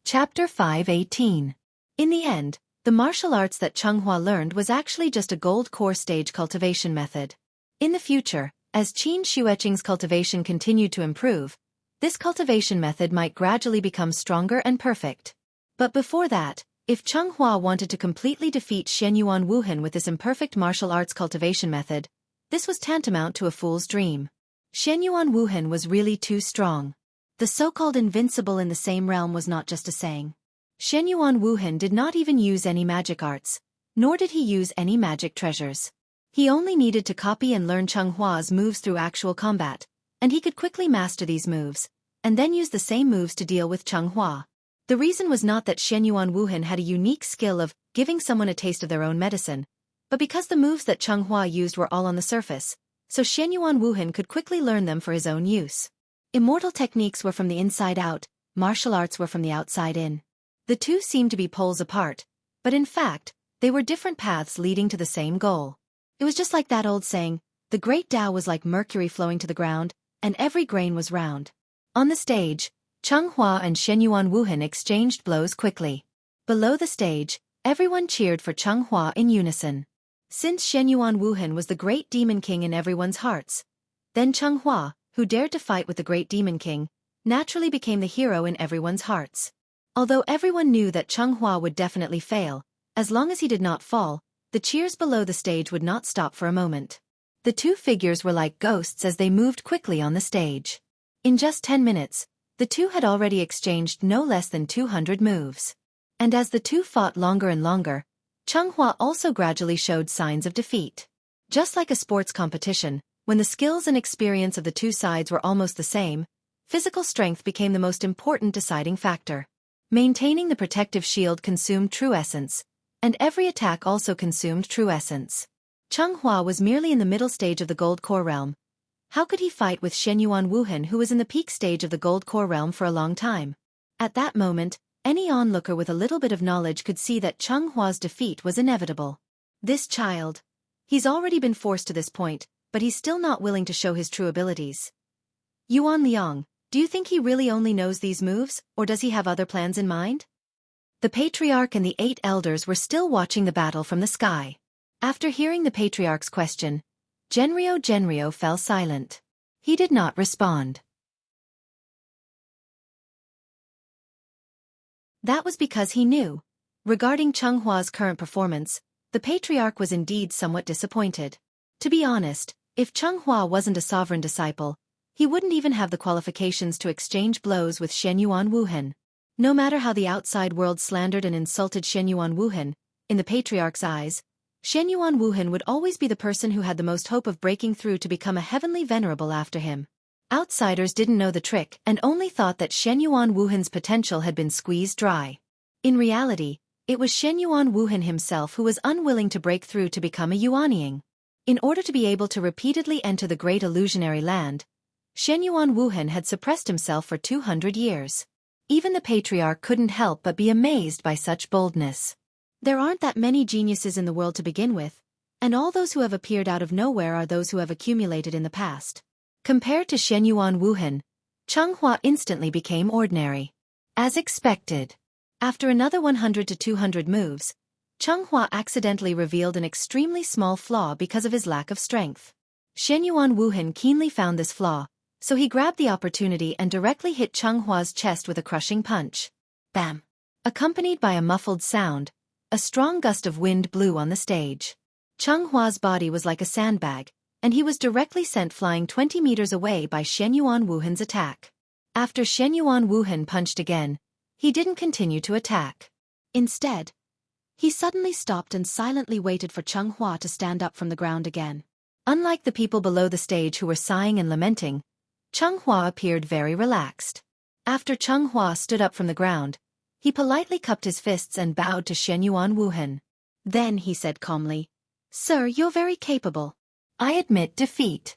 Speaker 1: Chapter 5:18. In the end, the martial arts that Xianxia learned was actually just a gold core stage cultivation method. In the future, as Qin Shueqing's cultivation continued to improve, this cultivation method might gradually become stronger and perfect. But before that, if Xianxia wanted to completely defeat Shenyuan Wuhan with this imperfect martial arts cultivation method, this was tantamount to a fool's dream. Shenyuan Wuhan was really too strong. The so-called invincible in the same realm was not just a saying. Shenyuan Wuhan did not even use any magic arts, nor did he use any magic treasures. He only needed to copy and learn Chenghua's moves through actual combat, and he could quickly master these moves, and then use the same moves to deal with Chenghua. The reason was not that Shenyuan Wuhan had a unique skill of giving someone a taste of their own medicine, but because the moves that Chenghua used were all on the surface, so Shenyuan Wuhan could quickly learn them for his own use. Immortal techniques were from the inside out, martial arts were from the outside in. The two seemed to be poles apart, but in fact, they were different paths leading to the same goal. It was just like that old saying, the great Tao was like mercury flowing to the ground, and every grain was round. On the stage, Chenghua and Shenyuan Wuhan exchanged blows quickly. Below the stage, everyone cheered for Chenghua in unison. Since Shenyuan Wuhan was the great demon king in everyone's hearts, then Chenghua, who dared to fight with the great demon king, naturally became the hero in everyone's hearts. Although everyone knew that Chenghua would definitely fail, as long as he did not fall, the cheers below the stage would not stop for a moment. The two figures were like ghosts as they moved quickly on the stage. In just 10 minutes, the two had already exchanged no less than 200 moves. And as the two fought longer and longer, Chenghua also gradually showed signs of defeat. Just like a sports competition, when the skills and experience of the two sides were almost the same, physical strength became the most important deciding factor. Maintaining the protective shield consumed true essence, and every attack also consumed true essence. Chenghua was merely in the middle stage of the Gold Core realm. How could he fight with Shenyuan Wuhan, who was in the peak stage of the Gold Core realm for a long time? At that moment, any onlooker with a little bit of knowledge could see that Chenghua's defeat was inevitable. This child. He's already been forced to this point, but he's still not willing to show his true abilities. Yuan Liang, do you think he really only knows these moves, or does he have other plans in mind? The patriarch and the 8 elders were still watching the battle from the sky. After hearing the patriarch's question, Genryo fell silent. He did not respond. That was because he knew. Regarding Chenghua's current performance, the patriarch was indeed somewhat disappointed. To be honest, if Chenghua wasn't a sovereign disciple, he wouldn't even have the qualifications to exchange blows with Shenyuan Wuhan. No matter how the outside world slandered and insulted Shenyuan Wuhan, in the patriarch's eyes, Shenyuan Wuhan would always be the person who had the most hope of breaking through to become a heavenly venerable after him. Outsiders didn't know the trick and only thought that Shenyuan Wuhan's potential had been squeezed dry. In reality, it was Shenyuan Wuhan himself who was unwilling to break through to become a Yuanying. In order to be able to repeatedly enter the great illusionary land, Shenyuan Wuhan had suppressed himself for 200 years. Even the patriarch couldn't help but be amazed by such boldness. There aren't that many geniuses in the world to begin with, and all those who have appeared out of nowhere are those who have accumulated in the past. Compared to Shenyuan Wuhan, Chenghua instantly became ordinary. As expected. After another 100 to 200 moves, Chenghua accidentally revealed an extremely small flaw because of his lack of strength. Shenyuan Wuhan keenly found this flaw, so he grabbed the opportunity and directly hit Chenghua's chest with a crushing punch. Bam! Accompanied by a muffled sound, a strong gust of wind blew on the stage. Chenghua's body was like a sandbag, and he was directly sent flying 20 meters away by Shenyuan Wuhan's attack. After Shenyuan Wuhan punched again, he didn't continue to attack. Instead, he suddenly stopped and silently waited for Chenghua to stand up from the ground again. Unlike the people below the stage who were sighing and lamenting, Chenghua appeared very relaxed. After Chenghua stood up from the ground, he politely cupped his fists and bowed to Shenyuan Wuhan. Then he said calmly, "Sir, you're very capable. I admit defeat."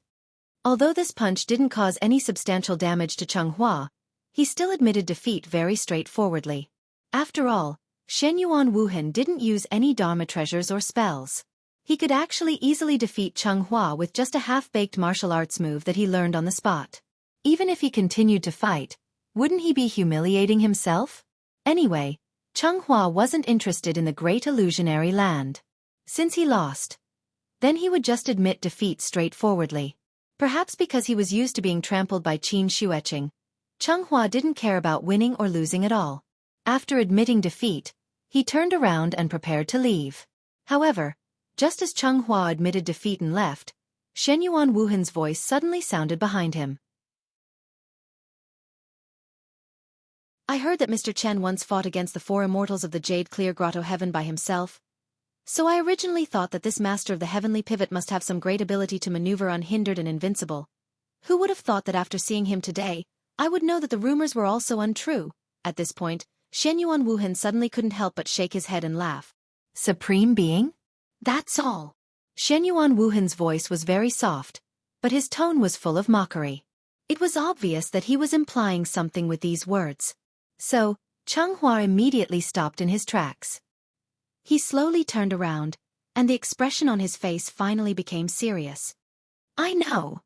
Speaker 1: Although this punch didn't cause any substantial damage to Chenghua, he still admitted defeat very straightforwardly. After all, Shenyuan Wuhan didn't use any Dharma treasures or spells. He could actually easily defeat Chenghua with just a half-baked martial arts move that he learned on the spot. Even if he continued to fight, wouldn't he be humiliating himself? Anyway, Chenghua wasn't interested in the great illusionary land. Since he lost, then he would just admit defeat straightforwardly. Perhaps because he was used to being trampled by Qin Shueqing, Chenghua didn't care about winning or losing at all. After admitting defeat, he turned around and prepared to leave. However, just as Chenghua admitted defeat and left, Shenyuan Wuhan's voice suddenly sounded behind him.
Speaker 2: I heard that Mr. Chen once fought against the 4 immortals of the Jade Clear Grotto Heaven by himself. So I originally thought that this master of the heavenly pivot must have some great ability to maneuver unhindered and invincible. Who would have thought that after seeing him today, I would know that the rumors were also untrue? At this point, Xianyuan Wuhan suddenly couldn't help but shake his head and laugh.
Speaker 1: Supreme being?
Speaker 2: That's all.
Speaker 1: Xianyuan Wuhan's voice was very soft, but his tone was full of mockery. It was obvious that he was implying something with these words. So, Changhua immediately stopped in his tracks. He slowly turned around, and the expression on his face finally became serious. I know.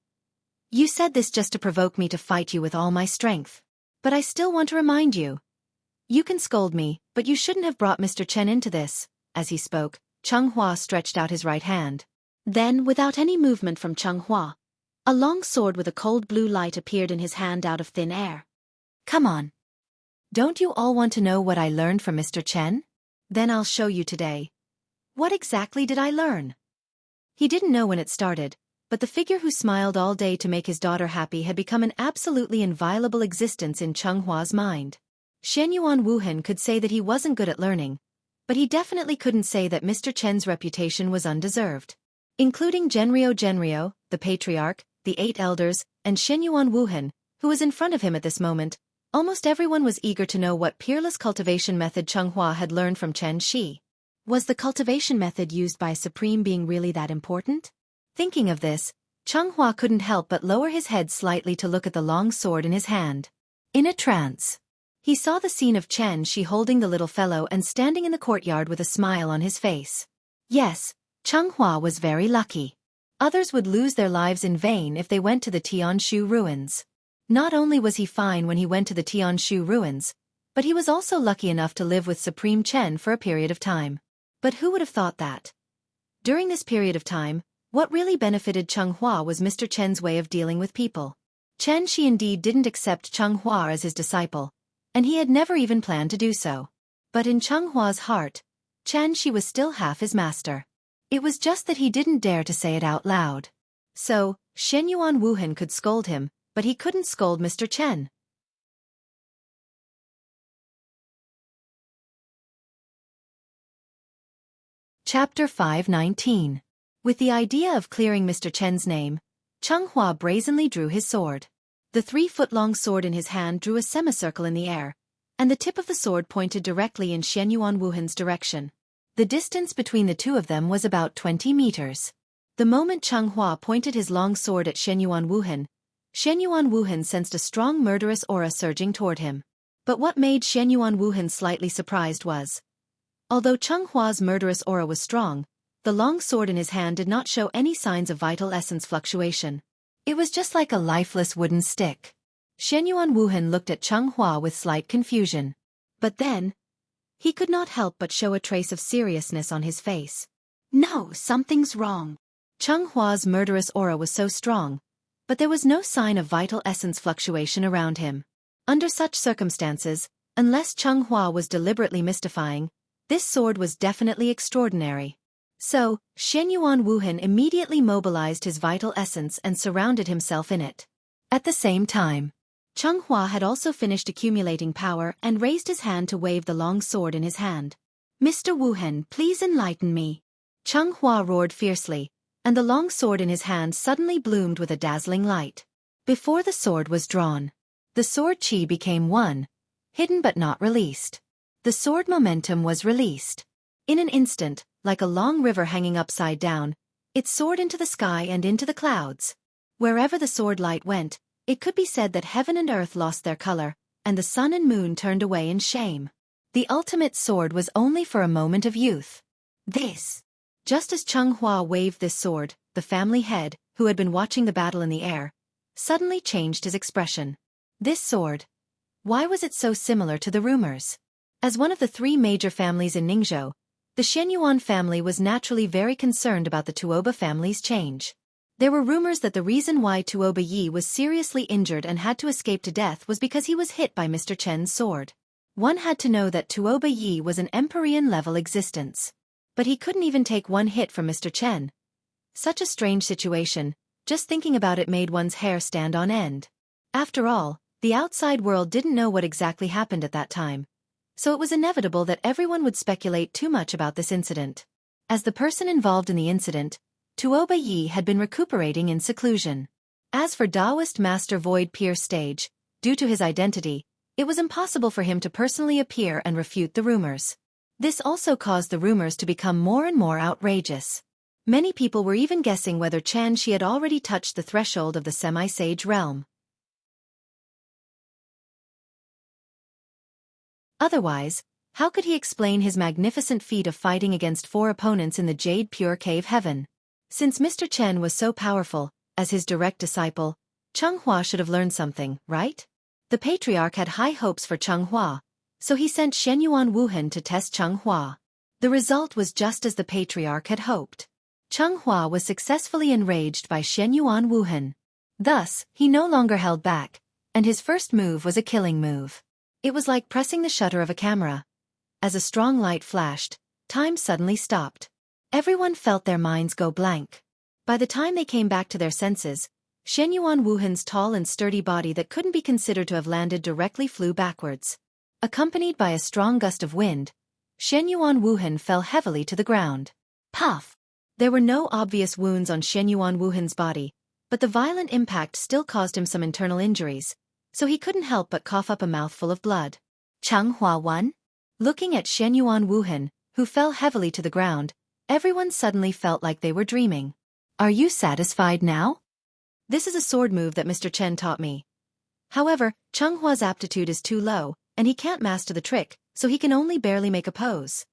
Speaker 1: You said this just to provoke me to fight you with all my strength. But I still want to remind you. You can scold me, but you shouldn't have brought Mr. Chen into this. As he spoke, Changhua stretched out his right hand. Then, without any movement from Changhua, a long sword with a cold blue light appeared in his hand out of thin air. Come on. Don't you all want to know what I learned from Mr. Chen? Then I'll show you today. What exactly did I learn? He didn't know when it started, but the figure who smiled all day to make his daughter happy had become an absolutely inviolable existence in Chenghua's mind. Xianyuan Wuhan could say that he wasn't good at learning, but he definitely couldn't say that Mr. Chen's reputation was undeserved. Including Genrio, the patriarch, the 8 elders, and Xianyuan Wuhan, who was in front of him at this moment, almost everyone was eager to know what peerless cultivation method Changhua had learned from Chen Shi. Was the cultivation method used by a supreme being really that important? Thinking of this, Changhua couldn't help but lower his head slightly to look at the long sword in his hand. In a trance, he saw the scene of Chen Shi holding the little fellow and standing in the courtyard with a smile on his face. Yes, Changhua was very lucky. Others would lose their lives in vain if they went to the Tianshu ruins. Not only was he fine when he went to the Tianshu ruins, but he was also lucky enough to live with Supreme Chen for a period of time. But who would have thought that? During this period of time, what really benefited Changhua was Mr. Chen's way of dealing with people. Chen Shi indeed didn't accept Changhua as his disciple, and he had never even planned to do so. But in Chenghua's heart, Chen Shi was still half his master. It was just that he didn't dare to say it out loud. So, Xianyuan Wuhan could scold him, but he couldn't scold Mr. Chen. Chapter 519. With the idea of clearing Mr. Chen's name, Changhua brazenly drew his sword. The 3-foot-long sword in his hand drew a semicircle in the air, and the tip of the sword pointed directly in Xianyuan Wuhan's direction. The distance between the two of them was about 20 meters. The moment Changhua pointed his long sword at Xianyuan Wuhan sensed a strong murderous aura surging toward him. But what made Xianyuan Wuhan slightly surprised was, although Chenghua's murderous aura was strong, the long sword in his hand did not show any signs of vital essence fluctuation. It was just like a lifeless wooden stick. Xianyuan Wuhan looked at Changhua with slight confusion. But then, he could not help but show a trace of seriousness on his face. No, something's wrong. Chenghua's murderous aura was so strong, but there was no sign of vital essence fluctuation around him. Under such circumstances, unless Changhua was deliberately mystifying, this sword was definitely extraordinary. So, Xianyuan Wuhan immediately mobilized his vital essence and surrounded himself in it. At the same time, Changhua had also finished accumulating power and raised his hand to wave the long sword in his hand. Mr. Wuhan, please enlighten me. Changhua roared fiercely, and the long sword in his hand suddenly bloomed with a dazzling light. Before the sword was drawn, the sword chi became one, hidden but not released. The sword momentum was released. In an instant, like a long river hanging upside down, it soared into the sky and into the clouds. Wherever the sword light went, it could be said that heaven and earth lost their color, and the sun and moon turned away in shame. The ultimate sword was only for a moment of youth. Just as Changhua waved this sword, the family head, who had been watching the battle in the air, suddenly changed his expression. This sword. Why was it so similar to the rumors? As one of the 3 major families in Ningzhou, the Xianyuan family was naturally very concerned about the Tuoba family's change. There were rumors that the reason why Tuoba Yi was seriously injured and had to escape to death was because he was hit by Mr. Chen's sword. One had to know that Tuoba Yi was an Empyrean-level existence. But he couldn't even take one hit from Mr. Chen. Such a strange situation, just thinking about it made one's hair stand on end. After all, The outside world didn't know what exactly happened at that time, so it was inevitable that everyone would speculate too much about this incident. As the person involved in the incident, Tuoba Yi had been recuperating in seclusion. As for Taoist Master Void Pierce Stage, due to his identity, it was impossible for him to personally appear and refute the rumors. This also caused the rumors to become more and more outrageous. Many people were even guessing whether Xianxia had already touched the threshold of the semi-sage realm. Otherwise, how could he explain his magnificent feat of fighting against 4 opponents in the Jade Pure Cave Heaven? Since Mr. Chen was so powerful, as his direct disciple, Cheng-Hua should have learned something, right? The patriarch had high hopes for Cheng-Hua, so he sent Shenyuan Wuhan to test Cheng-Hua. The result was just as the patriarch had hoped. Cheng-Hua was successfully enraged by Shenyuan Wuhan. Thus, he no longer held back, and his first move was a killing move. It was like pressing the shutter of a camera. As a strong light flashed, time suddenly stopped. Everyone felt their minds go blank. By the time they came back to their senses, Shenyuan Wuhan's tall and sturdy body that couldn't be considered to have landed directly flew backwards. Accompanied by a strong gust of wind, Shenyuan Wuhan fell heavily to the ground. Puff! There were no obvious wounds on Shenyuan Wuhan's body, but the violent impact still caused him some internal injuries, so he couldn't help but cough up a mouthful of blood. Cheng-Hua won? Looking at Shenyuan Wuhan, who fell heavily to the ground, everyone suddenly felt like they were dreaming. Are you satisfied now? This is a sword move that Mr. Chen taught me. However, Cheng-Hua's aptitude is too low, and he can't master the trick, so he can only barely make a pose.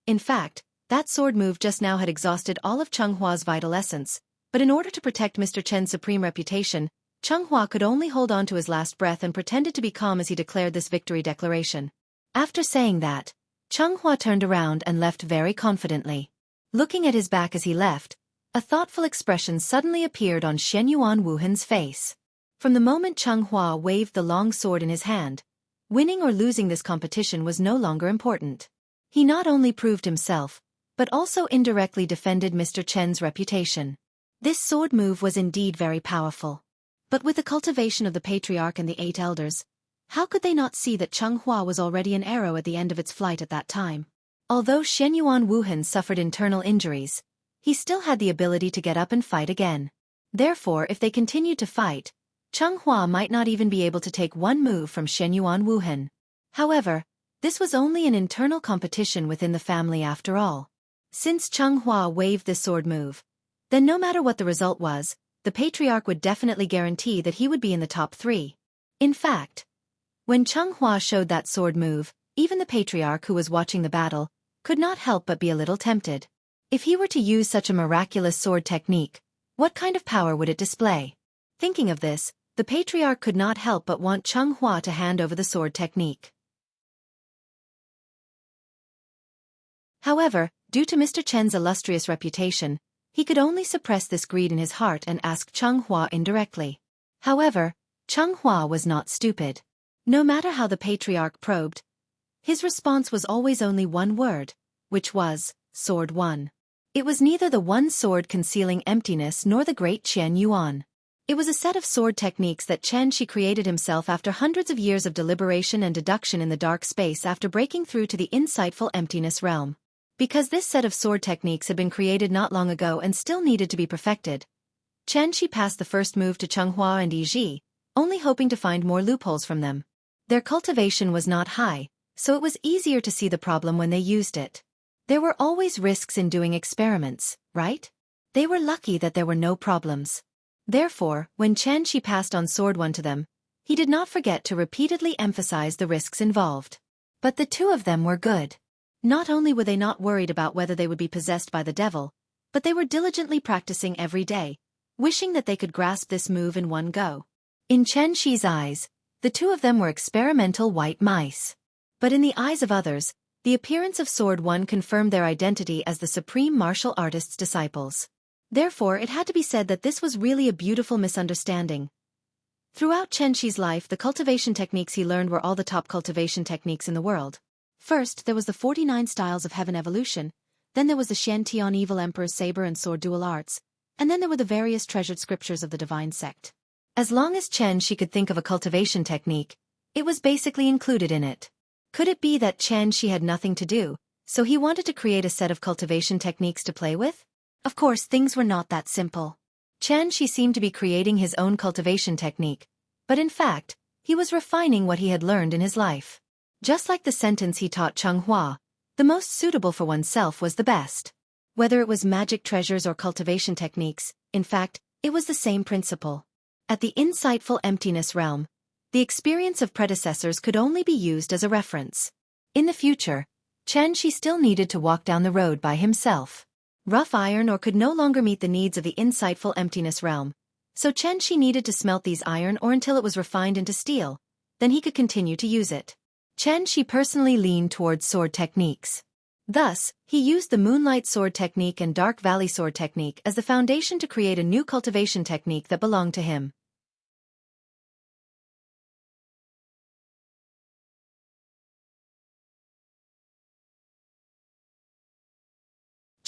Speaker 1: In fact, that sword move just now had exhausted all of Cheng-Hua's vital essence, but in order to protect Mr. Chen's supreme reputation, Cheng-Hua could only hold on to his last breath and pretended to be calm as he declared this victory declaration. After saying that, Cheng-Hua turned around and left very confidently. Looking at his back as he left, a thoughtful expression suddenly appeared on Shenyuan Wuhan's face. From the moment Cheng-Hua waved the long sword in his hand, winning or losing this competition was no longer important. He not only proved himself, but also indirectly defended Mr. Chen's reputation. This sword move was indeed very powerful. But with the cultivation of the Patriarch and the 8 Elders, how could they not see that Cheng-Hua was already an arrow at the end of its flight at that time? Although Shenyuan Wuhan suffered internal injuries, he still had the ability to get up and fight again. Therefore, if they continued to fight, Cheng-Hua might not even be able to take one move from Shenyuan Wuhan. However, this was only an internal competition within the family after all. Since Cheng-Hua waved this sword move, then no matter what the result was, the Patriarch would definitely guarantee that he would be in the top 3. In fact, when Cheng-Hua showed that sword move, even the Patriarch who was watching the battle could not help but be a little tempted. If he were to use such a miraculous sword technique, what kind of power would it display? Thinking of this, the Patriarch could not help but want Cheng-Hua to hand over the sword technique. However, due to Mr. Chen's illustrious reputation, he could only suppress this greed in his heart and ask Cheng-Hua indirectly. However, Cheng-Hua was not stupid. No matter how the Patriarch probed, his response was always only one word, which was, Sword 1. It was neither the one sword concealing emptiness nor the great Qian Yuan. It was a set of sword techniques that Chen Shi created himself after hundreds of years of deliberation and deduction in the dark space after breaking through to the insightful emptiness realm. Because this set of sword techniques had been created not long ago and still needed to be perfected, Chen Shi passed the first move to Cheng-Hua and Yi Ji, only hoping to find more loopholes from them. Their cultivation was not high, so it was easier to see the problem when they used it. There were always risks in doing experiments, right? They were lucky that there were no problems. Therefore, when Chen Shi passed on Sword 1 to them, he did not forget to repeatedly emphasize the risks involved. But the two of them were good. Not only were they not worried about whether they would be possessed by the devil, but they were diligently practicing every day, wishing that they could grasp this move in one go. In Chen Shi's eyes, the two of them were experimental white mice. But in the eyes of others, the appearance of Sword 1 confirmed their identity as the supreme martial artist's disciples. Therefore, it had to be said that this was really a beautiful misunderstanding. Throughout Chen Shi's life, the cultivation techniques he learned were all the top cultivation techniques in the world. First, there was the 49 styles of heaven evolution, then there was the Shen Tian evil emperor's saber and sword dual arts, and then there were the various treasured scriptures of the divine sect. As long as Xianxia could think of a cultivation technique, it was basically included in it. Could it be that Xianxia had nothing to do, so he wanted to create a set of cultivation techniques to play with? Of course, things were not that simple. Xianxia seemed to be creating his own cultivation technique, but in fact, he was refining what he had learned in his life. Just like the sentence he taught Changhua, the most suitable for oneself was the best. Whether it was magic treasures or cultivation techniques, in fact, it was the same principle. At the insightful emptiness realm, the experience of predecessors could only be used as a reference. In the future, Xianxia still needed to walk down the road by himself. Rough iron ore could no longer meet the needs of the insightful emptiness realm, so Xianxia needed to smelt these iron ore until it was refined into steel, then he could continue to use it. Xianxia personally leaned towards sword techniques. Thus, he used the Moonlight Sword technique and Dark Valley Sword technique as the foundation to create a new cultivation technique that belonged to him.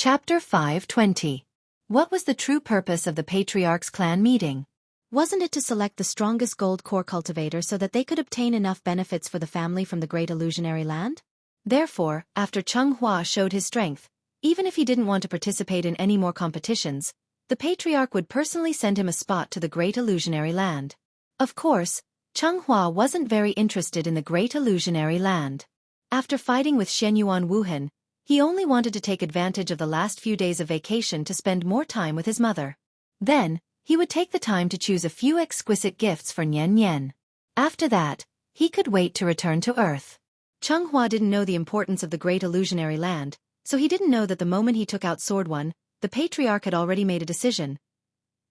Speaker 1: Chapter 520. What was the true purpose of the Patriarch's clan meeting?
Speaker 2: Wasn't it to select the strongest gold core cultivator so that they could obtain enough benefits for the family from the Great Illusionary Land?
Speaker 1: Therefore, after Changhua showed his strength, even if he didn't want to participate in any more competitions, the Patriarch would personally send him a spot to the Great Illusionary Land. Of course, Changhua wasn't very interested in the Great Illusionary Land. After fighting with Shenyuan Wuhan, he only wanted to take advantage of the last few days of vacation to spend more time with his mother. Then, he would take the time to choose a few exquisite gifts for Nian Nian. After that, he could wait to return to Earth. Changhua didn't know the importance of the Great Illusionary Land, so he didn't know that the moment he took out Sword One, the Patriarch had already made a decision.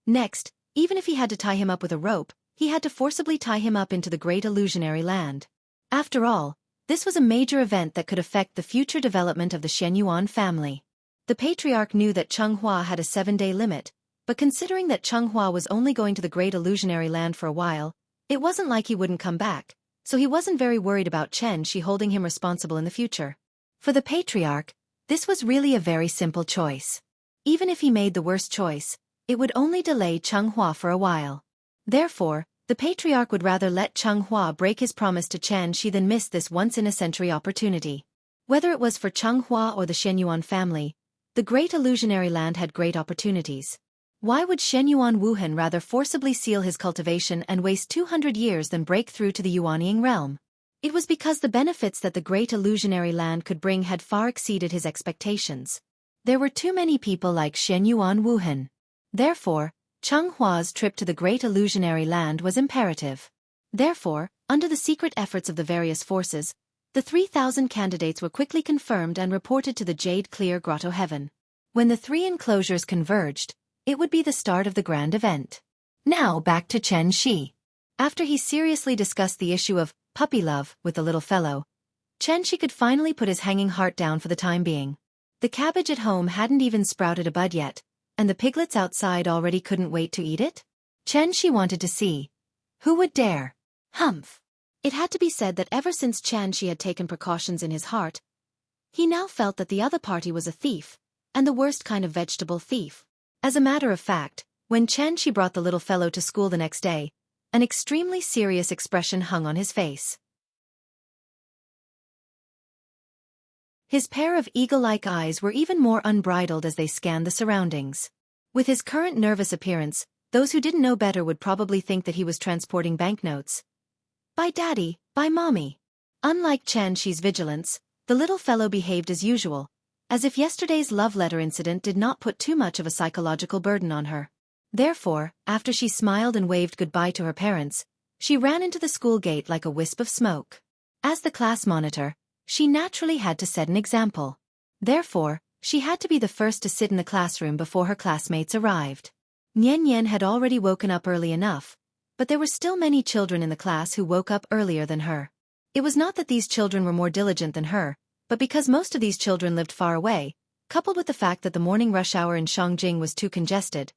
Speaker 1: Next, even if he had to tie him up with a rope, he had to forcibly tie him up into the Great Illusionary Land. After all, this was a major event that could affect the future development of the Shenyuan family. The Patriarch knew that Changhua had a 7-day limit, but considering that Changhua was only going to the Great Illusionary Land for a while, it wasn't like he wouldn't come back, so he wasn't very worried about Xianxia holding him responsible in the future. For the Patriarch, this was really a very simple choice. Even if he made the worst choice, it would only delay Changhua for a while. Therefore, the Patriarch would rather let Changhua break his promise to Xianxia than miss this once-in-a-century opportunity. Whether it was for Changhua or the Shenyuan family, the Great Illusionary Land had great opportunities. Why would Shenyuan Wuhan rather forcibly seal his cultivation and waste 200 years than break through to the Yuanying realm? It was because the benefits that the Great Illusionary Land could bring had far exceeded his expectations. There were too many people like Shenyuan Wuhan. Therefore, Changhua's trip to the Great Illusionary Land was imperative. Therefore, under the secret efforts of the various forces, the 3,000 candidates were quickly confirmed and reported to the Jade Clear Grotto Heaven. When the 3 enclosures converged, it would be the start of the grand event. Now back to Xianxia. After he seriously discussed the issue of puppy love with the little fellow, Xianxia could finally put his hanging heart down for the time being. The cabbage at home hadn't even sprouted a bud yet, and the piglets outside already couldn't wait to eat it? Xianxia wanted to see. Who would dare? Humph. It had to be said that ever since Xianxia had taken precautions in his heart, he now felt that the other party was a thief, and the worst kind of vegetable thief. As a matter of fact, when Xianxia brought the little fellow to school the next day, an extremely serious expression hung on his face. His pair of eagle-like eyes were even more unbridled as they scanned the surroundings. With his current nervous appearance, those who didn't know better would probably think that he was transporting banknotes. By daddy, by mommy. Unlike Xianxia's vigilance, the little fellow behaved as usual, as if yesterday's love letter incident did not put too much of a psychological burden on her. Therefore, after she smiled and waved goodbye to her parents, she ran into the school gate like a wisp of smoke. As the class monitor, she naturally had to set an example. Therefore, she had to be the first to sit in the classroom before her classmates arrived. Nian Nian had already woken up early enough, but there were still many children in the class who woke up earlier than her. It was not that these children were more diligent than her, but because most of these children lived far away, coupled with the fact that the morning rush hour in Shangjing was too congested,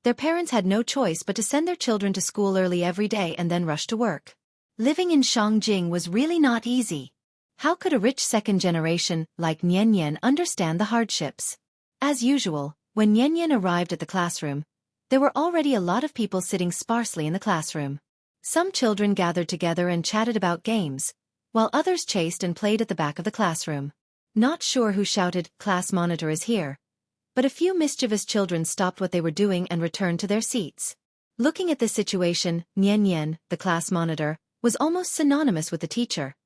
Speaker 1: their parents had no choice but to send their children to school early every day and then rush to work. Living in Shangjing was really not easy. How could a rich second generation like Nian Nian understand the hardships? As usual, when Nian Nian arrived at the classroom,
Speaker 2: There were already a lot of people sitting sparsely in the classroom. Some children gathered together and chatted about games, while others chased and played at the back of the classroom. Not sure who shouted, "Class monitor is here," but a few mischievous children stopped what they were doing and returned to their seats. Looking at this situation, Nian Nian, the class monitor, was almost synonymous with the teacher.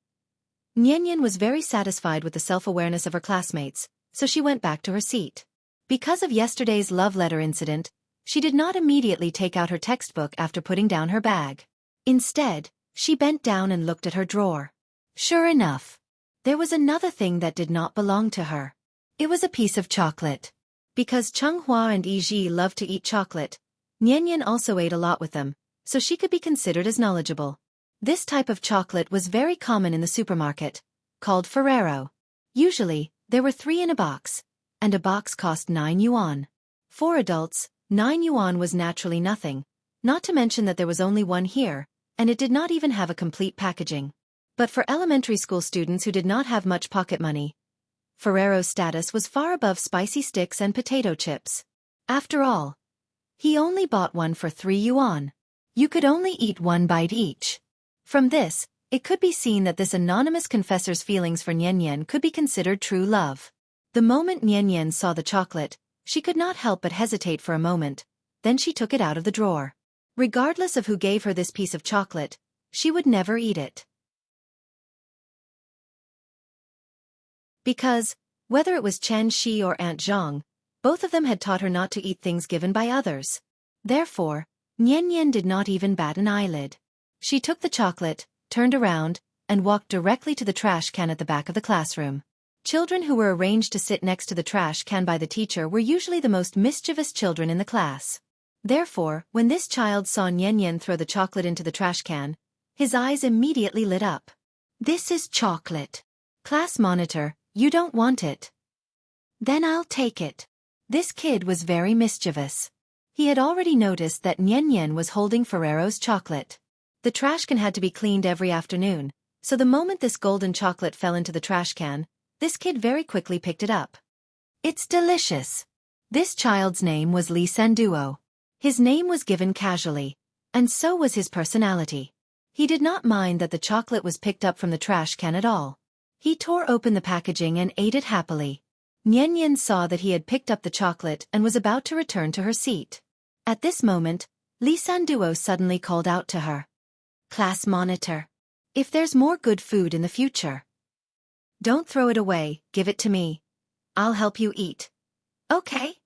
Speaker 2: Nian Nian was very satisfied with the self-awareness of her classmates, so she went back to her seat. Because of yesterday's love letter incident, she did not immediately take out her textbook after putting down her bag. Instead, she bent down and looked at her drawer. Sure enough, there was another thing that did not belong to her. It was a piece of chocolate. Because Chenghua and Yiji loved to eat chocolate, Nian Nian also ate a lot with them, so she could be considered as knowledgeable. This type of chocolate was very common in the supermarket, called Ferrero. Usually, there were 3 in a box, and a box cost 9 yuan. For adults, 9 yuan was naturally nothing, not to mention that there was only one here, and it did not even have a complete packaging. But for elementary school students who did not have much pocket money, Ferrero's status was far above spicy sticks and potato chips. After all, he only bought one for 3 yuan. You could only eat 1 bite each. From this, it could be seen that this anonymous confessor's feelings for Nian Nian could be considered true love. The moment Nian Nian saw the chocolate, she could not help but hesitate for a moment, then she took it out of the drawer. Regardless of who gave her this piece of chocolate, she would never eat it. Because, whether it was Chen Shi or Aunt Zhang, both of them had taught her not to eat things given by others. Therefore, Nian Nian did not even bat an eyelid. She took the chocolate, turned around, and walked directly to the trash can at the back of the classroom. Children who were arranged to sit next to the trash can by the teacher were usually the most mischievous children in the class. Therefore, when this child saw Nian Nian throw the chocolate into the trash can, his eyes immediately lit up. "This is chocolate. Class monitor, you don't want it. Then I'll take it." This kid was very mischievous. He had already noticed that Nian Nian was holding Ferrero's chocolate. The trash can had to be cleaned every afternoon, so the moment this golden chocolate fell into the trash can, this kid very quickly picked it up. "It's delicious." This child's name was Li Sanduo. His name was given casually, and so was his personality. He did not mind that the chocolate was picked up from the trash can at all. He tore open the packaging and ate it happily. Nian Nian saw that he had picked up the chocolate and was about to return to her seat. At this moment, Li Sanduo suddenly called out to her. "Class monitor. If there's more good food in the future, don't throw it away, give it to me. I'll help you eat. Okay?"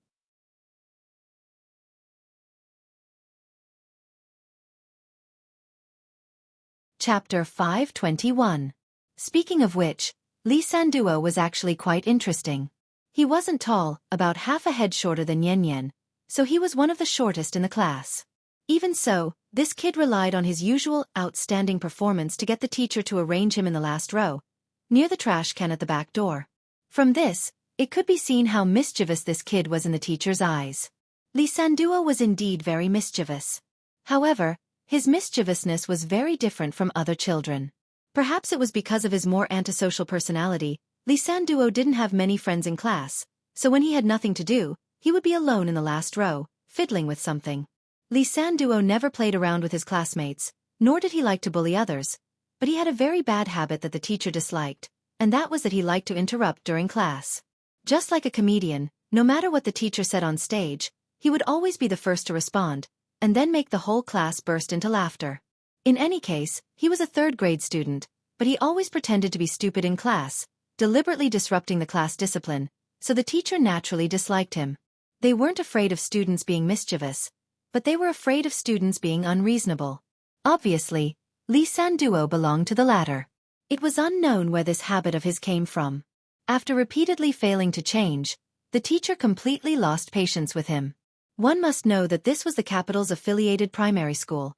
Speaker 2: Chapter 521. Speaking of which, Li Sanduo was actually quite interesting. He wasn't tall, about half a head shorter than Nian Nian, so he was one of the shortest in the class. Even so, this kid relied on his usual outstanding performance to get the teacher to arrange him in the last row, near the trash can at the back door. From this, it could be seen how mischievous this kid was in the teacher's eyes. Li Sanduo was indeed very mischievous. However, his mischievousness was very different from other children. Perhaps it was because of his more antisocial personality, Li Sanduo didn't have many friends in class, so when he had nothing to do, he would be alone in the last row, fiddling with something. Li Sanduo never played around with his classmates, nor did he like to bully others, but he had a very bad habit that the teacher disliked, and that was that he liked to interrupt during class. Just like a comedian, no matter what the teacher said on stage, he would always be the first to respond, and then make the whole class burst into laughter. In any case, he was a third-grade student, but he always pretended to be stupid in class, deliberately disrupting the class discipline, so the teacher naturally disliked him. They weren't afraid of students being mischievous, but they were afraid of students being unreasonable. Obviously, Li Sanduo belonged to the latter. It was unknown where this habit of his came from. After repeatedly failing to change, the teacher completely lost patience with him. One must know that this was the capital's affiliated primary school,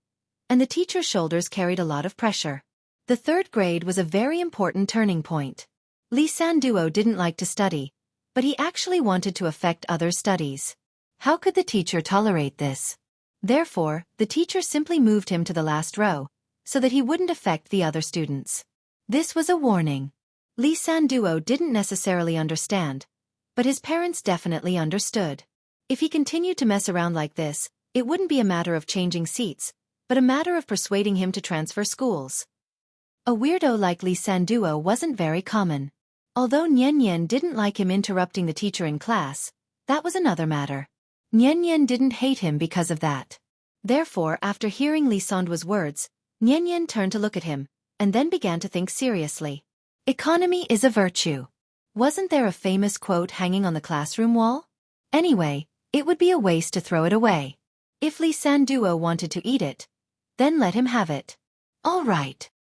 Speaker 2: and the teacher's shoulders carried a lot of pressure. The third grade was a very important turning point. Li Sanduo didn't like to study, but he actually wanted to affect others' studies. How could the teacher tolerate this? Therefore, the teacher simply moved him to the last row, so that he wouldn't affect the other students. This was a warning. Li Sanduo didn't necessarily understand, but his parents definitely understood. If he continued to mess around like this,
Speaker 1: It wouldn't be a matter of changing seats, but a matter of persuading him to transfer schools. A weirdo like Lee Sanduo wasn't very common. Although Nian Nian didn't like him interrupting the teacher in class, that was another matter. Nian Nian didn't hate him because of that. Therefore, after hearing Lee Sanduo's words, Nian Nian turned to look at him, and then began to think seriously. Economy is a virtue. Wasn't there a famous quote hanging on the classroom wall? Anyway, it would be a waste to throw it away. If Lee Sanduo wanted to eat it, then let him have it. All right.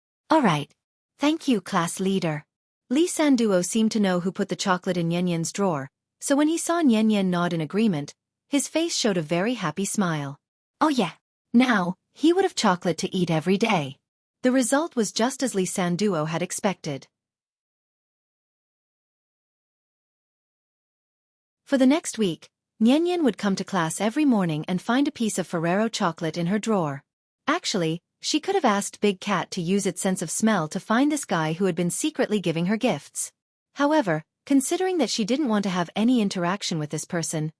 Speaker 1: Thank you, class leader. Lee Sanduo seemed to know who put the chocolate in Nian Nian's drawer, so when he saw Nian Nian nod in agreement, his face showed a very happy smile. Oh yeah. Now, he would have chocolate to eat every day. The result was just as Lee Sanduo had expected. For the next week, Nian Nian would come to class every morning and find a piece of Ferrero chocolate in her drawer. Actually, she could have asked Big Cat to use its sense of smell to find this guy who had been secretly giving her gifts. However, considering that she didn't want to have any interaction with this person,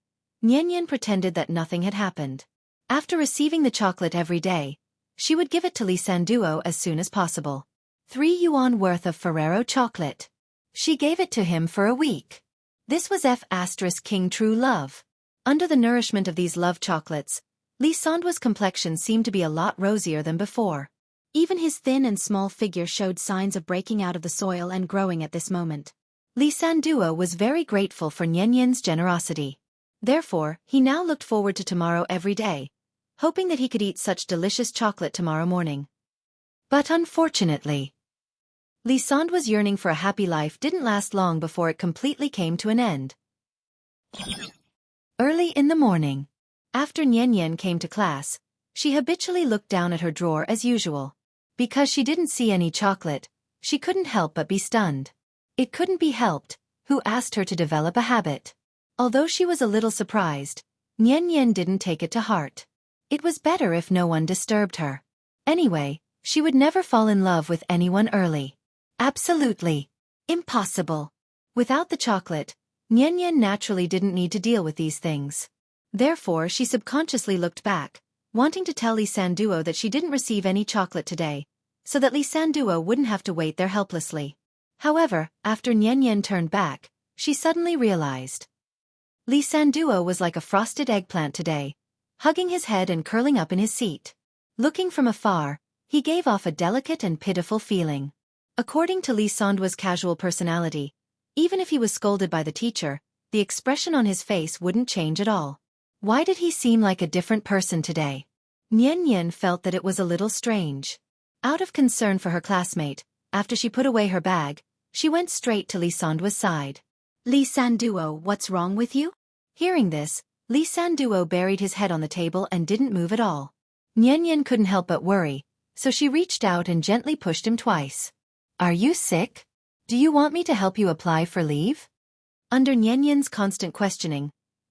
Speaker 1: Nian Nian pretended that nothing had happened. After receiving the chocolate every day, she would give it to Lee Sanduo as soon as possible. 3 yuan worth of Ferrero chocolate. She gave it to him for a week. This was King true love. Under the nourishment of these love chocolates, Lee Sanduo's complexion seemed to be a lot rosier than before. Even his thin and small figure showed signs of breaking out of the soil and growing at this moment. Lee Sanduo was very grateful for Nian Nian's generosity. Therefore, he now looked forward to tomorrow every day, hoping that he could eat such delicious chocolate tomorrow morning. But unfortunately, Lee Sanduo's yearning for a happy life didn't last long before it completely came to an end. Early in the morning, after Nian Nian came to class, she habitually looked down at her drawer as usual. Because she didn't see any chocolate, she couldn't help but be stunned. It couldn't be helped. Who asked her to develop a habit? Although she was a little surprised, Nian Nian didn't take it to heart. It was better if no one disturbed her. Anyway, she would never fall in love with anyone early. Absolutely impossible. Without the chocolate, Nian Nian naturally didn't need to deal with these things. Therefore, she subconsciously looked back, wanting to tell Lee Sanduo that she didn't receive any chocolate today, so that Lee Sanduo wouldn't have to wait there helplessly. However, after Nian Nian turned back, she suddenly realized. Lee Sanduo was like a frosted eggplant today, hugging his head and curling up in his seat. Looking from afar, he gave off a delicate and pitiful feeling. According to Lee Sanduo's casual personality, even if he was scolded by the teacher, the expression on his face wouldn't change at all. Why did he seem like a different person today? Nian Nian felt that it was a little strange. Out of concern for her classmate, after she put away her bag, she went straight to Lee Sanduo's side. Lee Sanduo, what's wrong with you? Hearing this, Lee Sanduo buried his head on the table and didn't move at all. Nian Nian couldn't help but worry, so she reached out and gently pushed him twice. Are you sick? Do you want me to help you apply for leave? Under Nian Nian's constant questioning,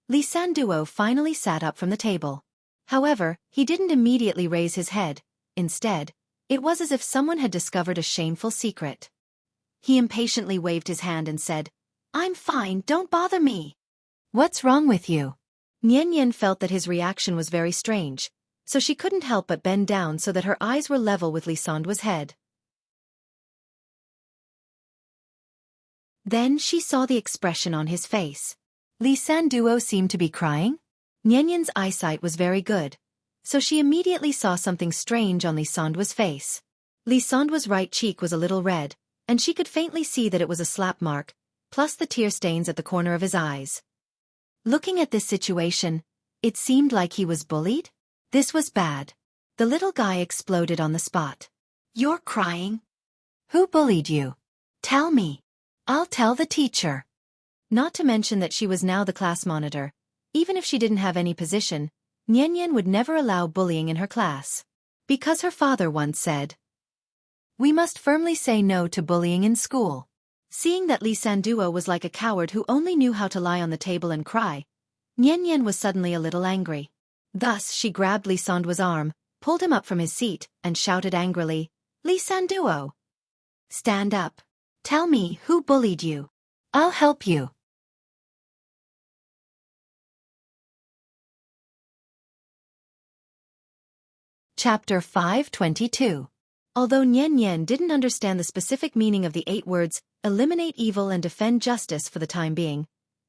Speaker 1: Lee Sanduo finally sat up from the table. However, he didn't immediately raise his head. Instead, it was as if someone had discovered a shameful secret. He impatiently waved his hand and said, I'm fine, don't bother me. What's wrong with you? Nian Nian felt that his reaction was very strange, so she couldn't help but bend down so that her eyes were level with Lee Sanduo's head. Then she saw the expression on his face. Lee Sanduo seemed to be crying. Nian Nian's eyesight was very good, so she immediately saw something strange on Lee Sanduo's face. Lee Sanduo's right cheek was a little red, and she could faintly see that it was a slap mark, plus the tear stains at the corner of his eyes. Looking at this situation, it seemed like he was bullied. This was bad. The little guy exploded on the spot. You're crying? Who bullied you? Tell me. I'll tell the teacher. Not to mention that she was now the class monitor. Even if she didn't have any position, Nian Nian would never allow bullying in her class. Because her father once said, we must firmly say no to bullying in school. Seeing that Lee Sanduo was like a coward who only knew how to lie on the table and cry, Nian Nian was suddenly a little angry. Thus she grabbed Lee Sanduo's arm, pulled him up from his seat, and shouted angrily, Lee Sanduo! Stand up. Tell me who bullied you. I'll help you. Chapter 522. Although Nian Nian didn't understand the specific meaning of the 8 words, eliminate evil and defend justice for the time being,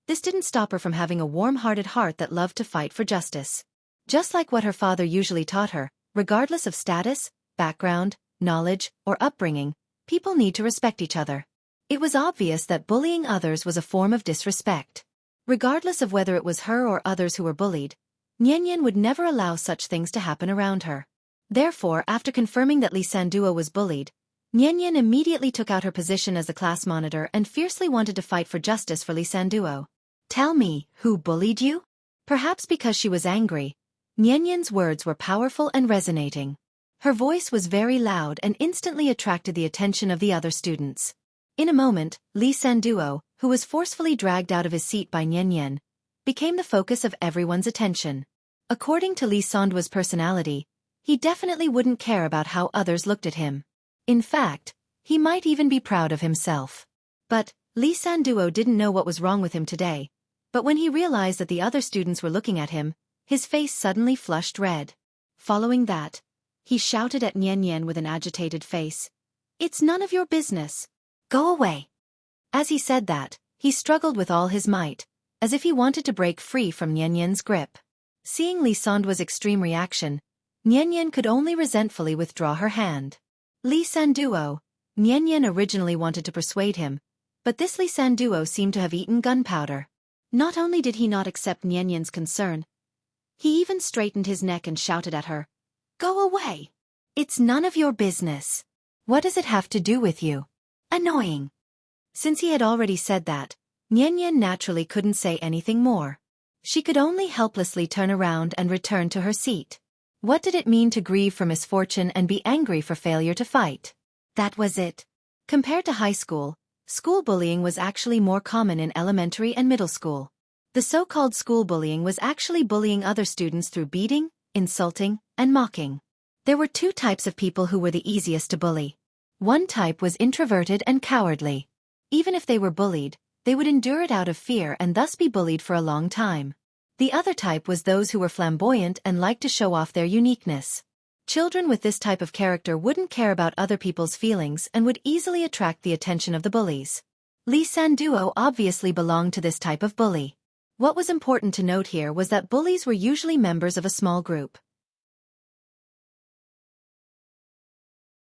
Speaker 1: this didn't stop her from having a warm-hearted heart that loved to fight for justice. Just like what her father usually taught her, regardless of status, background, knowledge, or upbringing, people need to respect each other. It was obvious that bullying others was a form of disrespect. Regardless of whether it was her or others who were bullied, Nian Nian would never allow such things to happen around her. Therefore, after confirming that Li Sanduo was bullied, Nian Nian immediately took out her position as the class monitor and fiercely wanted to fight for justice for Li Sanduo. "Tell me, who bullied you?" Perhaps because she was angry, Nian Nian's words were powerful and resonating. Her voice was very loud and instantly attracted the attention of the other students. In a moment, Li Sanduo, who was forcefully dragged out of his seat by Nian Nian, became the focus of everyone's attention. According to Li Sanduo's personality, he definitely wouldn't care about how others looked at him. In fact, he might even be proud of himself. But Li Sanduo didn't know what was wrong with him today. But when he realized that the other students were looking at him, his face suddenly flushed red. Following that, he shouted at Nian Nian with an agitated face, "It's none of your business. Go away." As he said that, he struggled with all his might, as if he wanted to break free from Nian Nian's grip. Seeing Li Sanduo's extreme reaction, Nian Nian could only resentfully withdraw her hand. "Li Sanduo," Nian Nian originally wanted to persuade him, but this Li Sanduo seemed to have eaten gunpowder. Not only did he not accept Nian Nian's concern, he even straightened his neck and shouted at her, "Go away. It's none of your business. What does it have to do with you? Annoying." Since he had already said that, Nian Nian naturally couldn't say anything more. She could only helplessly turn around and return to her seat. What did it mean to grieve for misfortune and be angry for failure to fight? That was it. Compared to high school, school bullying was actually more common in elementary and middle school. The so-called school bullying was actually bullying other students through beating, insulting, and mocking. There were 2 types of people who were the easiest to bully. One type was introverted and cowardly. Even if they were bullied, they would endure it out of fear and thus be bullied for a long time. The other type was those who were flamboyant and liked to show off their uniqueness. Children with this type of character wouldn't care about other people's feelings and would easily attract the attention of the bullies. Li Sanduo obviously belonged to this type of bully. What was important to note here was that bullies were usually members of a small group.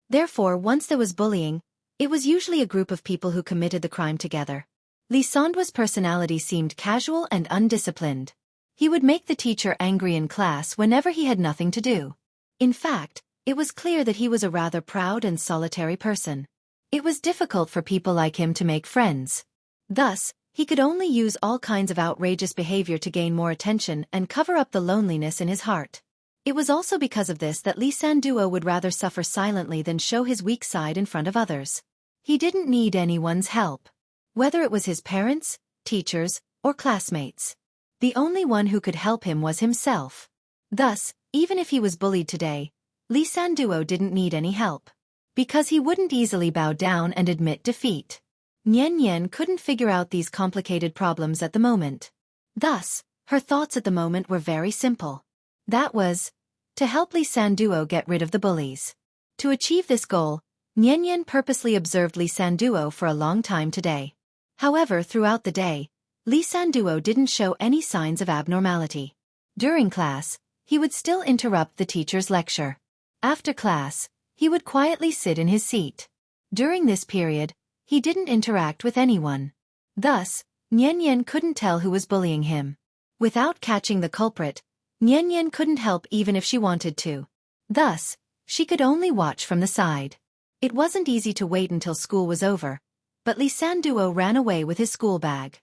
Speaker 1: Therefore, once there was bullying, it was usually a group of people who committed the crime together. Li Sanduo's personality seemed casual and undisciplined. He would make the teacher angry in class whenever he had nothing to do. In fact, it was clear that he was a rather proud and solitary person. It was difficult for people like him to make friends. Thus, he could only use all kinds of outrageous behavior to gain more attention and cover up the loneliness in his heart. It was also because of this that Li Sanduo would rather suffer silently than show his weak side in front of others. He didn't need anyone's help. Whether it was his parents, teachers, or classmates. The only one who could help him was himself. Thus, even if he was bullied today, Li Sanduo didn't need any help. Because he wouldn't easily bow down and admit defeat. Nian Nian couldn't figure out these complicated problems at the moment. Thus, her thoughts at the moment were very simple. That was, to help Li Sanduo get rid of the bullies. To achieve this goal, Nian Nian purposely observed Li Sanduo for a long time today. However, throughout the day, Li Sanduo didn't show any signs of abnormality. During class, he would still interrupt the teacher's lecture. After class, he would quietly sit in his seat. During this period, he didn't interact with anyone. Thus, Nian Nian couldn't tell who was bullying him. Without catching the culprit, Nian Nian couldn't help even if she wanted to. Thus, she could only watch from the side. It wasn't easy to wait until school was over, but Li Sanduo ran away with his school bag.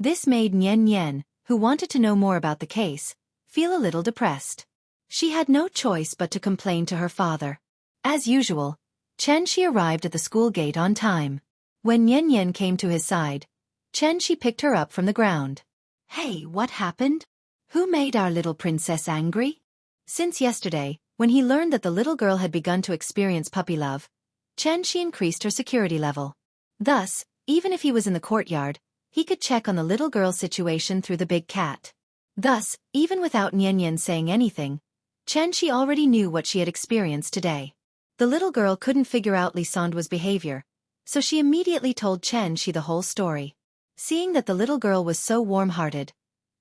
Speaker 1: This made Nian Nian, who wanted to know more about the case, feel a little depressed. She had no choice but to complain to her father. As usual, Xianxia arrived at the school gate on time. When Nian Nian came to his side, Xianxia picked her up from the ground. "Hey, what happened? Who made our little princess angry?" Since yesterday, when he learned that the little girl had begun to experience puppy love, Xianxia increased her security level. Thus, even if he was in the courtyard, he could check on the little girl's situation through the big cat. Thus, even without Nian Nian saying anything, Xianxia already knew what she had experienced today. The little girl couldn't figure out Lisandra's behavior, so she immediately told Xianxia the whole story. Seeing that the little girl was so warm-hearted,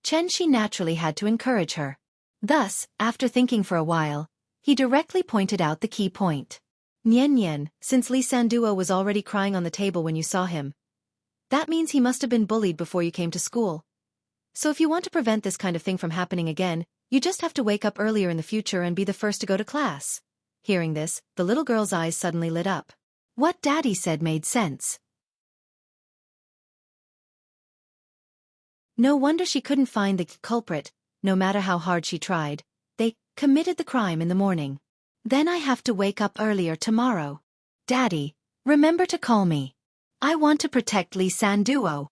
Speaker 1: Xianxia naturally had to encourage her. Thus, after thinking for a while, he directly pointed out the key point. Nian, since Lisanduo was already crying on the table when you saw him, that means he must have been bullied before you came to school. So if you want to prevent this kind of thing from happening again, you just have to wake up earlier in the future and be the first to go to class. Hearing this, the little girl's eyes suddenly lit up. What Daddy said made sense. No wonder she couldn't find the culprit, no matter how hard she tried. They committed the crime in the morning. Then I have to wake up earlier tomorrow. Daddy, remember to call me. I want to protect Lisanduo.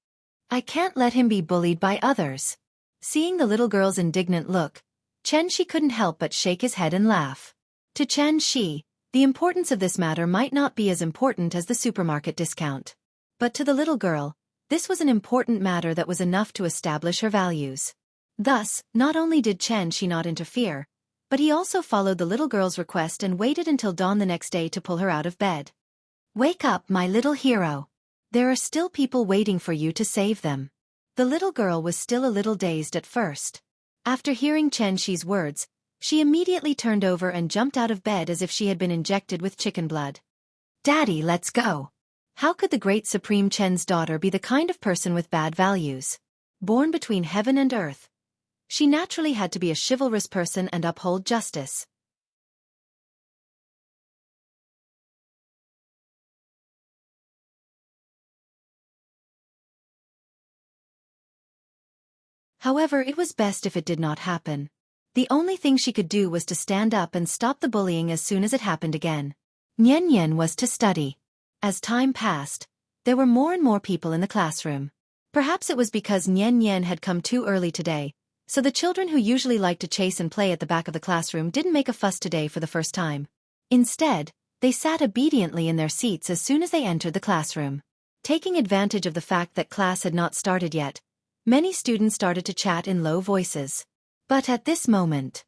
Speaker 1: I can't let him be bullied by others. Seeing the little girl's indignant look, Xianxia couldn't help but shake his head and laugh. To Xianxia, the importance of this matter might not be as important as the supermarket discount. But to the little girl, this was an important matter that was enough to establish her values. Thus, not only did Xianxia not interfere, but he also followed the little girl's request and waited until dawn the next day to pull her out of bed. Wake up, my little hero. There are still people waiting for you to save them. The little girl was still a little dazed at first. After hearing Xianxia's words, she immediately turned over and jumped out of bed as if she had been injected with chicken blood. Daddy, let's go. How could the great Supreme Chen's daughter be the kind of person with bad values? Born between heaven and earth, she naturally had to be a chivalrous person and uphold justice. However, it was best if it did not happen. The only thing she could do was to stand up and stop the bullying as soon as it happened again. Nian was to study. As time passed, there were more and more people in the classroom. Perhaps it was because Nian had come too early today, so the children who usually liked to chase and play at the back of the classroom didn't make a fuss today for the first time. Instead, they sat obediently in their seats as soon as they entered the classroom. Taking advantage of the fact that class had not started yet, many students started to chat in low voices. But at this moment,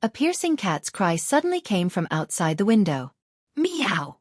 Speaker 1: a piercing cat's cry suddenly came from outside the window. Meow!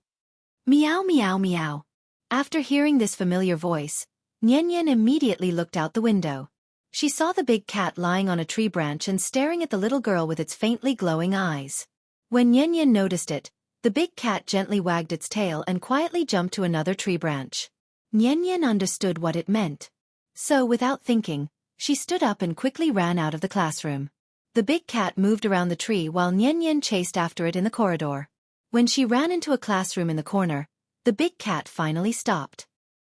Speaker 1: Meow meow meow. After hearing this familiar voice, Nian immediately looked out the window. She saw the big cat lying on a tree branch and staring at the little girl with its faintly glowing eyes. When Nian noticed it, the big cat gently wagged its tail and quietly jumped to another tree branch. Nian understood what it meant. So, without thinking, she stood up and quickly ran out of the classroom. The big cat moved around the tree while Nian chased after it in the corridor. When she ran into a classroom in the corner, the big cat finally stopped.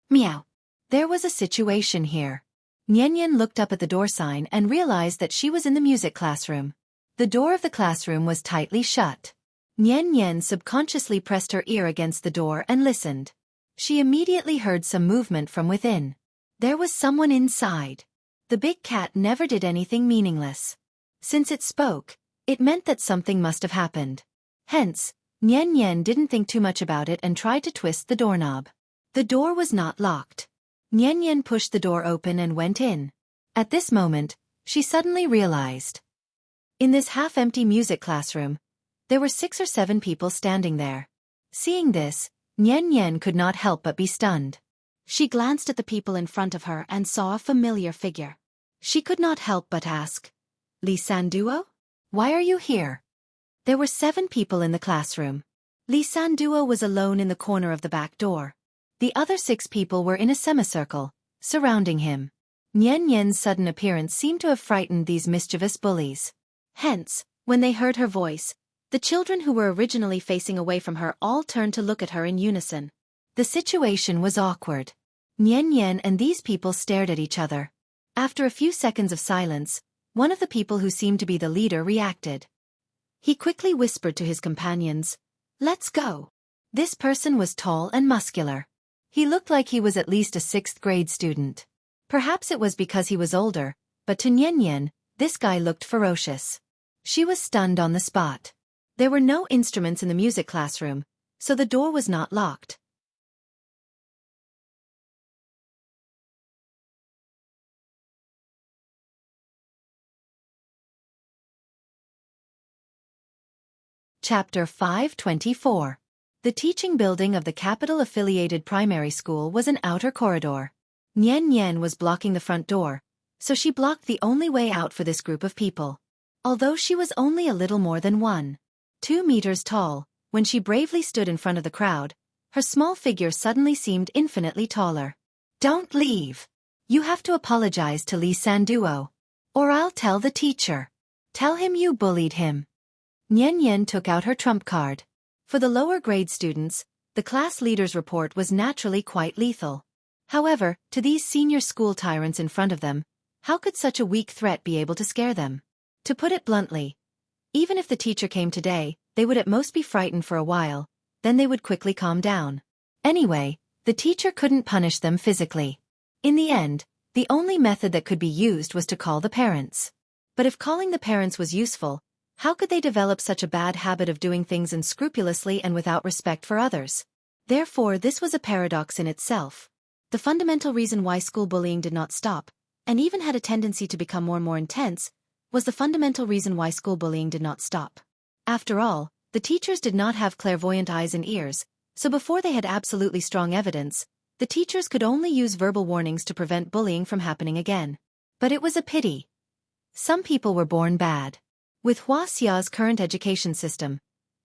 Speaker 1: Meow. There was a situation here. Nian looked up at the door sign and realized that she was in the music classroom. The door of the classroom was tightly shut. Nian subconsciously pressed her ear against the door and listened. She immediately heard some movement from within. There was someone inside. The big cat never did anything meaningless. Since it spoke, it meant that something must have happened. Hence, Nian didn't think too much about it and tried to twist the doorknob. The door was not locked. Nian pushed the door open and went in. At this moment, she suddenly realized. In this half-empty music classroom, there were 6 or 7 people standing there. Seeing this, Nian could not help but be stunned. She glanced at the people in front of her and saw a familiar figure. She could not help but ask, Lisanduo? Why are you here? There were 7 people in the classroom. Lisanduo was alone in the corner of the back door. The other 6 people were in a semicircle, surrounding him. Nian's sudden appearance seemed to have frightened these mischievous bullies. Hence, when they heard her voice, the children who were originally facing away from her all turned to look at her in unison. The situation was awkward. Nian and these people stared at each other. After a few seconds of silence, one of the people who seemed to be the leader reacted. He quickly whispered to his companions, "Let's go." This person was tall and muscular. He looked like he was at least a 6th grade student. Perhaps it was because he was older, but to Nian, this guy looked ferocious. She was stunned on the spot. There were no instruments in the music classroom, so the door was not locked. Chapter 524. The teaching building of the capital-affiliated primary school was an outer corridor. Nian Nian was blocking the front door, so she blocked the only way out for this group of people. Although she was only a little more than 1.2 meters tall, when she bravely stood in front of the crowd, her small figure suddenly seemed infinitely taller. "Don't leave. You have to apologize to Li Sanduo. Or I'll tell the teacher. Tell him you bullied him." Nian Nian took out her trump card. For the lower grade students, the class leader's report was naturally quite lethal. However, to these senior school tyrants in front of them, how could such a weak threat be able to scare them? To put it bluntly, even if the teacher came today, they would at most be frightened for a while, then they would quickly calm down. Anyway, the teacher couldn't punish them physically. In the end, the only method that could be used was to call the parents. But if calling the parents was useful, how could they develop such a bad habit of doing things unscrupulously and without respect for others? Therefore, this was a paradox in itself. The fundamental reason why school bullying did not stop, and even had a tendency to become more and more intense, was the fundamental reason why school bullying did not stop. After all, the teachers did not have clairvoyant eyes and ears, so before they had absolutely strong evidence, the teachers could only use verbal warnings to prevent bullying from happening again. But it was a pity. Some people were born bad. With Wuxia's current education system,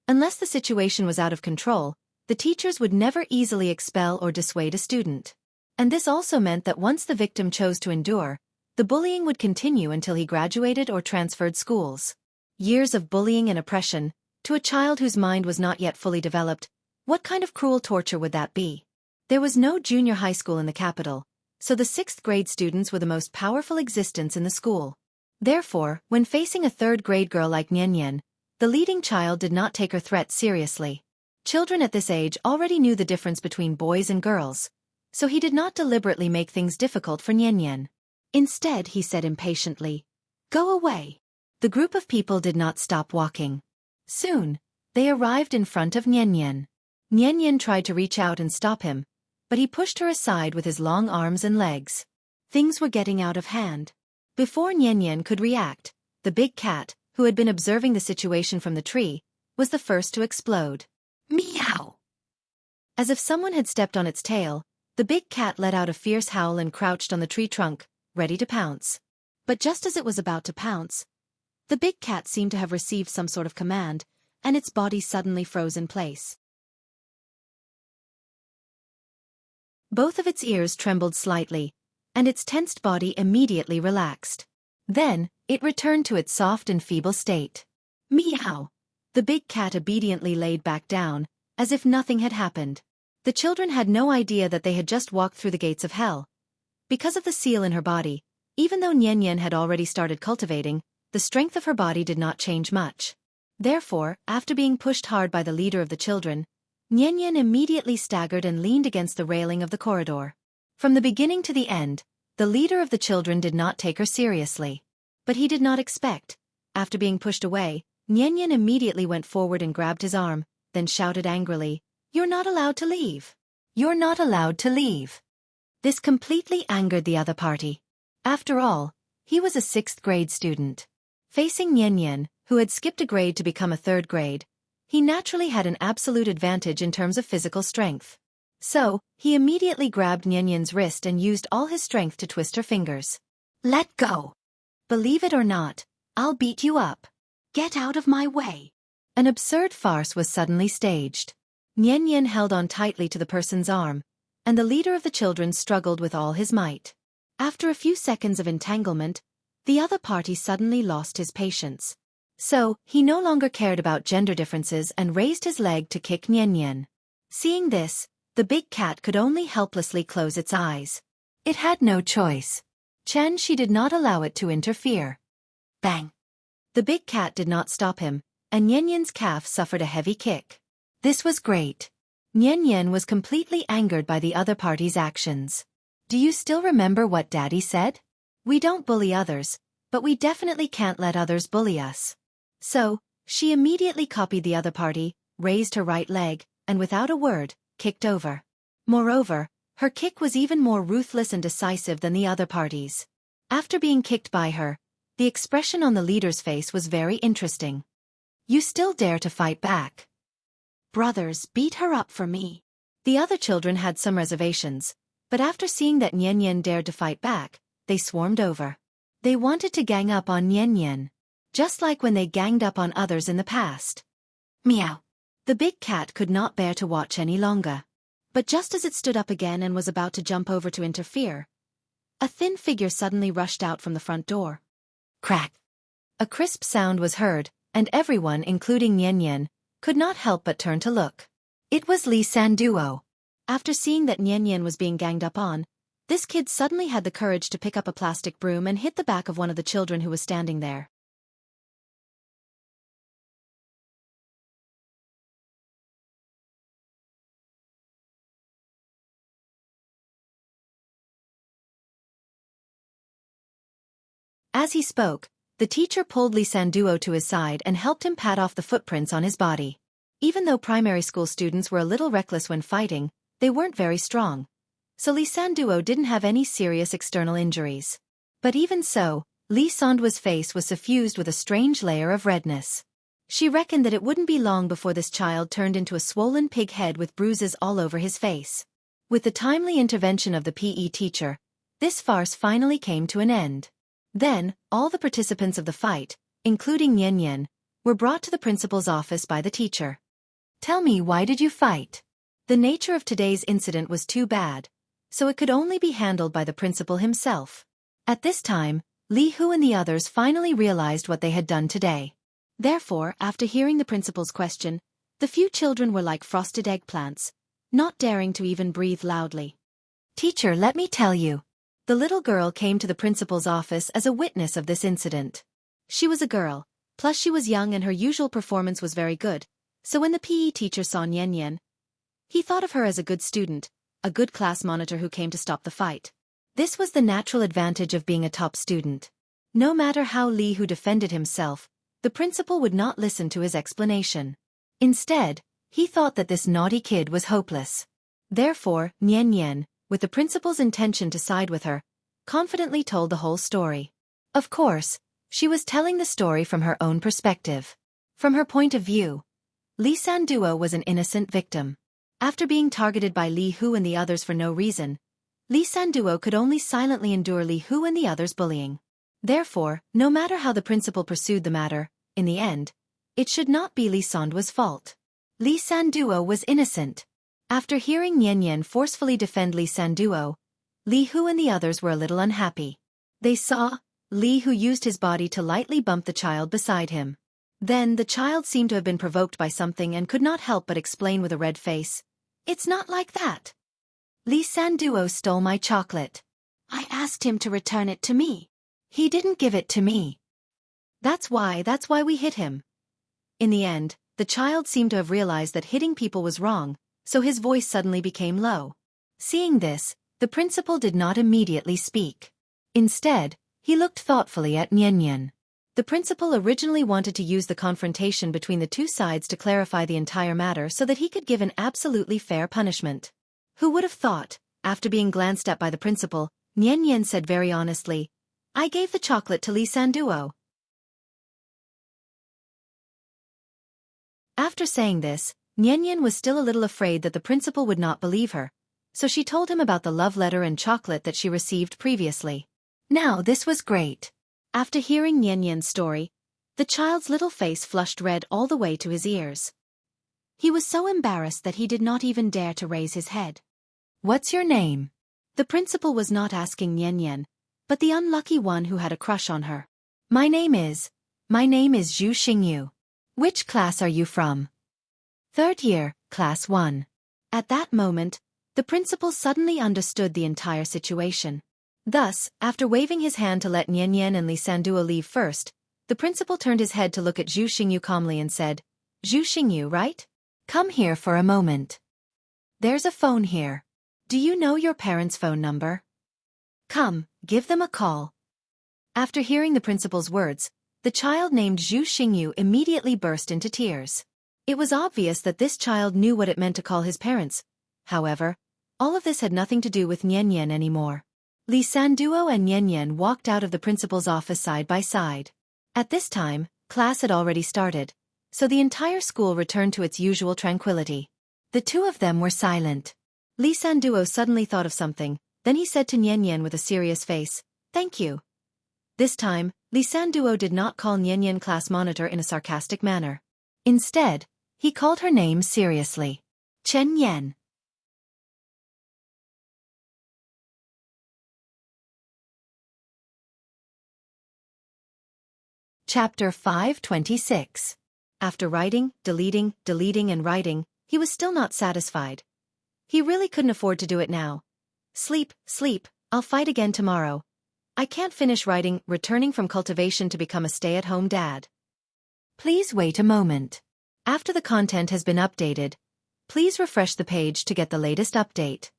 Speaker 1: unless the situation was out of control, the teachers would never easily expel or dissuade a student. And this also meant that once the victim chose to endure, the bullying would continue until he graduated or transferred schools. Years of bullying and oppression, to a child whose mind was not yet fully developed, what kind of cruel torture would that be? There was no junior high school in the capital, so the 6th grade students were the most powerful existence in the school. Therefore, when facing a 3rd grade girl like Nian Nian, the leading child did not take her threat seriously. Children at this age already knew the difference between boys and girls, so he did not deliberately make things difficult for Nian Nian. Instead, he said impatiently, "Go away." The group of people did not stop walking. Soon, they arrived in front of Nian Nian. Nian Nian tried to reach out and stop him, but he pushed her aside with his long arms and legs. Things were getting out of hand. Before Nian Nian could react, the big cat, who had been observing the situation from the tree, was the first to explode. Meow! As if someone had stepped on its tail, the big cat let out a fierce howl and crouched on the tree trunk, ready to pounce. But just as it was about to pounce, the big cat seemed to have received some sort of command, and its body suddenly froze in place. Both of its ears trembled slightly, and its tensed body immediately relaxed. Then, it returned to its soft and feeble state. Meow! The big cat obediently laid back down, as if nothing had happened. The children had no idea that they had just walked through the gates of hell. Because of the seal in her body, even though Nian Nian had already started cultivating, the strength of her body did not change much. Therefore, after being pushed hard by the leader of the children, Nian Nian immediately staggered and leaned against the railing of the corridor. From the beginning to the end, the leader of the children did not take her seriously. But he did not expect. After being pushed away, Nian Nian immediately went forward and grabbed his arm, then shouted angrily, "You're not allowed to leave. You're not allowed to leave." This completely angered the other party. After all, he was a 6th grade student. Facing Nian Nian, who had skipped a grade to become a 3rd grade, he naturally had an absolute advantage in terms of physical strength. So, he immediately grabbed Nian Nian's wrist and used all his strength to twist her fingers. "Let go! Believe it or not, I'll beat you up. Get out of my way." An absurd farce was suddenly staged. Nian Nian held on tightly to the person's arm, and the leader of the children struggled with all his might. After a few seconds of entanglement, the other party suddenly lost his patience. So, he no longer cared about gender differences and raised his leg to kick Nian Nian. Seeing this, the big cat could only helplessly close its eyes. It had no choice. She did not allow it to interfere. Bang! The big cat did not stop him, and Nian Nian's calf suffered a heavy kick. This was great. Nian Nian was completely angered by the other party's actions. "Do you still remember what Daddy said? We don't bully others, but we definitely can't let others bully us." So, she immediately copied the other party, raised her right leg, and without a word, kicked over. Moreover, her kick was even more ruthless and decisive than the other party's. After being kicked by her, the expression on the leader's face was very interesting. You still dare to fight back?
Speaker 2: Brothers, beat her up for me.
Speaker 1: The other children had some reservations, but after seeing that Nian dared to fight back, they swarmed over. They wanted to gang up on Nian, just like when they ganged up on others in the past.
Speaker 2: Meow.
Speaker 1: The big cat could not bear to watch any longer. But just as it stood up again and was about to jump over to interfere, a thin figure suddenly rushed out from the front door.
Speaker 2: Crack.
Speaker 1: A crisp sound was heard, and everyone, including Nian, could not help but turn to look. It was Li Sanduo. After seeing that Nian was being ganged up on, this kid suddenly had the courage to pick up a plastic broom and hit the back of one of the children who was standing there. As he spoke, the teacher pulled Li Sanduo to his side and helped him pat off the footprints on his body. Even though primary school students were a little reckless when fighting, they weren't very strong. So Li Sanduo didn't have any serious external injuries. But even so, Li Sanduo's face was suffused with a strange layer of redness. She reckoned that it wouldn't be long before this child turned into a swollen pig head with bruises all over his face. With the timely intervention of the PE teacher, this farce finally came to an end. Then, all the participants of the fight, including Nian, were brought to the principal's office by the teacher. Tell me, why did you fight? The nature of today's incident was too bad, so it could only be handled by the principal himself. At this time, Li Hu and the others finally realized what they had done today. Therefore, after hearing the principal's question, the few children were like frosted eggplants, not daring to even breathe loudly. Teacher, let me tell you. The little girl came to the principal's office as a witness of this incident. She was a girl, plus she was young and her usual performance was very good, so when the PE teacher saw Nian, he thought of her as a good student, a good class monitor who came to stop the fight. This was the natural advantage of being a top student. No matter how Li Hu defended himself, the principal would not listen to his explanation. Instead, he thought that this naughty kid was hopeless. Therefore, Nian, with the principal's intention to side with her, confidently told the whole story. Of course, she was telling the story from her own perspective. From her point of view, Li Sanduo was an innocent victim. After being targeted by Li Hu and the others for no reason, Li Sanduo could only silently endure Li Hu and the others' bullying. Therefore, no matter how the principal pursued the matter, in the end, it should not be Li Sanduo's fault. Li Sanduo was innocent. After hearing Nian forcefully defend Li Sanduo, Li Hu and the others were a little unhappy. They saw Li Hu used his body to lightly bump the child beside him. Then the child seemed to have been provoked by something and could not help but explain with a red face, "It's not like that. Li Sanduo stole my chocolate. I asked him to return it to me. He didn't give it to me. That's why we hit him." In the end, the child seemed to have realized that hitting people was wrong, so his voice suddenly became low. Seeing this, the principal did not immediately speak. Instead, he looked thoughtfully at Nian. The principal originally wanted to use the confrontation between the two sides to clarify the entire matter so that he could give an absolutely fair punishment. Who would have thought, after being glanced at by the principal, Nian said very honestly, "I gave the chocolate to Li Sanduo." After saying this, Nian was still a little afraid that the principal would not believe her, so she told him about the love letter and chocolate that she received previously. Now this was great. After hearing Nian's story, the child's little face flushed red all the way to his ears. He was so embarrassed that he did not even dare to raise his head. "What's your name?" The principal was not asking Nian, but the unlucky one who had a crush on her. My name is Zhu Xingyu. Which class are you from?" "Third year, class 1. At that moment, the principal suddenly understood the entire situation. Thus, after waving his hand to let Nian and Li Sanduo leave first, the principal turned his head to look at Zhu Xingyu calmly and said, "Zhu Xingyu, right? Come here for a moment. There's a phone here. Do you know your parents' phone number? Come, give them a call." After hearing the principal's words, the child named Zhu Xingyu immediately burst into tears. It was obvious that this child knew what it meant to call his parents. However, all of this had nothing to do with Nian anymore. Li Sanduo and Nian walked out of the principal's office side by side. At this time, class had already started, so the entire school returned to its usual tranquility. The two of them were silent. Li Sanduo suddenly thought of something, then he said to Nian Nian with a serious face, "Thank you." This time, Li Sanduo did not call Nian Nian class monitor in a sarcastic manner. Instead, he called her name seriously. Chen Yan. Chapter 526. After writing, deleting, and writing, he was still not satisfied. He really couldn't afford to do it now. Sleep, I'll fight again tomorrow. I can't finish writing, returning from cultivation to become a stay-at-home dad. Please wait a moment. After the content has been updated, please refresh the page to get the latest update.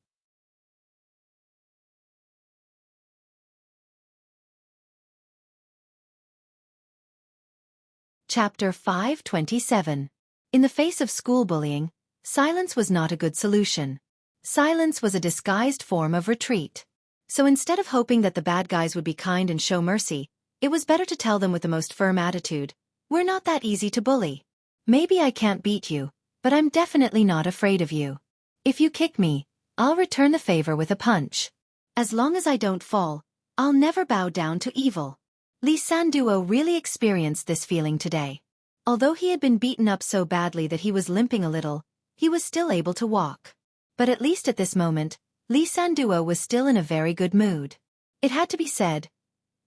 Speaker 1: Chapter 527. In the face of school bullying, silence was not a good solution. Silence was a disguised form of retreat. So instead of hoping that the bad guys would be kind and show mercy, it was better to tell them with the most firm attitude, "We're not that easy to bully. Maybe I can't beat you, but I'm definitely not afraid of you. If you kick me, I'll return the favor with a punch. As long as I don't fall, I'll never bow down to evil." Li Sanduo really experienced this feeling today. Although he had been beaten up so badly that he was limping a little, he was still able to walk. But at least at this moment, Li Sanduo was still in a very good mood. It had to be said.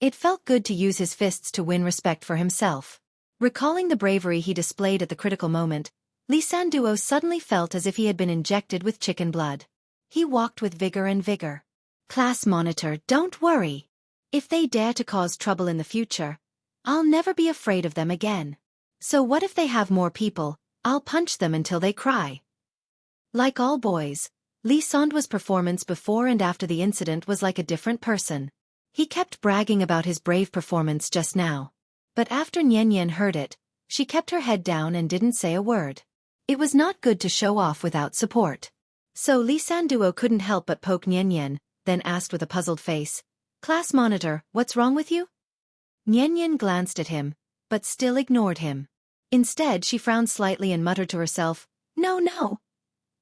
Speaker 1: It felt good to use his fists to win respect for himself. Recalling the bravery he displayed at the critical moment, Li Sanduo suddenly felt as if he had been injected with chicken blood. He walked with vigor. "Class monitor, don't worry. If they dare to cause trouble in the future, I'll never be afraid of them again. So what if they have more people? I'll punch them until they cry." Like all boys, Li Sanduo's performance before and after the incident was like a different person. He kept bragging about his brave performance just now. But after Nian Nian heard it, she kept her head down and didn't say a word. It was not good to show off without support. So Li Sanduo couldn't help but poke Nian Nian, then asked with a puzzled face, "Class monitor, what's wrong with you?" Nian Nian glanced at him, but still ignored him. Instead she frowned slightly and muttered to herself, No.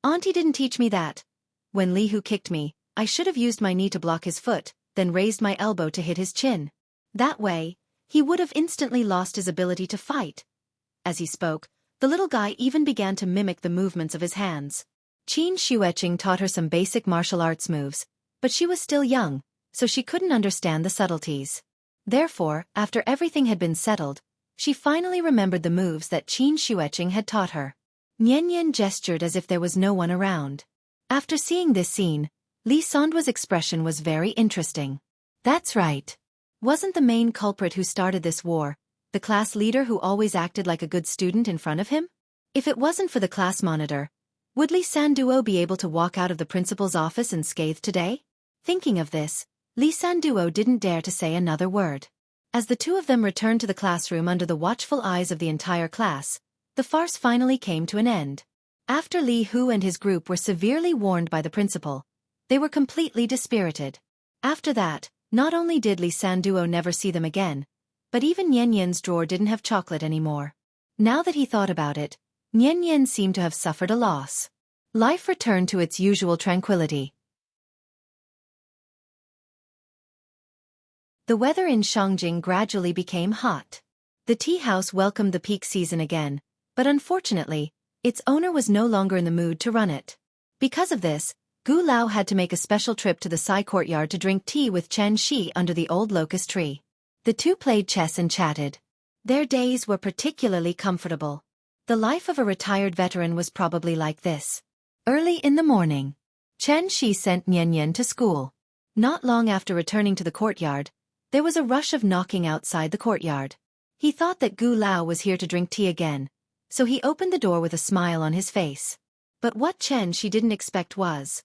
Speaker 1: Auntie didn't teach me that. When Li Hu kicked me, I should have used my knee to block his foot, then raised my elbow to hit his chin. That way, he would have instantly lost his ability to fight." As he spoke, the little guy even began to mimic the movements of his hands. Xianxia taught her some basic martial arts moves, but she was still young, so she couldn't understand the subtleties. Therefore, after everything had been settled, she finally remembered the moves that Xianxia had taught her. Nian Nian gestured as if there was no one around. After seeing this scene, Li Sanduo's expression was very interesting. That's right. Wasn't the main culprit who started this war the class leader who always acted like a good student in front of him? If it wasn't for the class monitor, would Li Sanduo be able to walk out of the principal's office unscathed today? Thinking of this, Li Sanduo didn't dare to say another word. As the two of them returned to the classroom under the watchful eyes of the entire class, the farce finally came to an end. After Li Hu and his group were severely warned by the principal, they were completely dispirited. After that, not only did Li Sanduo never see them again, but even Nian Nian's drawer didn't have chocolate anymore. Now that he thought about it, Nian Nian seemed to have suffered a loss. Life returned to its usual tranquility. The weather in Shangjing gradually became hot. The tea house welcomed the peak season again, but unfortunately, its owner was no longer in the mood to run it. Because of this, Gu Lao had to make a special trip to the side courtyard to drink tea with Chen Shi under the old locust tree. The two played chess and chatted. Their days were particularly comfortable. The life of a retired veteran was probably like this. Early in the morning, Chen Shi sent Nian Nian to school. Not long after returning to the courtyard, there was a rush of knocking outside the courtyard. He thought that Gu Lao was here to drink tea again, so he opened the door with a smile on his face. But what Chen Shi didn't expect was,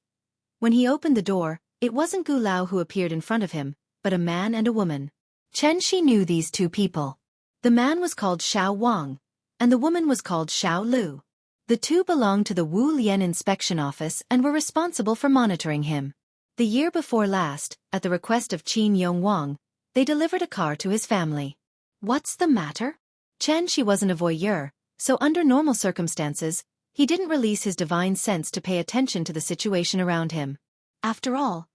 Speaker 1: when he opened the door, it wasn't Gu Lao who appeared in front of him, but a man and a woman. Chen Shi knew these two people. The man was called Xiao Wang, and the woman was called Xiao Lu. The two belonged to the Wu Lian inspection office and were responsible for monitoring him. The year before last, at the request of Qin Yong Wang, they delivered a car to his family. What's the matter? Chen Shi wasn't a voyeur,
Speaker 2: So under normal circumstances, he didn't release his divine sense to pay attention to the situation around him. After all,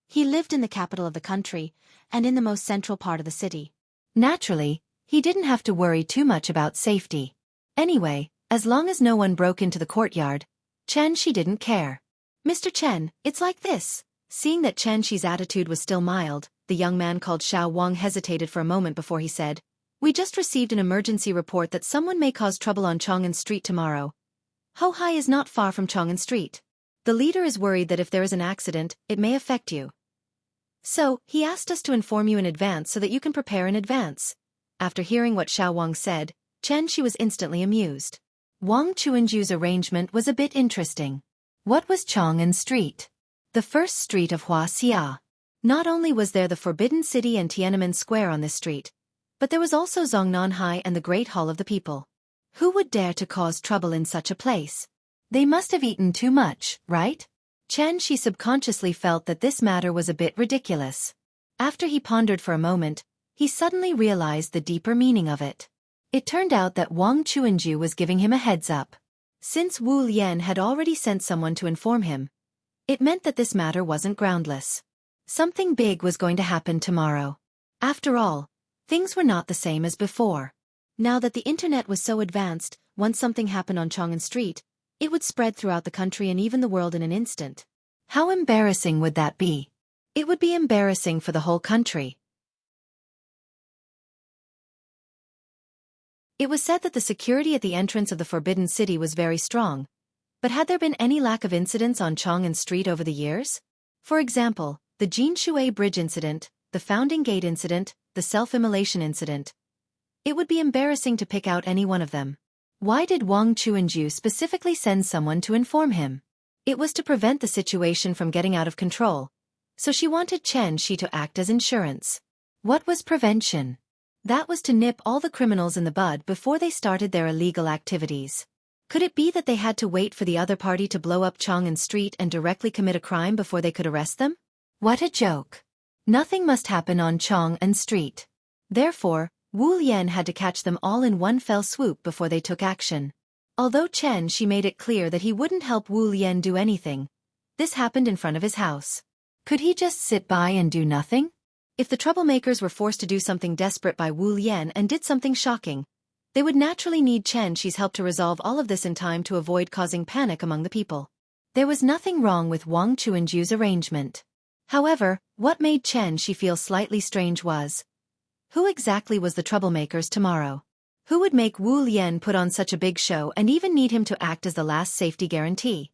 Speaker 2: he lived in the capital of the country, and in the most central part of the city. Naturally, he didn't have to worry too much about safety. Anyway, as long as no one broke into the courtyard, Xianxia didn't care. Mr. Chen, it's like this. Seeing that Xianxi's attitude was still mild, the young man called Xiao Wang hesitated for a moment before he said, "We just received an emergency report that someone may cause trouble on Chang'an Street tomorrow. Hohai is not far from Chang'an Street. The leader is worried that if there is an accident, it may affect you. So, he asked us to inform you in advance so that you can prepare in advance." After hearing what Xiao Wang said, Xianxia was instantly amused. Wang Chuanju's arrangement was a bit interesting. What was Chang'an Street? The first street of Wuxia. Not only was there the Forbidden City and Tiananmen Square on this street, but there was also Zongnanhai and the Great Hall of the People. Who would dare to cause trouble in such a place? They must have eaten too much, right? Xianxia subconsciously felt that this matter was a bit ridiculous. After he pondered for a moment, he suddenly realized the deeper meaning of it. It turned out that Wang Chuanju was giving him a heads-up. Since Wu Lian had already sent someone to inform him, it meant that this matter wasn't groundless. Something big was going to happen tomorrow. After all, things were not the same as before. Now that the internet was so advanced, once something happened on Chang'an Street, it would spread throughout the country and even the world in an instant. How embarrassing would that be? It would be embarrassing for the whole country. It was said that the security at the entrance of the Forbidden City was very strong. But had there been any lack of incidents on Chang'an Street over the years? For example, the Jinshui Bridge incident, the Founding Gate incident, the self-immolation incident. It would be embarrassing to pick out any one of them. Why did Wang Chuanju specifically send someone to inform him? It was to prevent the situation from getting out of control. So she wanted Xianxia to act as insurance. What was prevention? That was to nip all the criminals in the bud before they started their illegal activities. Could it be that they had to wait for the other party to blow up Chang'an Street and directly commit a crime before they could arrest them? What a joke. Nothing must happen on Chang'an Street. Therefore, Wu Lian had to catch them all in one fell swoop before they took action. Although Xianxia made it clear that he wouldn't help Wu Lian do anything, this happened in front of his house. Could he just sit by and do nothing? If the troublemakers were forced to do something desperate by Wu Lian and did something shocking, they would naturally need Xianxi's help to resolve all of this in time to avoid causing panic among the people. There was nothing wrong with Wang Chuanju's arrangement. However, what made Xianxia feel slightly strange was, who exactly was the troublemakers tomorrow? Who would make Wu Lian put on such a big show and even need him to act as the last safety guarantee?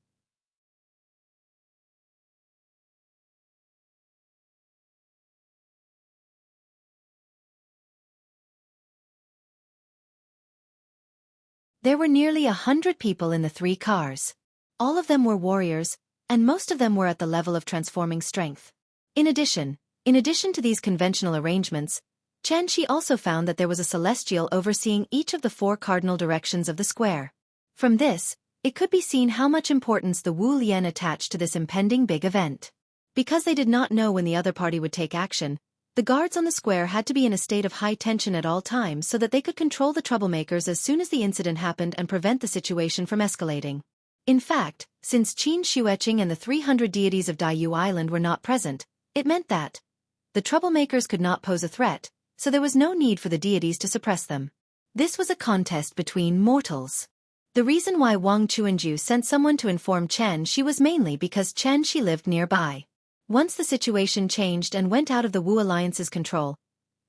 Speaker 2: There were nearly 100 people in the 3 cars. All of them were warriors, and most of them were at the level of transforming strength. In addition to these conventional arrangements, Xianxia also found that there was a celestial overseeing each of the 4 cardinal directions of the square. From this, it could be seen how much importance the Wu Lian attached to this impending big event. Because they did not know when the other party would take action, the guards on the square had to be in a state of high tension at all times so that they could control the troublemakers as soon as the incident happened and prevent the situation from escalating. In fact, since Qin Shueqing and the 300 deities of Daiyu Island were not present, it meant that the troublemakers could not pose a threat, so there was no need for the deities to suppress them. This was a contest between mortals. The reason why Wang Chuanju sent someone to inform Xianxia was mainly because Xianxia lived nearby. Once the situation changed and went out of the Wu Alliance's control,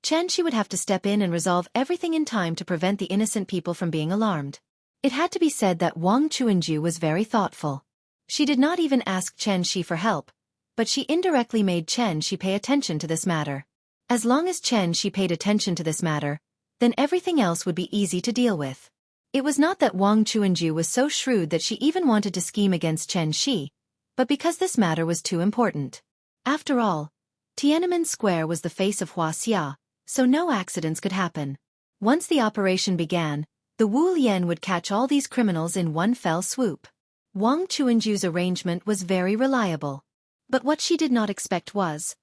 Speaker 2: Xianxia would have to step in and resolve everything in time to prevent the innocent people from being alarmed. It had to be said that Wang Chuanju was very thoughtful. She did not even ask Xianxia for help, but she indirectly made Xianxia pay attention to this matter. As long as Xianxia paid attention to this matter, then everything else would be easy to deal with. It was not that Wang Chuanju was so shrewd that she even wanted to scheme against Xianxia, but because this matter was too important. After all, Tiananmen Square was the face of Wuxia, so no accidents could happen. Once the operation began, the Wu Lian would catch all these criminals in one fell swoop. Wang Chuanju's arrangement was very reliable. But what she did not expect was,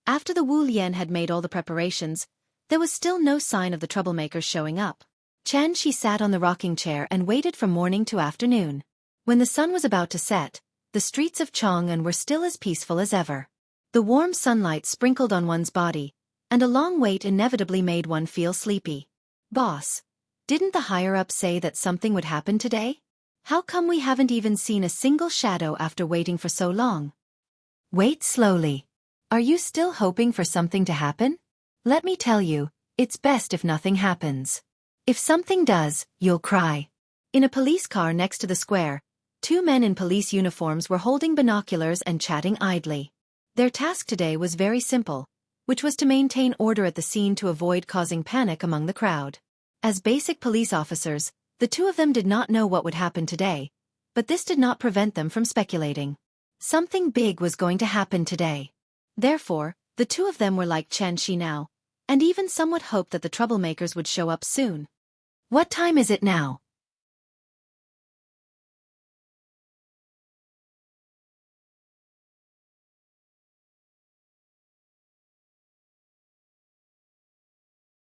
Speaker 2: after the Wu Lian had made all the preparations, there was still no sign of the troublemakers showing up.
Speaker 1: Xianxia sat on the rocking chair and waited from morning to afternoon. When the sun was about to set, the streets of Chang'an were still as peaceful as ever. The warm sunlight sprinkled on one's body, and a long wait inevitably made one feel sleepy. Boss, didn't the higher-ups say that something would happen today? How come we haven't even seen a single shadow after waiting for so long? Wait slowly. Are you still hoping for something to happen? Let me tell you, it's best if nothing happens. If something does, you'll cry. In a police car next to the square, 2 men in police uniforms were holding binoculars and chatting idly. Their task today was very simple, which was to maintain order at the scene to avoid causing panic among the crowd. As basic police officers, the 2 of them did not know what would happen today, but this did not prevent them from speculating. Something big was going to happen today. Therefore, the 2 of them were like Xianxia now, and even somewhat hoped that the troublemakers would show up soon. What time is it now?